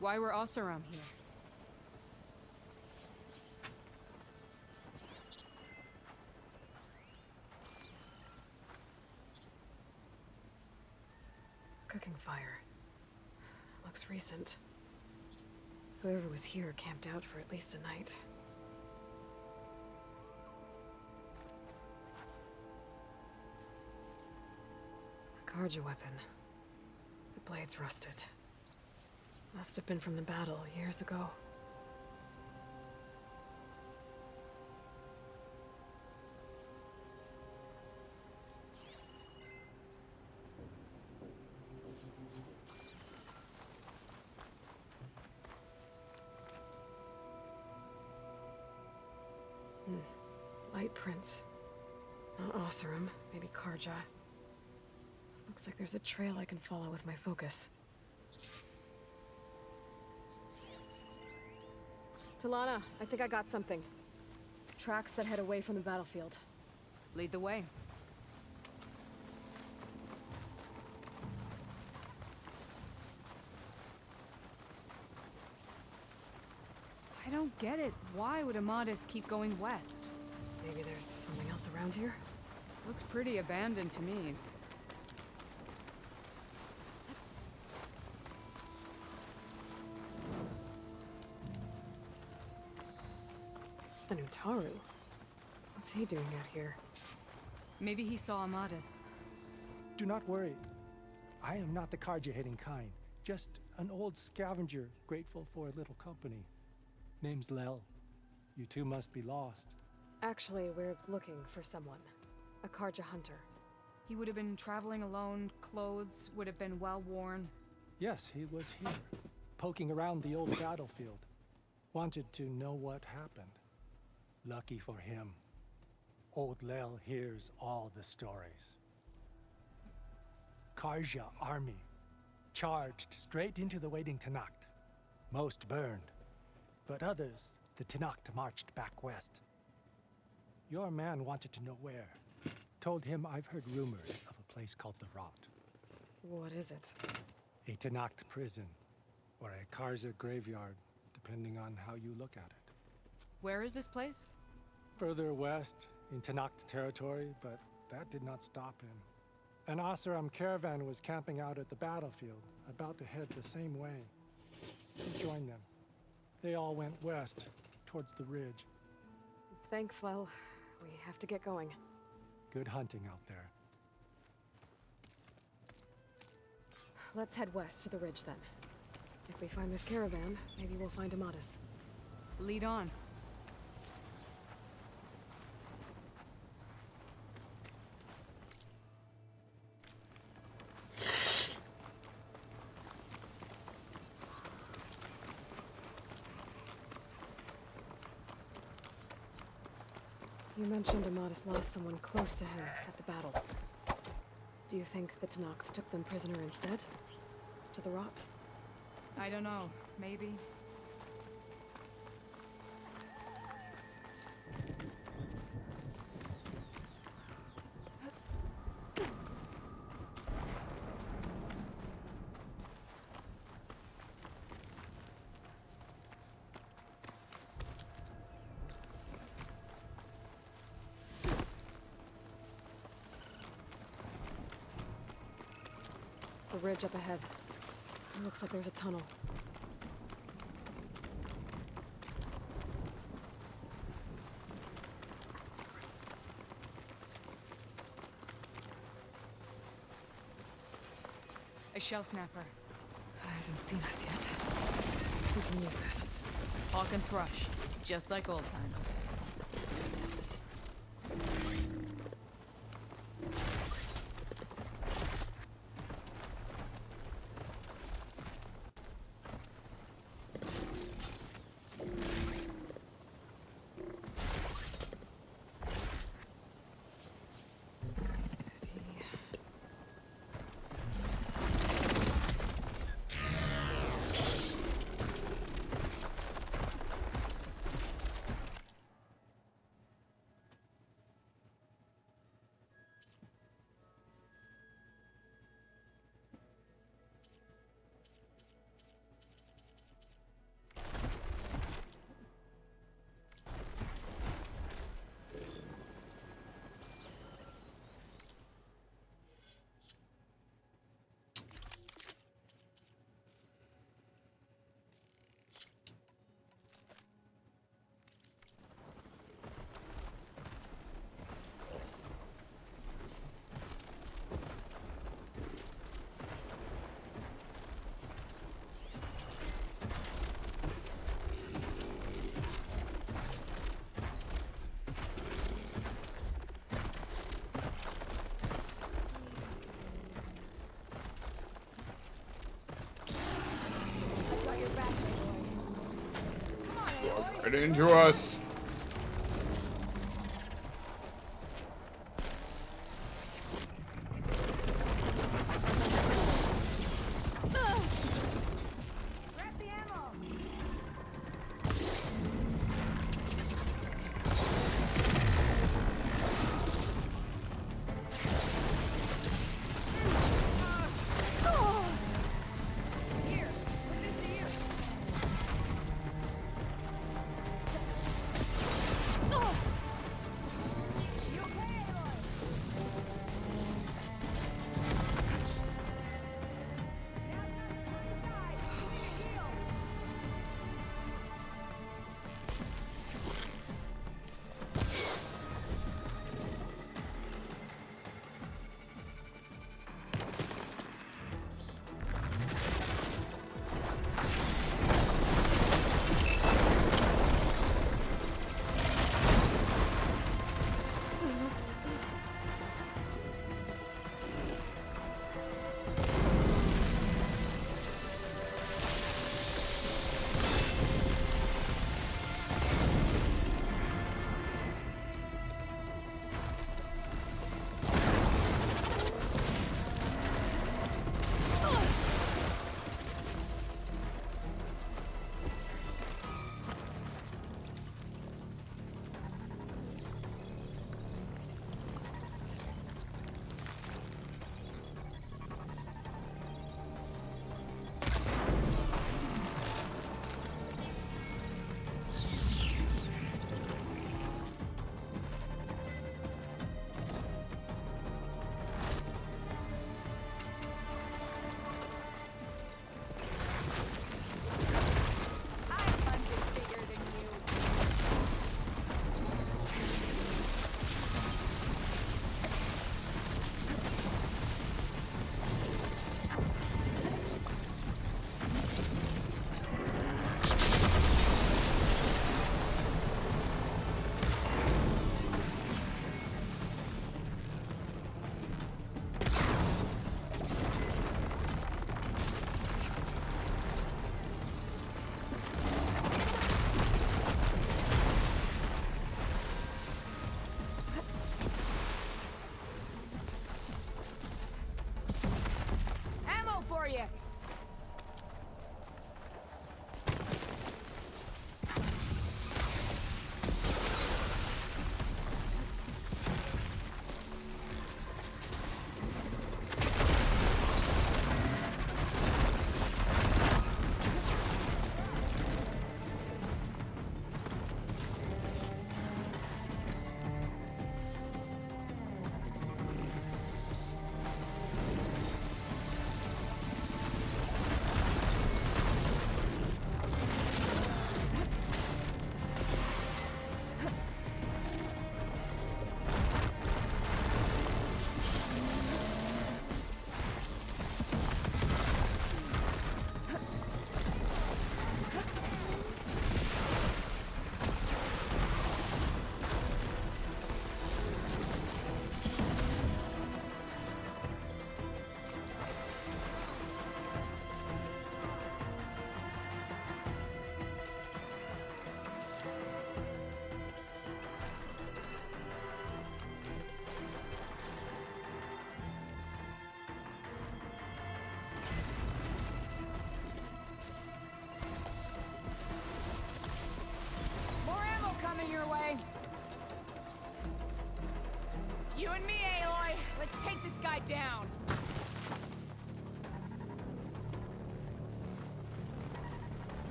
Why were Oseram here? Cooking fire. Looks recent. Whoever was here camped out for at least a night. A Karja weapon. The blade's rusted. Must have been from the battle years ago. Light prints. Not Oseram, maybe Karja. Looks like there's a trail I can follow with my focus. Talana, I think I got something. Tracks that head away from the battlefield. Lead the way. I don't get it. Why would Amadas keep going west? Maybe there's something else around here? Looks pretty abandoned to me. An Utaru? What's he doing out here? Maybe he saw Amadas. Do not worry. I am not the Karja-hating kind. Just an old scavenger grateful for a little company. Name's Lel. You two must be lost. Actually, we're looking for someone. A Karja hunter. He would have been traveling alone, clothes would have been well worn. Yes, he was here, poking around the old battlefield. Wanted to know what happened. Lucky for him, old Lel hears all the stories. Karja army charged straight into the waiting Tenakth. Most burned, but others, the Tenakth marched back west. Your man wanted to know where. Told him I've heard rumors of a place called the Rot. What is it? A Tenakth prison, or a Karja graveyard, depending on how you look at it. Where is this place? Further west, in Tenakth territory, but that did not stop him. An Oseram caravan was camping out at the battlefield, about to head the same way. He joined them. They all went west, towards the ridge. Thanks, Lel. We have to get going. Good hunting out there. Let's head west to the ridge then. If we find this caravan, maybe we'll find Amadas. Lead on. You mentioned Amadas lost someone close to him at the battle. Do you think the Tenakth took them prisoner instead? To the Rot? I don't know. Maybe. The ridge up ahead. It looks like there's a tunnel. A shell snapper. Hasn't seen us yet. We can use that. Hawk and thrush, just like old times. Right into us.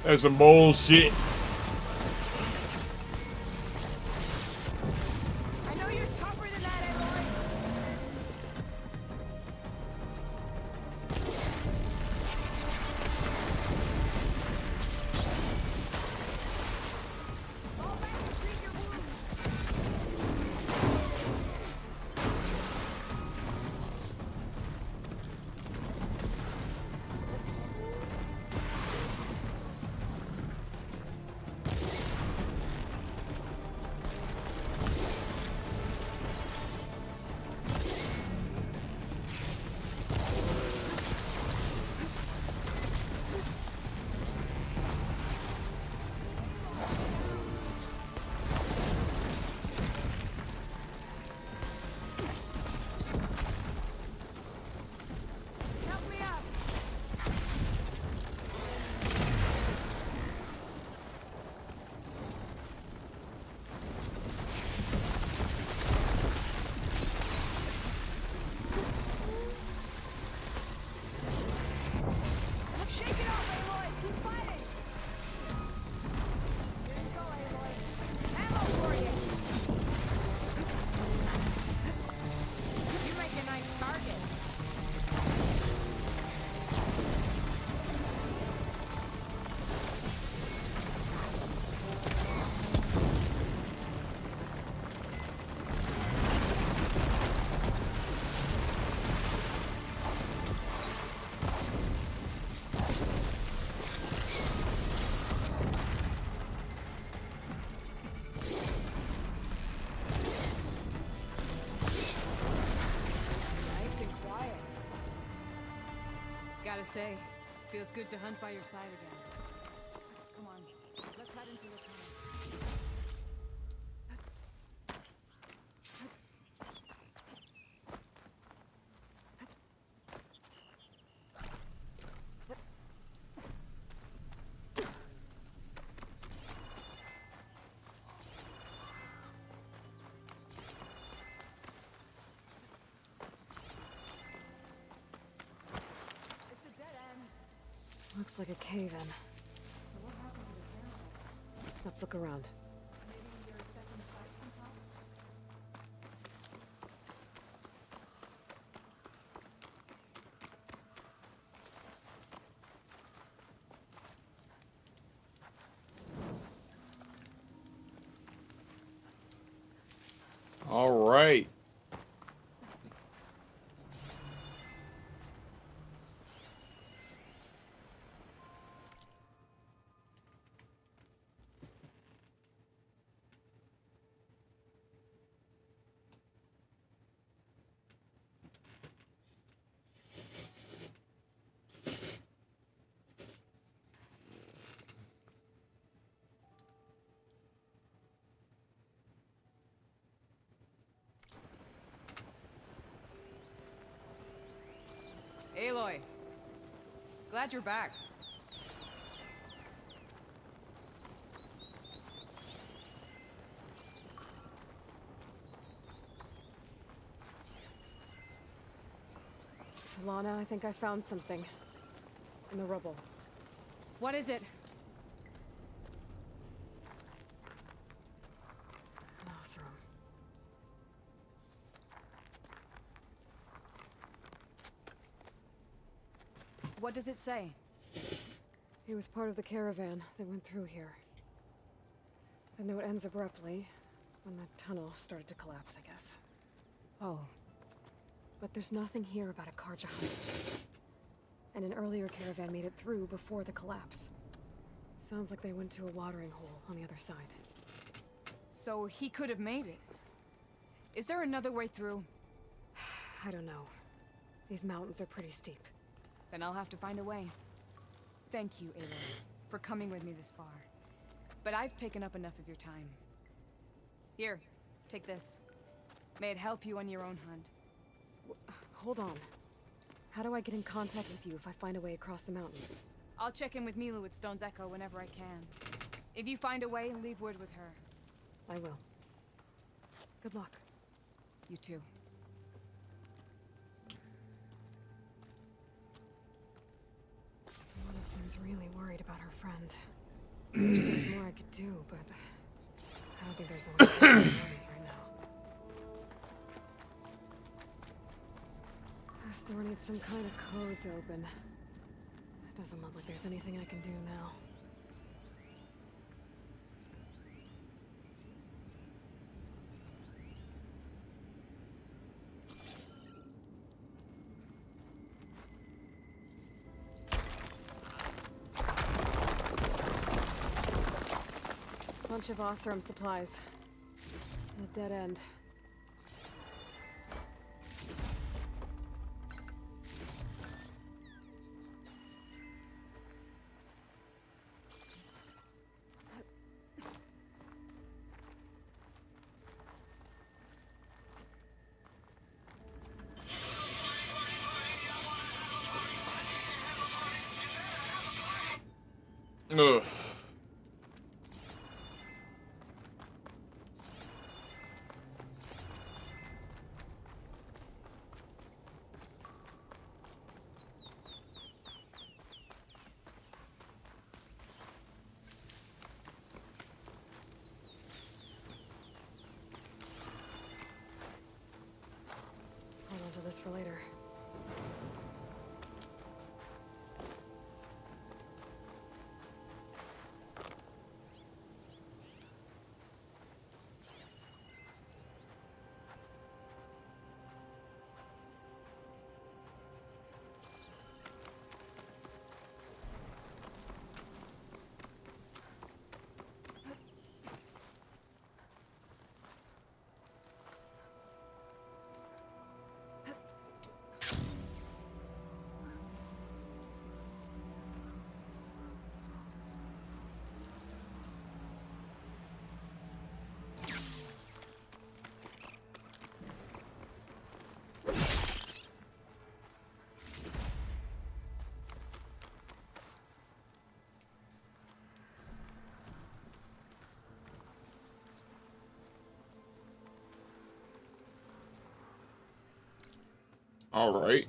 That's some bullshit. I know you're tougher than that, Aloy. Fall back and treat your wounds. Help me up. Shake it off, Aloy. Keep fighting. Here you go, Aloy. Ammo for you. You make a nice target. Nice and quiet. Gotta say, feels good to hunt by your side again. Come on, let's head into the tunnel. Looks like a cave-in. Let's look around. All right. Aloy, glad you're back. Talana, I think I found something. In the rubble. What is it? Nostrum. What does it say? He was part of the caravan that went through here. The note ends abruptly, when the tunnel started to collapse, I guess. Oh. But there's nothing here about a Karja hunt. And an earlier caravan made it through before the collapse. Sounds like they went to a watering hole on the other side. So he could have made it. Is there another way through? I don't know. These mountains are pretty steep. Then I'll have to find a way. Thank you, Aloy, for coming with me this far. But I've taken up enough of your time. Here, take this. May it help you on your own hunt. Hold on. How do I get in contact with you if I find a way across the mountains? I'll check in with Milu at Stone's Echo whenever I can. If you find a way, leave word with her. I will. Good luck. You too. Talana seems really worried about her friend. wish there was more I could do, but I don't think there's only mountains right now. This door needs some kind of code to open. It doesn't look like there's anything I can do now. Bunch of Osram supplies. And a dead end. Ugh. Hold on to this for later. All right.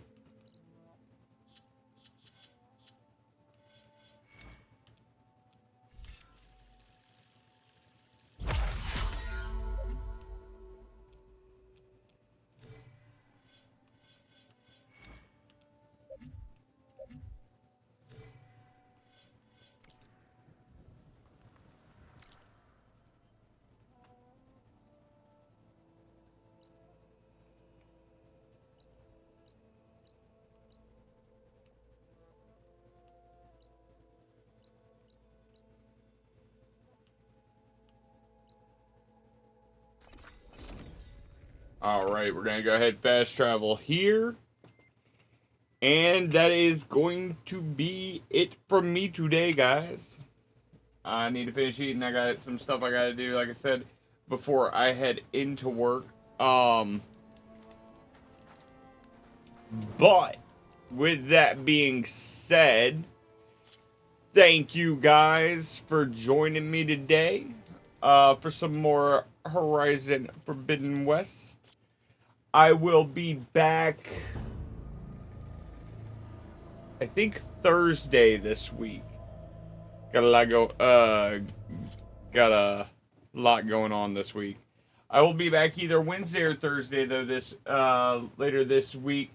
All right, we're going to go ahead and fast travel here. And that is going to be it from me today, guys. I need to finish eating. I got some stuff I got to do, like I said, before I head into work. But with that being said, thank you guys for joining me today for some more Horizon Forbidden West. I will be back, I think, Thursday this week. Got a lot going on this week. I will be back either Wednesday or Thursday, though, later this week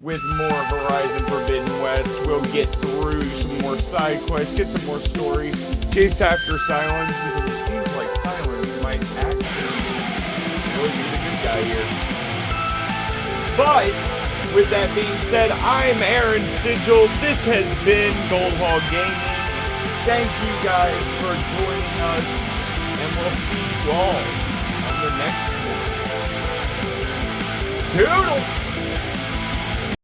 with more Horizon Forbidden West. We'll get through some more side quests, get some more story, chase after Silence, because it seems like Silence might actually really be the good guy here. But with that being said, I'm Aaron Sigil. This has been Gold Hog Gaming. Thank you guys for joining us, and we'll see you all on the next one. Toodles!